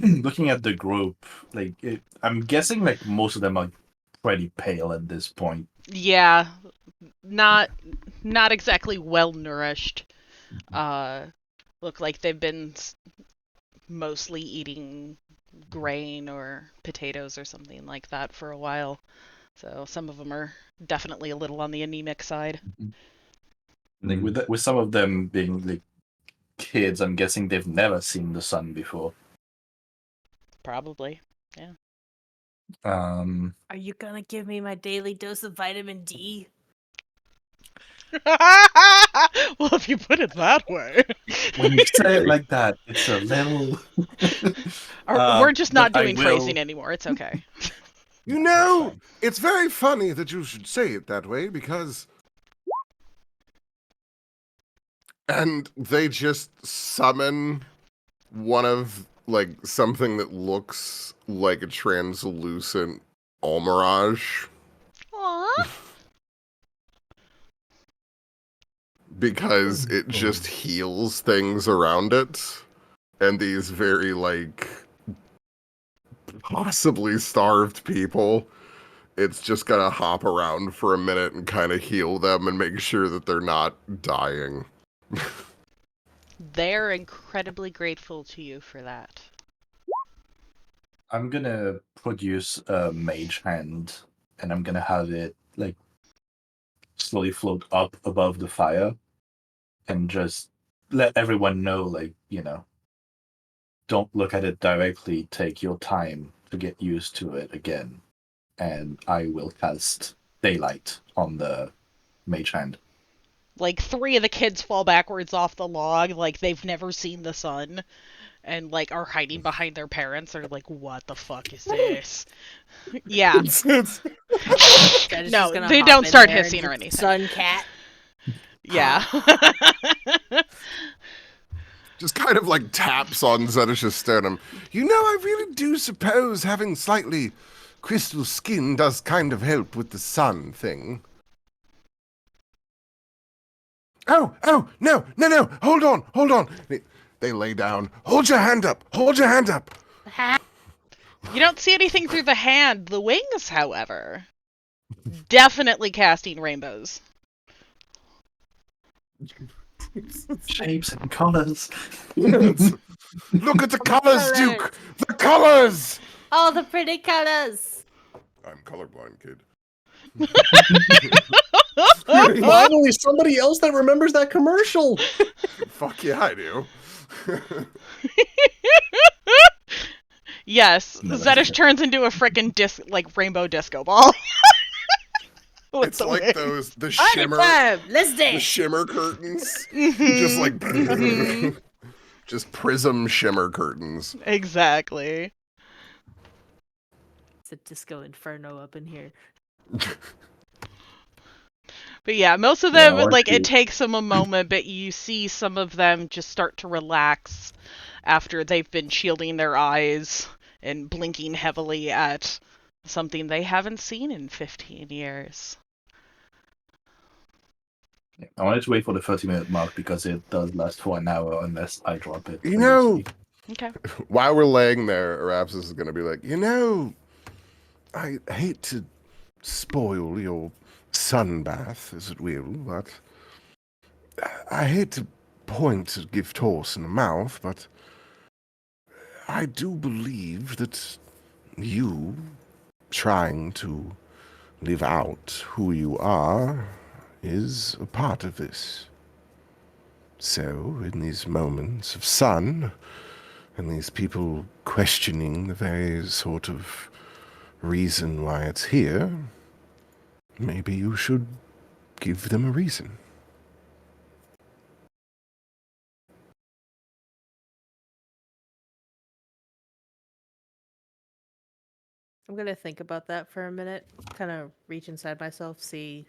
looking at the group. Like I'm guessing like most of them are pretty pale at this point. Yeah, not exactly well nourished. Look like they've been mostly eating grain or potatoes or something like that for a while. So some of them are definitely a little on the anemic side. Like with some of them being like kids, I'm guessing they've never seen the sun before. Probably, yeah. Um, Are you gonna give me my daily dose of vitamin D? Well, if you put it that way. when you say it like that, it's a little. We're just not but I doing will- phrasing anymore. It's okay. You know, it's very funny that you should say it that way, because... And they just summon one of, like, something that looks like a translucent almirage. Aww. Because it just heals things around it. And these very, like, possibly starved people, it's just gonna hop around for a minute and kind of heal them and make sure that they're not dying. They're incredibly grateful to you for that. I'm gonna produce a mage hand, and I'm gonna have it like slowly float up above the fire, and just let everyone know, like, don't look at it directly. Take your time to get used to it again. and I will cast Daylight on the mage hand. Like 3 of the kids fall backwards off the log, like they've never seen the sun, and like are hiding behind their parents. They're like, "What the fuck is this?" Yeah. It's- That is No, just gonna they hop don't in start there and hissing or just anything. Sun cat. Yeah. just kind of like taps on Zenish's sternum. You know, I really do suppose having slightly crystal skin does kind of help with the sun thing. Oh, no, hold on. They lay down. Hold your hand up. You don't see anything through the hand. The wings, however, definitely casting rainbows. Shapes and colors. Look at the colors, Duke! The colors! All the pretty colors. I'm colorblind, kid. Finally, somebody else that remembers that commercial. Fuck yeah, I do. Yes, No, Zedish turns into a frickin' rainbow disco ball. With It's the like wings. the Party shimmer, time. Let's the dance. shimmer curtains, Mhm. just like Mhm. just prism shimmer curtains. Exactly. It's a disco inferno up in here. But yeah, most of Yeah, them, or like, two. it takes them a moment, but you see some of them just start to relax after they've been shielding their eyes and blinking heavily at something they haven't seen in 15 years. I wanted to wait for the 30-minute mark because it does last for an hour unless I drop it. You know, previously. Okay. while we're laying there, Arapsis is going to be like, you know, I hate to spoil your sunbath, as it will, but I hate to point a gift horse in the mouth, but I do believe that you trying to live out who you are is a part of this. So, in these moments of sun, and these people questioning the very sort of reason why it's here, maybe you should give them a reason. I'm gonna think about that for a minute. Kind of reach inside myself, see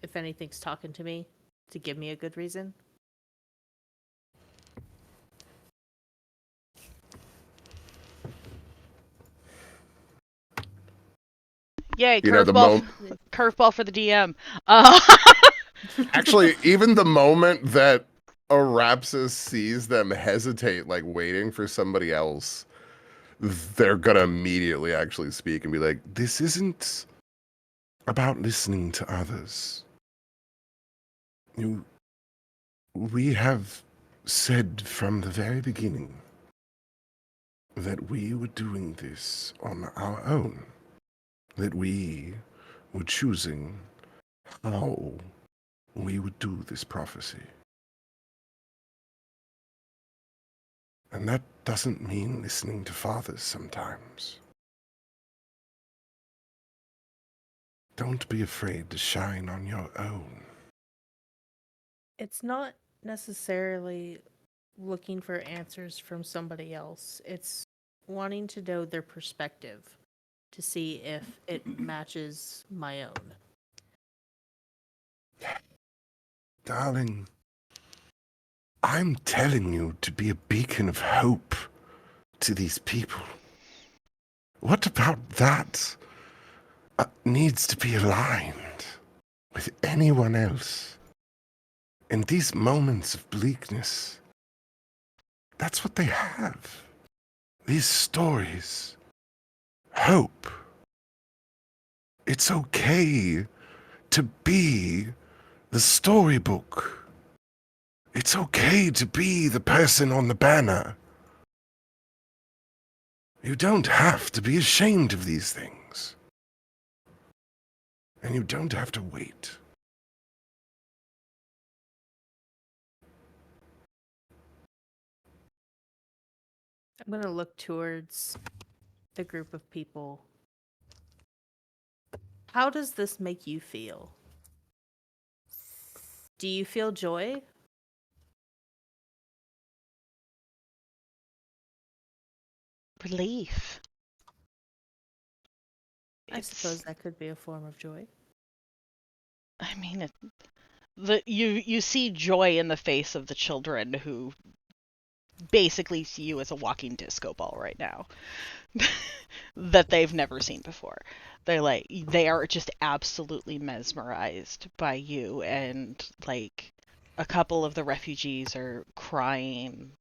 if anything's talking to me to give me a good reason. Yay, You know, the curveball for the DM. Actually, even the moment that Arapsis sees them hesitate, like waiting for somebody else, they're gonna immediately actually speak and be like, this isn't about listening to others. We have said from the very beginning that we were doing this on our own, that we were choosing how we would do this prophecy. And that doesn't mean listening to fathers sometimes. Don't be afraid to shine on your own. It's not necessarily looking for answers from somebody else. It's wanting to know their perspective to see if it matches my own. Darling, I'm telling you to be a beacon of hope to these people. What about that needs to be aligned with anyone else? In these moments of bleakness, that's what they have. These stories. Hope. It's okay to be the storybook. It's okay to be the person on the banner. You don't have to be ashamed of these things. And you don't have to wait. I'm going to look towards the group of people How does this make you feel? Do you feel joy? Relief. I It's, suppose that could be a form of joy. I mean, you see joy in the face of the children who basically see you as a walking disco ball right now that they've never seen before. They are just absolutely mesmerized by you, and like a couple of the refugees are crying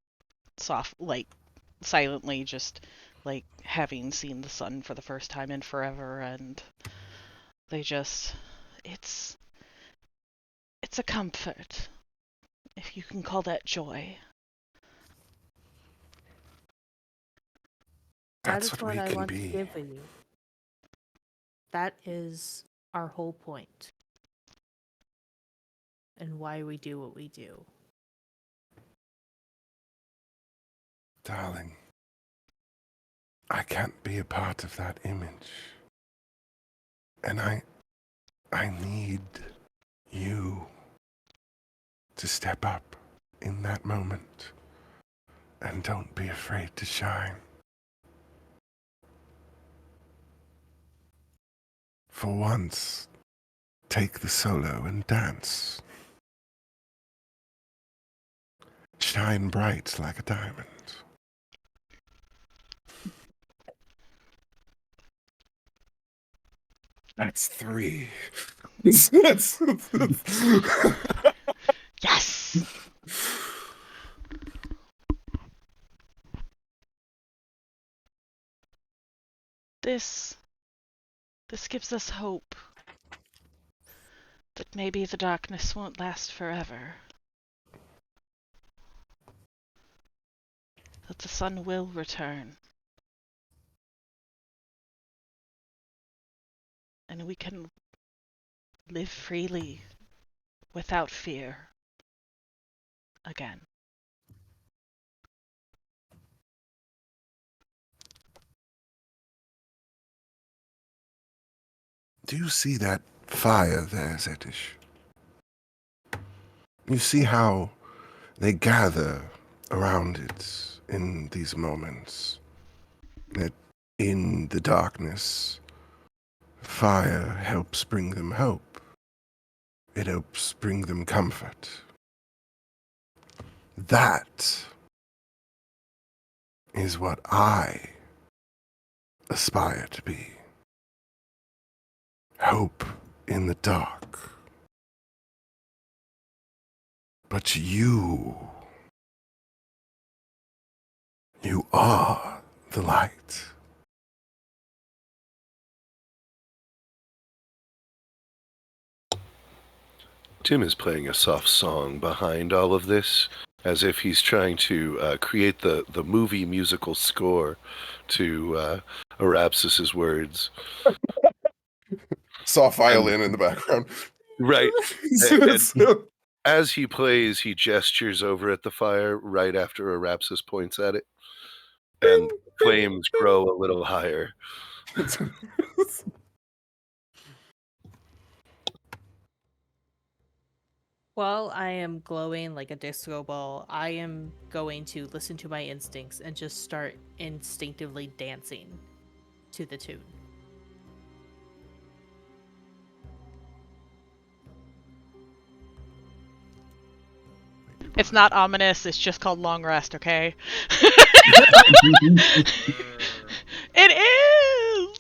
silently, just like having seen the sun for the first time in forever, and they just it's it's a comfort, if you can call that joy. That That's is what what we I can want to be. give you. That is our whole point. And why we do what we do. Darling, I can't be a part of that image. And I need you to step up in that moment. And don't be afraid to shine. For once, take the solo and dance. Shine bright like a diamond. That's 3. Yes. This gives us hope that maybe the darkness won't last forever. That the sun will return. And we can live freely without fear again. Do you see that fire there, Zetish? You see how they gather around it in these moments. That in the darkness, fire helps bring them hope. It helps bring them comfort. That is what I aspire to be. Hope in the dark. But you are the light. Tim is playing a soft song behind all of this, as if he's trying to create the movie musical score to Arapsis's words. Soft violin in the background. Right. And as he plays, he gestures over at the fire right after Arapsis points at it, and flames grow a little higher. While I am glowing like a disco ball, I am going to listen to my instincts and just start instinctively dancing to the tune. It's not ominous, it's just called long rest, okay? It is!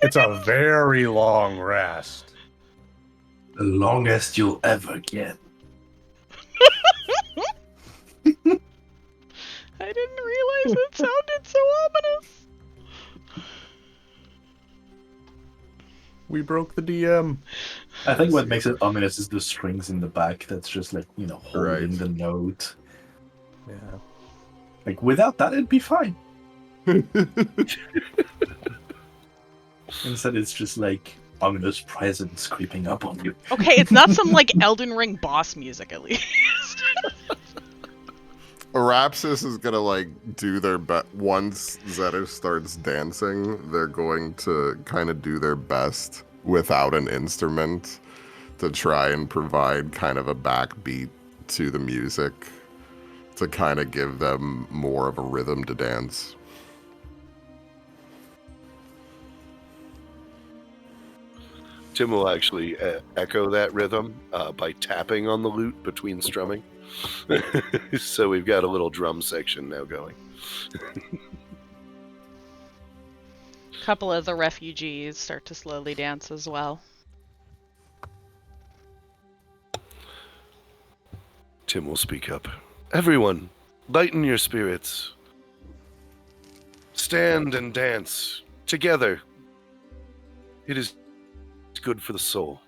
It's a very long rest. The longest you'll ever get. I didn't realize it sounded so ominous. We broke the DM. I think what makes it ominous is the strings in the back that's just like, holding Right. the note. Yeah. Like, without that, it'd be fine. Instead, it's just like ominous presence creeping up on you. Okay, it's not some like Elden Ring boss music at least. Arapsis is gonna do their best. Once Zeta starts dancing, they're going to kind of do their best without an instrument to try and provide kind of a backbeat to the music to kind of give them more of a rhythm to dance. Tim will actually echo that rhythm by tapping on the lute between strumming. So we've got a little drum section now going. A couple of the refugees start to slowly dance as well. Tim will speak up. Everyone, lighten your spirits. Stand and dance together. It is good for the soul.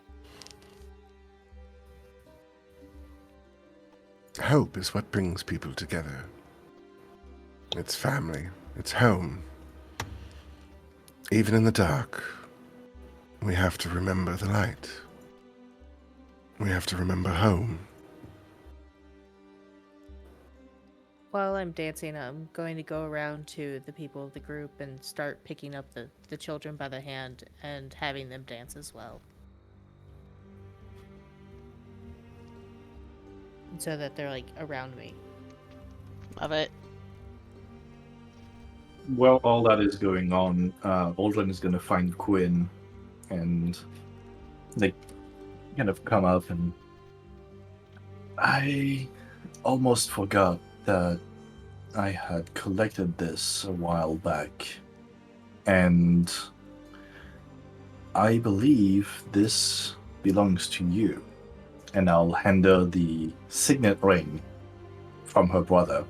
Hope is what brings people together. It's family. It's home. Even in the dark, we have to remember the light. We have to remember home. While I'm dancing, I'm going to go around to the people of the group and start picking up the children by the hand and having them dance as well. So that they're like around me. Love it. While all that is going on, Uldren is going to find Quinn and they kind of come up and I almost forgot that I had collected this a while back, and I believe this belongs to you. And I'll hand her the signet ring from her brother.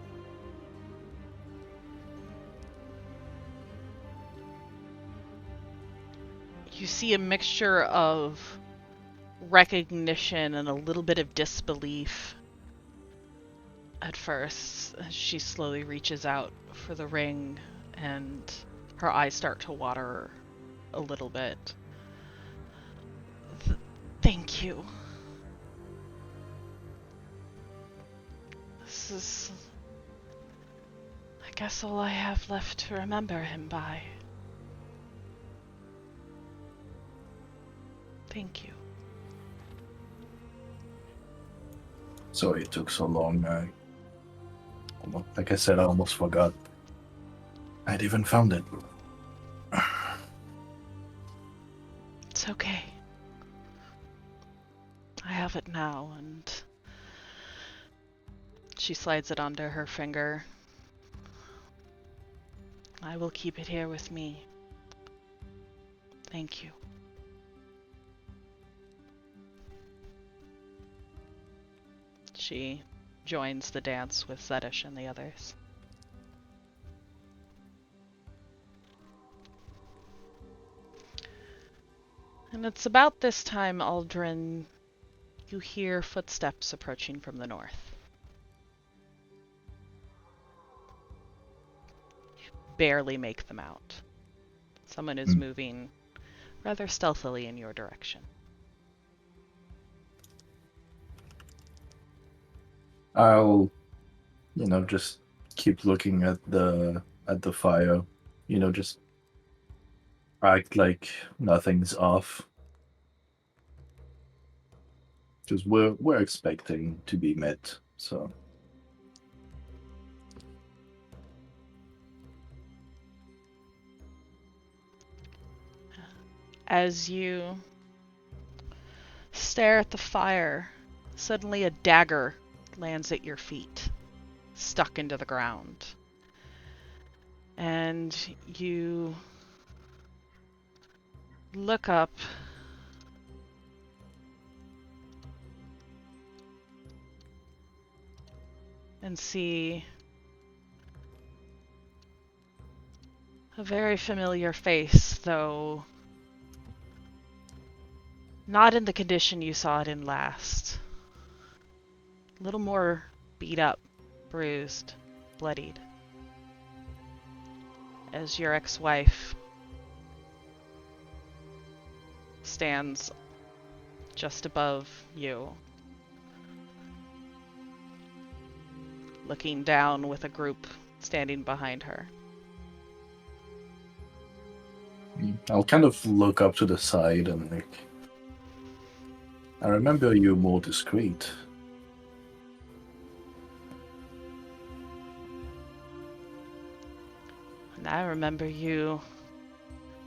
You see a mixture of recognition and a little bit of disbelief at first as she slowly reaches out for the ring and her eyes start to water a little bit. Thank you. This is, I guess, all I have left to remember him by. Thank you. Sorry it took so long. Like I said, I almost forgot. I'd even found it. It's okay. I have it now, and she slides it onto her finger. I will keep it here with me. Thank you. She joins the dance with Zedish and the others. And it's about this time, Uldren, you hear footsteps approaching from the north. You barely make them out. Someone is moving rather stealthily in your direction. I'll, just keep looking at the fire. Just act like nothing's off. Because we're expecting to be met, so. As you stare at the fire, suddenly a dagger lands at your feet, stuck into the ground. And you look up and see a very familiar face, though not in the condition you saw it in last. A little more beat up, bruised, bloodied. As your ex-wife stands just above you, looking down with a group standing behind her. I'll kind of look up to the side and like, I remember you more discreet. And I remember you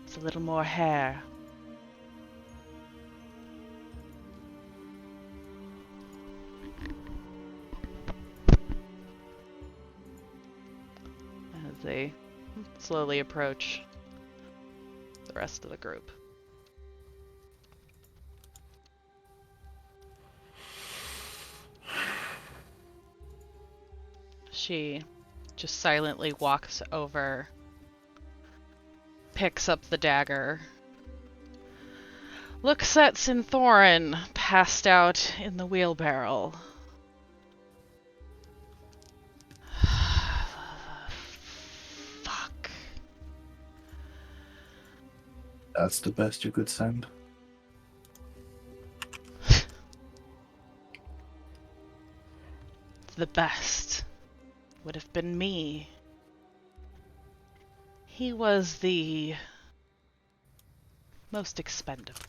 with a little more hair. As they slowly approach the rest of the group. She just silently walks over, picks up the dagger, looks at Synthorin passed out in the wheelbarrow. Fuck. That's the best you could send. The best would have been me. He was the most expendable.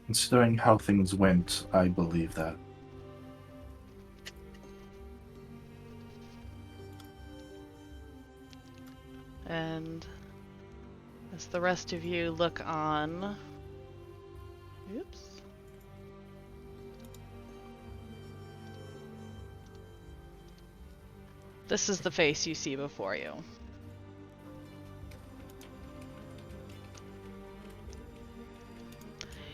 Considering how things went, I believe that. And as the rest of you look on... Oops. This is the face you see before you.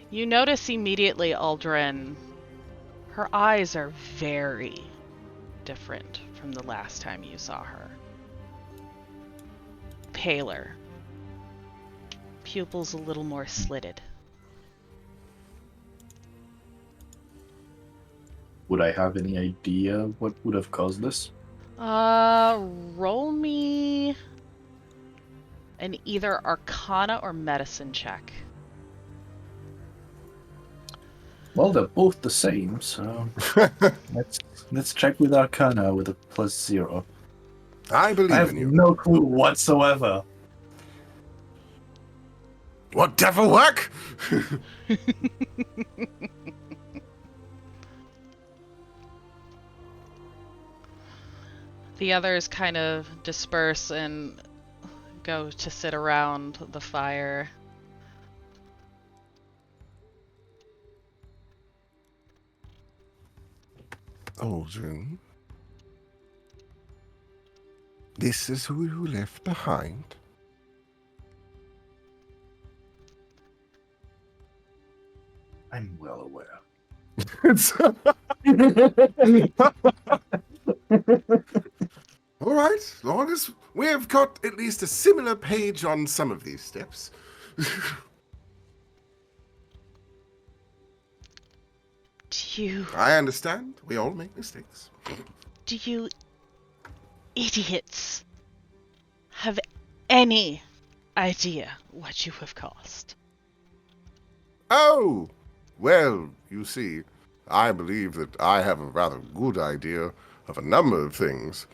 You notice immediately, Uldren, her eyes are very different from the last time you saw her. Paler. Pupils a little more slitted. Would I have any idea what would have caused this? Roll me an either Arcana or Medicine check. Well, they're both the same, so let's check with Arcana with a +0. I believe I have in you. no clue whatsoever. What devil work? The others kind of disperse and go to sit around the fire. Uldren. This is who you left behind. I'm well aware. It's all right, as long as we have got at least a similar page on some of these steps. I understand. We all make mistakes. Do you idiots have any idea what you have caused? Oh, well, you see, I believe that I have a rather good idea of a number of things,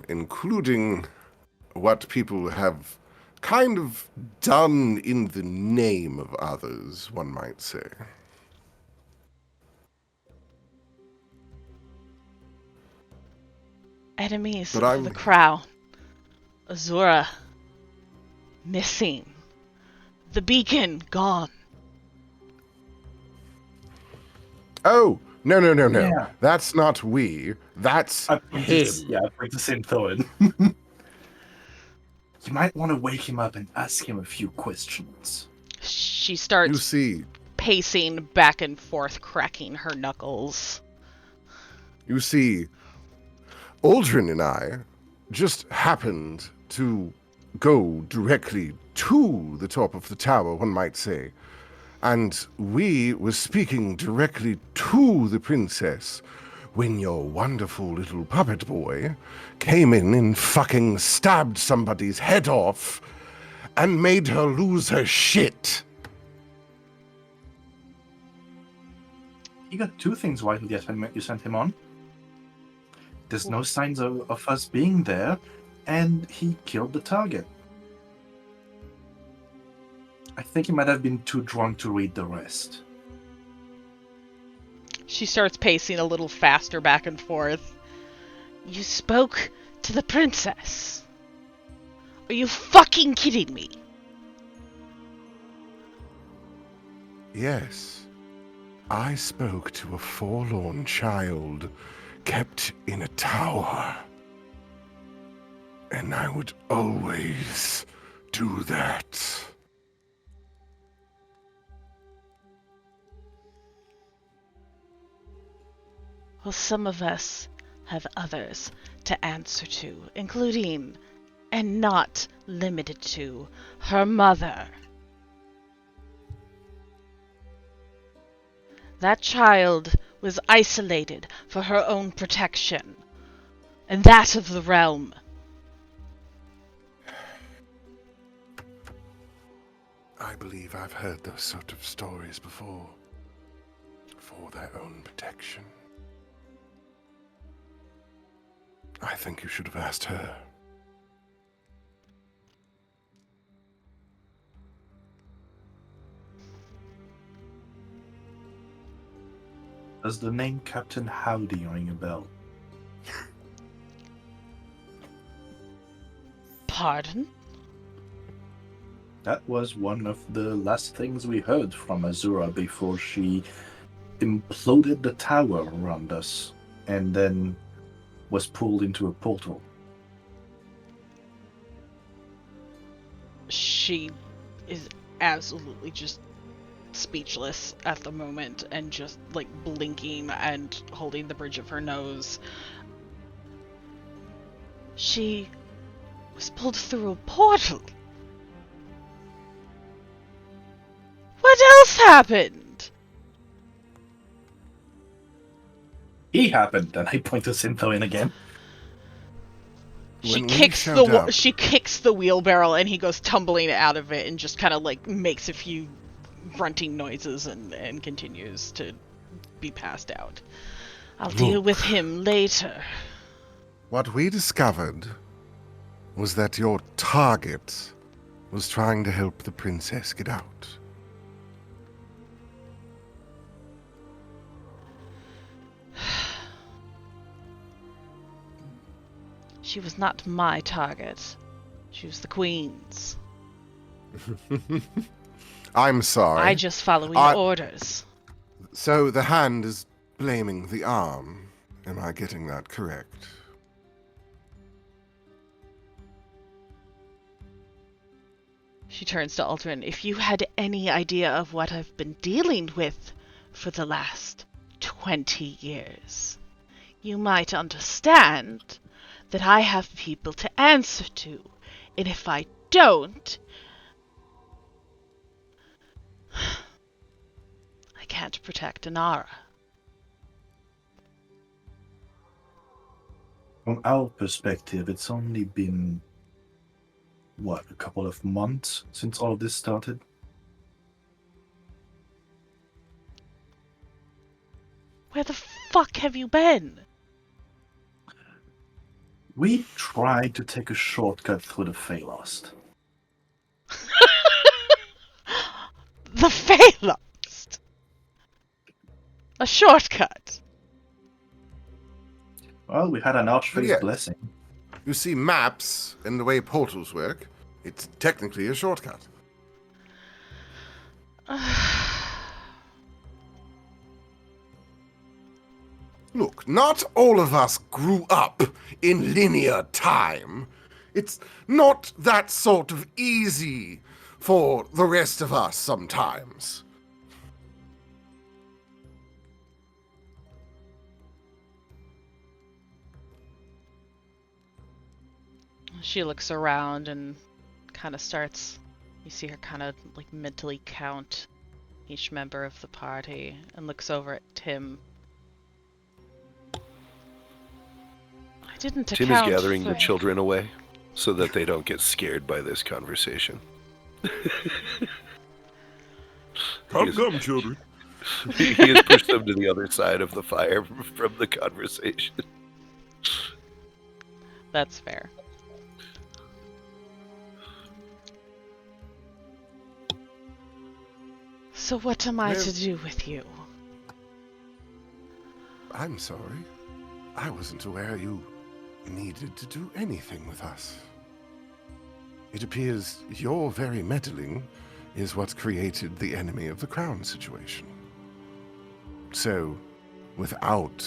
including what people have kind of done in the name of others, one might say. Enemies But of the crown. Azura missing. The beacon gone. Oh, no. Yeah. That's not we. That's him. Yeah, I point to Synthorin. You might want to wake him up and ask him a few questions. She You starts see, pacing back and forth, cracking her knuckles. Uldren and I just happened to go directly to the top of the tower, one might say. And we were speaking directly to the princess when your wonderful little puppet boy came in and fucking stabbed somebody's head off and made her lose her shit. You got two things why you sent him on. There's no signs of us being there, and he killed the target. I think he might have been too drunk to read the rest. She starts pacing a little faster back and forth. You spoke to the princess? Are you fucking kidding me? Yes, I spoke to a forlorn child kept in a tower. And I would always do that. Well, some of us have others to answer to, including, and not limited to, her mother. That child was isolated for her own protection, and that of the realm. I believe I've heard those sort of stories before. For their own protection. I think you should have asked her. Does the name Captain Howdy ring a bell? Pardon? That was one of the last things we heard from Azura before she imploded the tower around us and then was pulled into a portal. She is absolutely just speechless at the moment and just like blinking and holding the bridge of her nose. She was pulled through a portal. What else happened? He happened, and I point to Syntho in again. She When we kicks showed the up- she kicks the wheelbarrow and he goes tumbling out of it and just kind of like makes a few grunting noises and continues to be passed out. I'll deal Look. with him later. What we discovered was that your target was trying to help the princess get out. She was not my target. She was the queen's. I'm sorry. I just following I- orders. So the hand is blaming the arm. Am I getting that correct? She turns to Uldren. If you had any idea of what I've been dealing with for the last 20 years, you might understand that I have people to answer to. And if I don't, I can't protect Inara. From our perspective, it's only been, what, a couple of months since all of this started? Where the fuck have you been? We tried to take a shortcut through the Feylost. The Feylost! A shortcut! Well, we had an Archfae's Yeah. blessing. You see, maps and the way portals work, it's technically a shortcut. Look, not all of us grew up in linear time. It's not that sort of easy for the rest of us sometimes. She looks around and kind of starts. You see her kind of like mentally count each member of the party and looks over at Tim. I didn't Tim account is gathering the for- children away so that they don't get scared by this conversation. Come, children. He has pushed them to the other side of the fire from the conversation. That's fair. So what am I Well- to do with you? I'm sorry. I wasn't aware you needed to do anything with us. It appears your very meddling is what created the enemy of the crown situation. So, without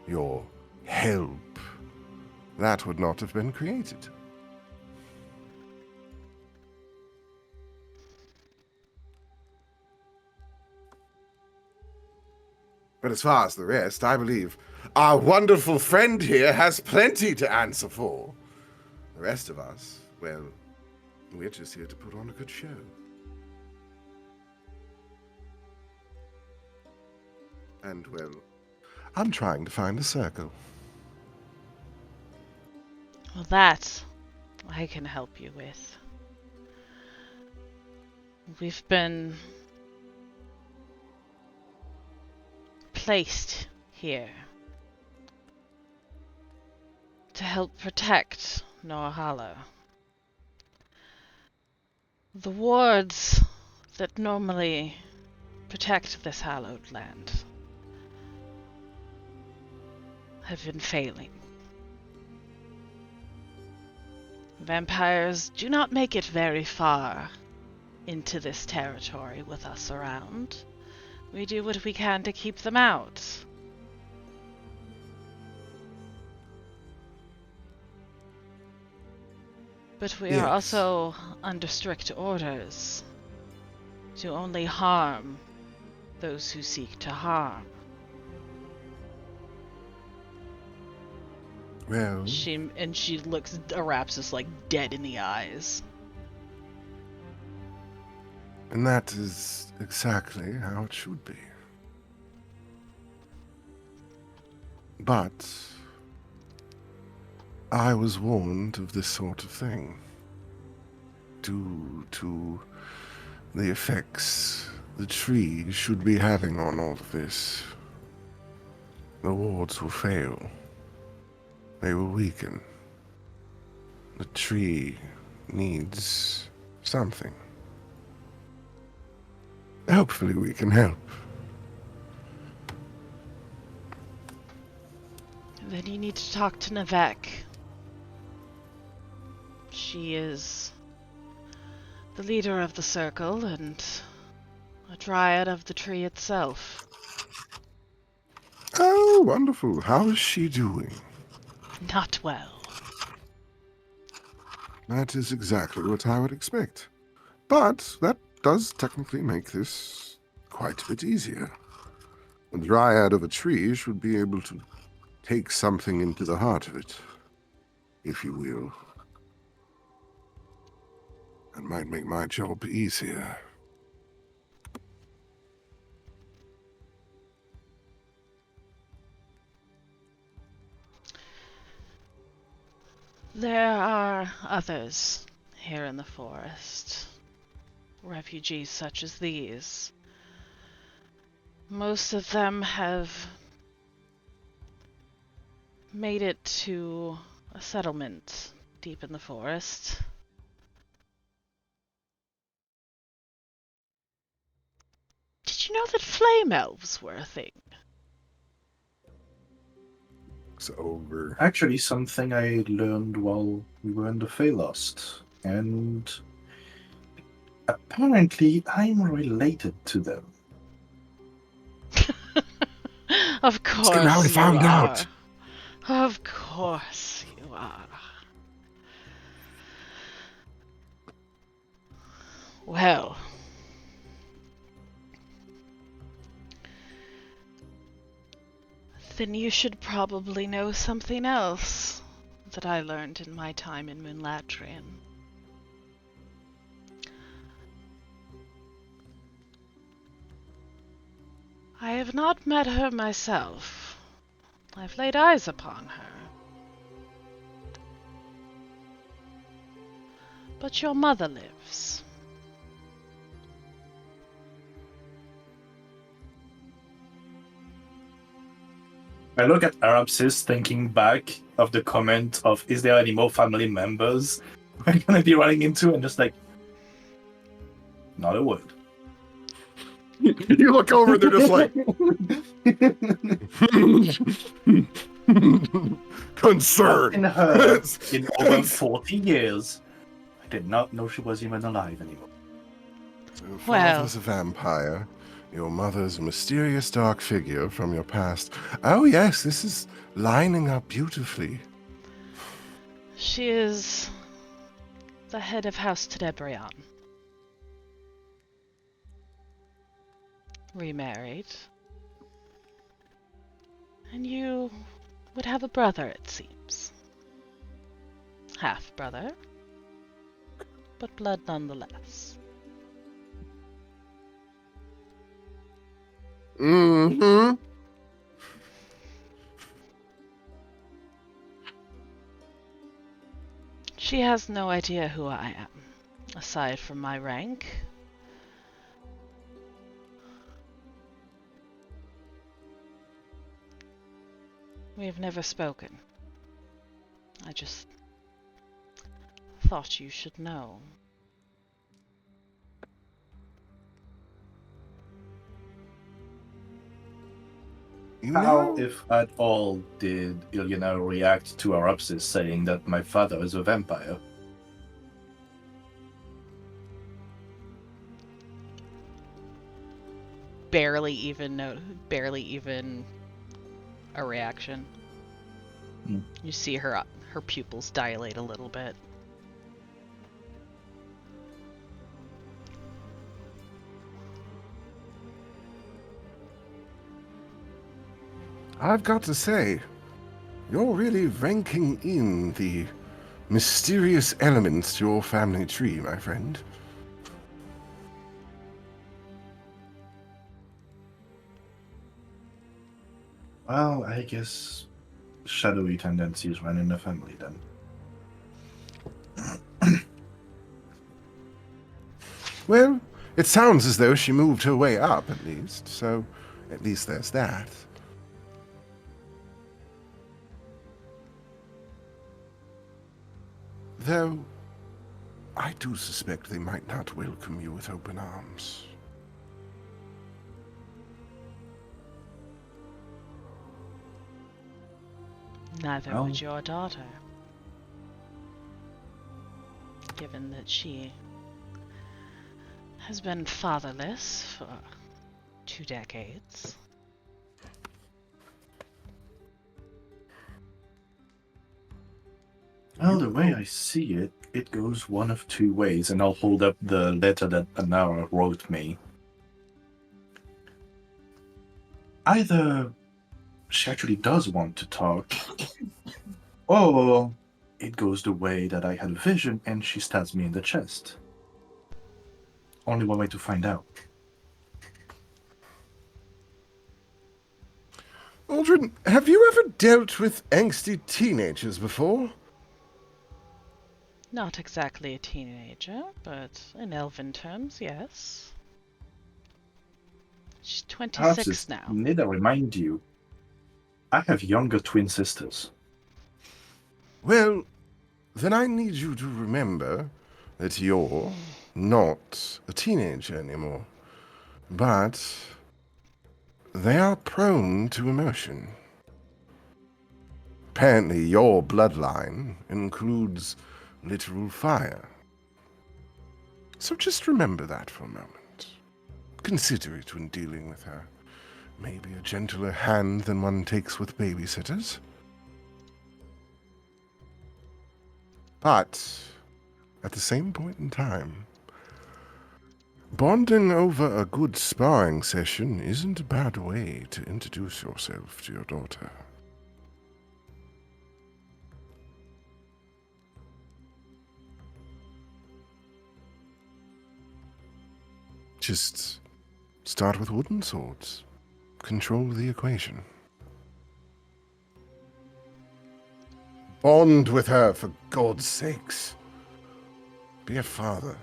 your help, that would not have been created. But as far as the rest, I believe our wonderful friend here has plenty to answer for. The rest of us, well, we're just here to put on a good show. And, well, I'm trying to find a circle. Well, that I can help you with. We've been placed here to help protect Norhala. The wards that normally protect this hallowed land have been failing. Vampires do not make it very far into this territory with us around. We do what we can to keep them out. But we Yes. are also under strict orders to only harm those who seek to harm. Well, She looks Araxis like dead in the eyes. and that is exactly how it should be. But I was warned of this sort of thing due to the effects the tree should be having on all of this. The wards will fail. They will weaken. The tree needs something. Hopefully we can help. Then you need to talk to Navek. She is the leader of the circle and a dryad of the tree itself. Oh, wonderful. How is she doing? Not well. That is exactly what I would expect. But that does technically make this quite a bit easier. A dryad of a tree should be able to take something into the heart of it, if you will. That might make my job easier. There are others here in the forest. Refugees such as these. Most of them have made it to a settlement deep in the forest. Did you know that flame elves were a thing? It's over. Actually, something I learned while we were in the Feylost, and apparently I'm related to them. Of course So now we you found are. out. Of course you are. Well, then you should probably know something else that I learned in my time in Moonlatrian. I have not met her myself. I've laid eyes upon her. But your mother lives. I look at Arabsis thinking back of the comment of, is there any more family members we're going to be running into? And just like, not a word. You look over, they're just like concerned. In her in over 40 years. I did not know she was even alive anymore. So your Well. father's a vampire. Your mother's a mysterious dark figure from your past. Oh yes, this is lining up beautifully. She is the head of House Tenebrion. Remarried. And you would have a brother, it seems. Half-brother, but blood nonetheless. Mm-hmm. She has no idea who I am, aside from my rank. We have never spoken. I just thought you should know. You How, know, if at all, did Ilyana react to our upsis saying that my father is a vampire? Barely even a reaction. Hmm. You see her pupils dilate a little bit. I've got to say, you're really ranking in the mysterious elements to your family tree, my friend. Well, I guess shadowy tendencies run in the family then. Well, it sounds as though she moved her way up, at least, so at least there's that. Though, I do suspect they might not welcome you with open arms. Neither Well- would your daughter. Given that she has been fatherless for 2 decades. Well, the way I see it, it goes one of two ways, and I'll hold up the letter that Anara wrote me. Either she actually does want to talk, or it goes the way that I had a vision and she stabs me in the chest. Only one way to find out. Uldren, have you ever dealt with angsty teenagers before? Not exactly a teenager, but in elven terms, yes. She's 26 now. Need I remind you, I have younger twin sisters. Well, then I need you to remember that you're not a teenager anymore. But they are prone to emotion. Apparently, your bloodline includes literal fire. So just remember that for a moment. Consider it when dealing with her. Maybe a gentler hand than one takes with babysitters. But, at the same point in time, bonding over a good sparring session isn't a bad way to introduce yourself to your daughter. Just start with wooden swords. Control the equation. Bond with her, for God's sakes. Be a father.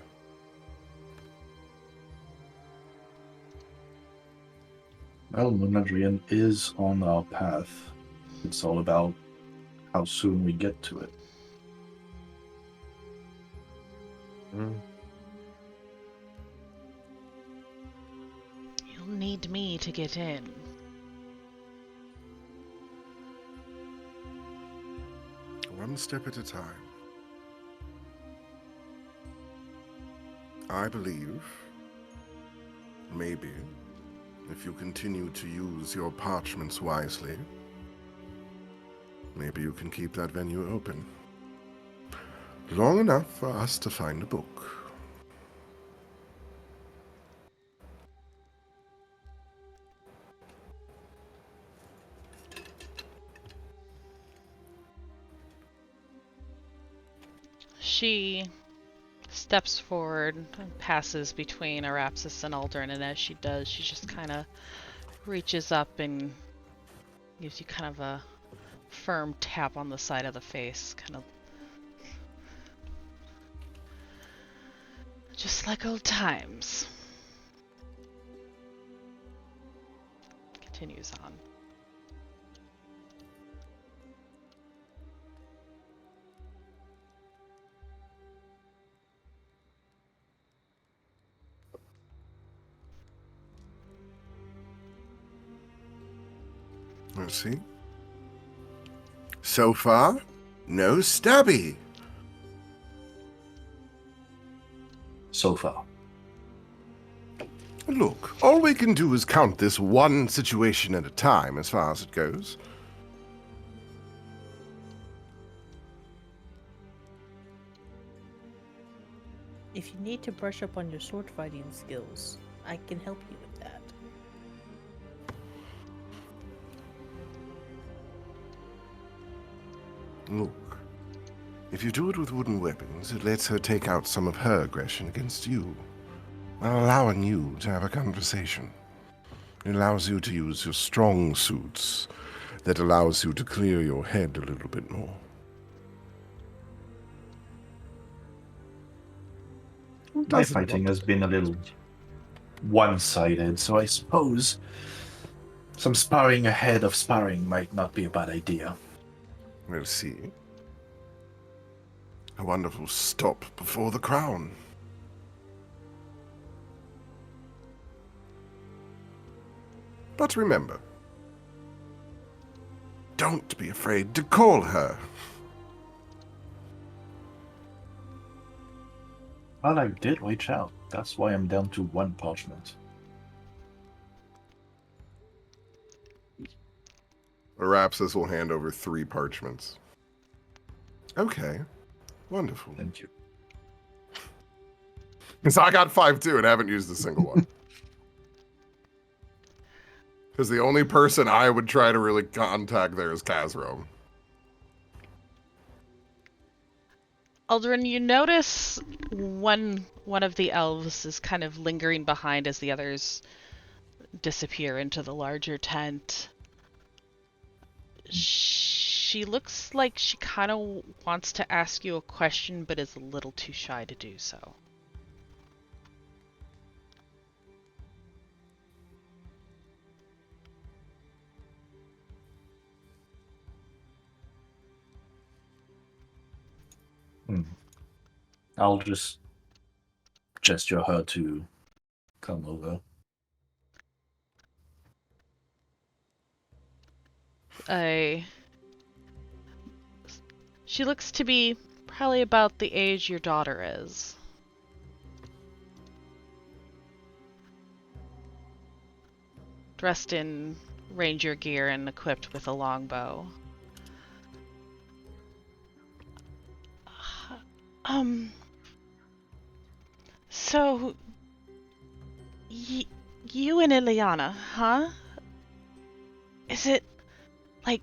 Well, Munadrian is on our path. It's all about how soon we get to it. You need me to get in? One step at a time. I believe, maybe, if you continue to use your parchments wisely, maybe you can keep that venue open. Long enough for us to find a book. She steps forward and passes between Arapsis and Uldren, and as she does, she just kind of reaches up and gives you kind of a firm tap on the side of the face, kind of just like old times. Continues on. Let's see. So far, no stabby. So far. Look, all we can do is count this one situation at a time as far as it goes. If you need to brush up on your sword fighting skills, I can help you with that. Look, if you do it with wooden weapons, it lets her take out some of her aggression against you, while allowing you to have a conversation. It allows you to use your strong suits, that allows you to clear your head a little bit more. My fighting has been a little one-sided, so I suppose some sparring ahead of sparring might not be a bad idea. We'll see. A wonderful stop before the crown. But remember, don't be afraid to call her. Well, I did reach out. That's why I'm down to one parchment. Arapsis will hand over 3 parchments. Okay, wonderful. Thank you. Because I got 5 too and haven't used a single one. Because the only person I would try to really contact there is Kazrome. Uldren, you notice one of the elves is kind of lingering behind as the others disappear into the larger tent. She looks like she kind of wants to ask you a question, but is a little too shy to do so. I'll just gesture her to come over. She looks to be probably about the age your daughter is. Dressed in ranger gear and equipped with a longbow. So, you and Ilyana, huh? Is it, like,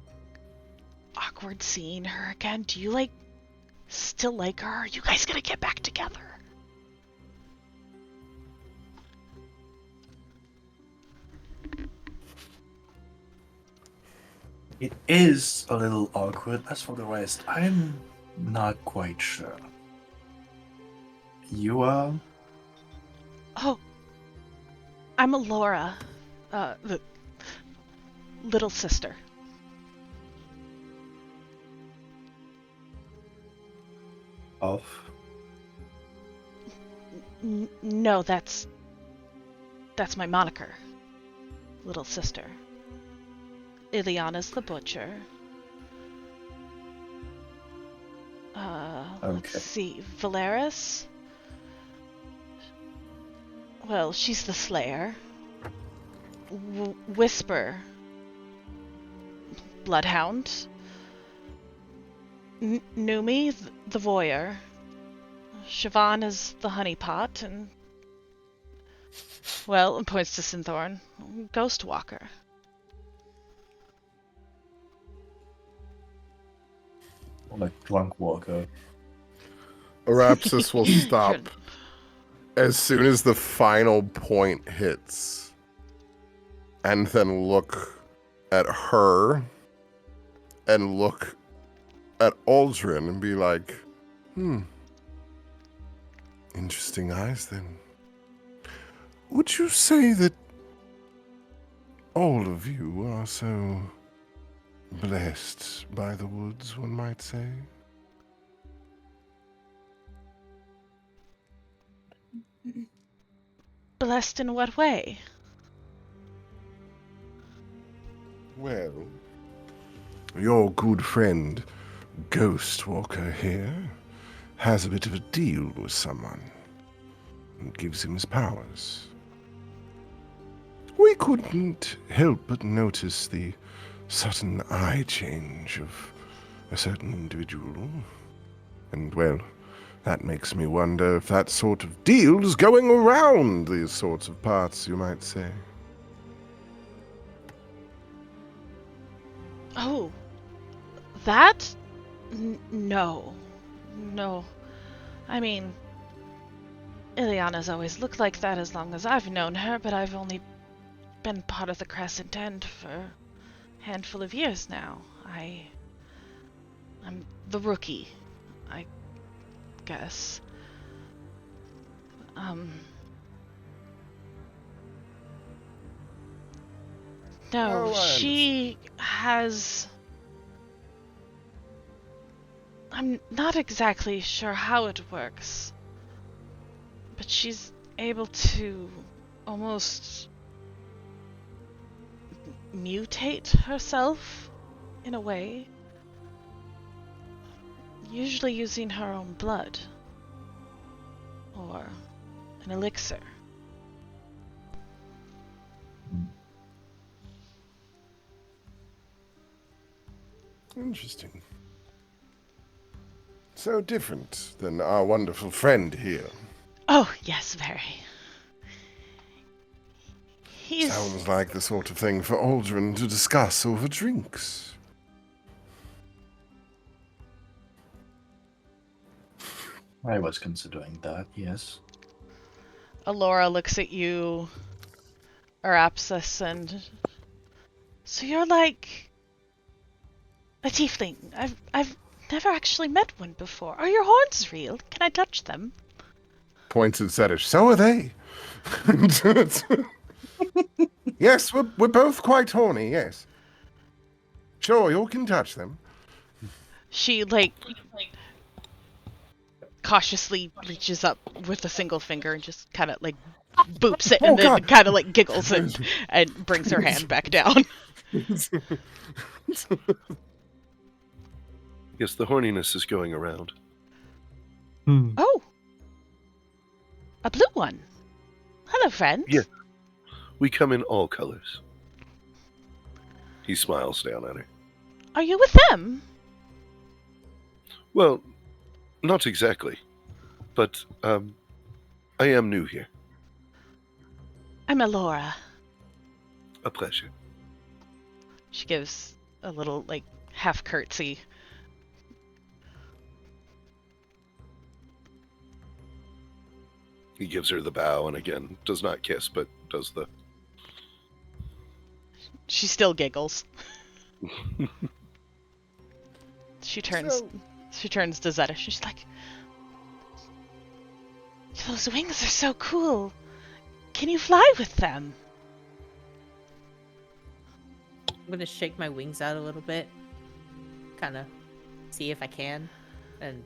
awkward seeing her again? Do you, like, still like her? Are you guys gonna get back together? It is a little awkward. As for the rest, I'm not quite sure. You are? Oh, I'm Laura, the little sister. Of? No, that's my moniker. little sister. Ilyana's the butcher. Let's Okay. see. Valeris? Well, she's the slayer. Whisper. Bloodhound. Numi, the voyeur. Siobhan is the honeypot, and... Well, and points to Synthorn. Ghostwalker. Or like drunk walker. Arapsis will stop as soon as the final point hits, and then look at her and look at Uldren and be like, interesting eyes then. Would you say that all of you are so blessed by the woods, one might say? Blessed in what way? Well, your good friend Ghostwalker here has a bit of a deal with someone who gives him his powers. We couldn't help but notice the sudden eye change of a certain individual. And, well, that makes me wonder if that sort of deal's going around these sorts of parts, you might say. Oh, that? No. No. I mean, Ilyana's always looked like that as long as I've known her, but I've only been part of the Crescent End for a handful of years now. I'm the rookie, I guess. No, she has... I'm not exactly sure how it works, but she's able to almost mutate herself in a way, usually using her own blood or an elixir. Interesting. So different than our wonderful friend here. Oh, yes, very. He's... Sounds like the sort of thing for Uldren to discuss over drinks. I was considering that, yes. Alora looks at you, Arapsis, and... So you're like... a tiefling. I've never actually met one before. Are your horns real? Can I touch them? Points at Zedish. So are they. Yes, we're both quite horny, yes. Sure, you can touch them. She, cautiously reaches up with a single finger and just kind of, boops it, and then kind of, giggles and brings her hand back down. Yes, the horniness is going around. Oh! A blue one. Hello, friend. Yeah. We come in all colors. He smiles down at her. Are you with them? Well, not exactly. But, I am new here. I'm Alora. A pleasure. She gives a little, half curtsy. He gives her the bow and again does not kiss, but does the... She still giggles. She turns to Zeta. She's like, those wings are so cool. Can you fly with them? I'm gonna shake my wings out a little bit, kind of see if I can, and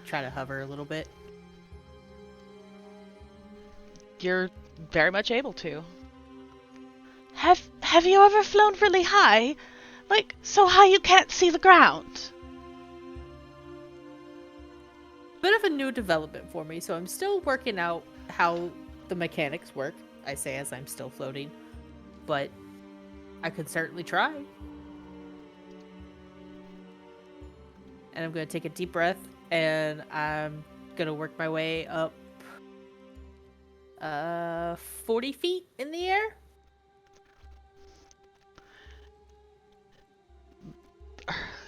try to hover a little bit. You're very much able to. Have you ever flown really high? Like, so high you can't see the ground? Bit of a new development for me, so I'm still working out how the mechanics work. I say as I'm still floating, but I could certainly try. And I'm gonna take a deep breath, and I'm gonna work my way up 40 feet in the air.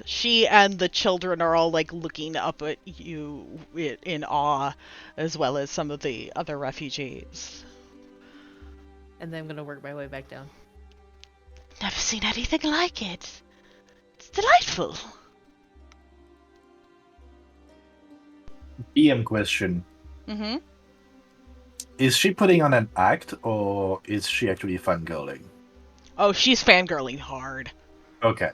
She and the children are all like looking up at you in awe, as well as some of the other refugees. And then I'm gonna work my way back down. Never seen anything like it. It's delightful. EM question. Mm-hmm. Is she putting on an act, or is she actually fangirling? Oh, she's fangirling hard. Okay.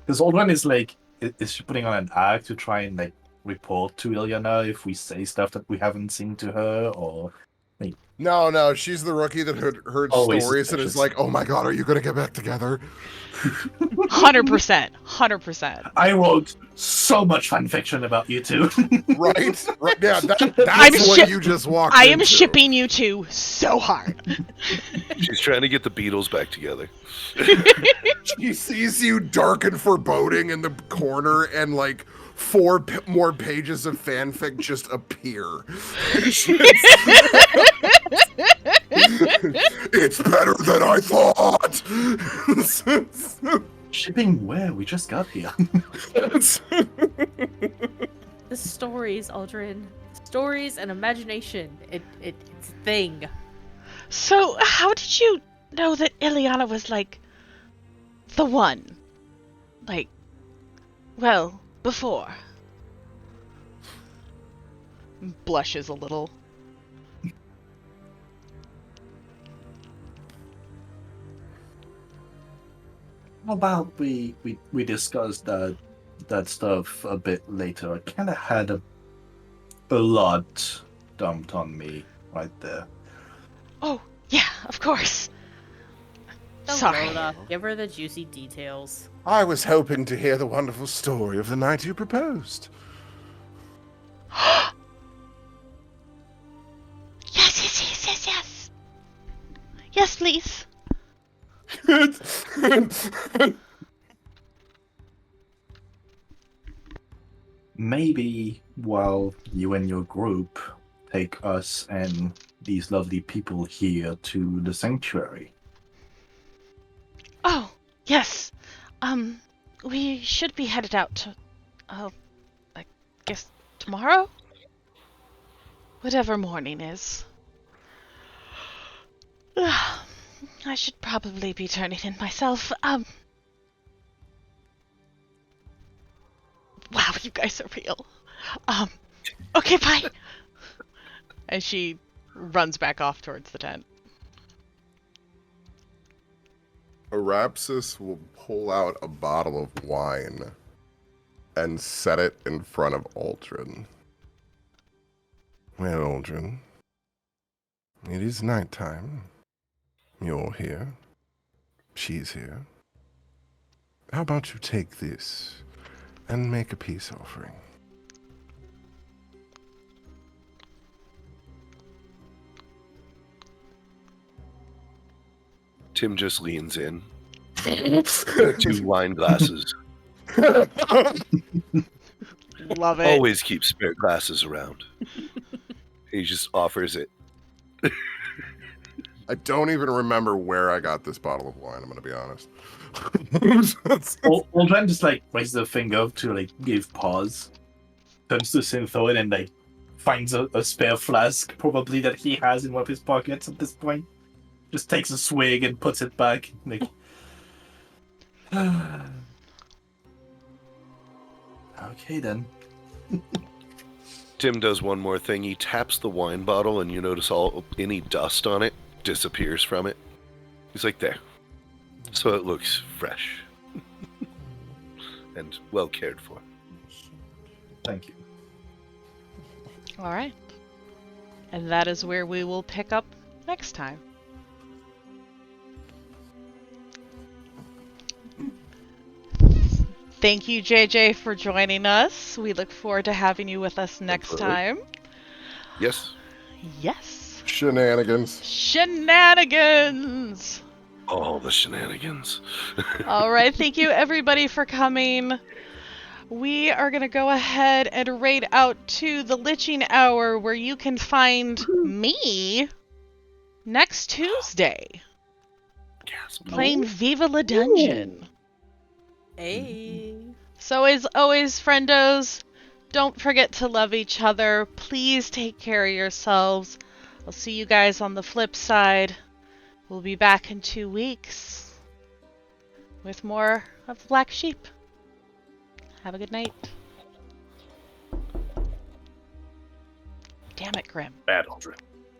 Because Uldren is like, is she putting on an act to try and like report to Ilyana if we say stuff that we haven't seen to her, or like, No, she's the rookie that heard Always stories and is suspicious. like, oh my god, are you gonna get back together? 100%. 100%. I wrote so much fan fiction about you two. Right? Yeah, that's I'm what you just walked I am into. shipping you two so hard. She's trying to get the Beatles back together. She sees you dark and foreboding in the corner, and like four more pages of fanfic just appear. It's better than I thought. Shipping where? We just got here. The stories, Uldren. Stories and imagination. It's a thing. So, how did you know that Ilyana was, like, the one? Like, well, before. Blushes a little. How about we discuss that stuff a bit later? I kind of had a lot dumped on me right there. Oh, yeah, of course. Don't Sorry. blow it off. Give her the juicy details. I was hoping to hear the wonderful story of the night you proposed. Yes. Yes, please. Maybe while you and your group take us and these lovely people here to the sanctuary. Oh, yes. We should be headed out to, I guess tomorrow? Whatever morning is. I should probably be turning in myself. Wow, you guys are real. Okay, bye. And she runs back off towards the tent. Arapsis will pull out a bottle of wine and set it in front of Uldren. Well, Uldren, it is nighttime. You're here. She's here. How about you take this and make a peace offering? Tim just leans in. 2 wine glasses. Love it. Always keep spare glasses around. He just offers it. I don't even remember where I got this bottle of wine, I'm going to be honest. Uldren just like raises a finger to like give pause. Turns to Synthoid and like finds a spare flask probably that he has in one of his pockets at this point. Just takes a swig and puts it back. Like, okay then. Tim does one more thing. He taps the wine bottle, and you notice any dust on it disappears from it. He's like, there. So it looks fresh. And well cared for. Thank you. All right. And that is where we will pick up next time. Thank you, JJ, for joining us. We look forward to having you with us next Absolutely. time. Yes. Yes. Shenanigans. Shenanigans! All the shenanigans. All right, thank you everybody for coming. We are going to go ahead and raid out to the Liching Hour where you can find me next Tuesday Gasp. playing Viva La Dungeon. Hey. So as always, friendos, don't forget to love each other. Please take care of yourselves. I'll see you guys on the flip side. We'll be back in 2 weeks with more of the Black Sheep. Have a good night. Damn it, Grim. Bad Uldren.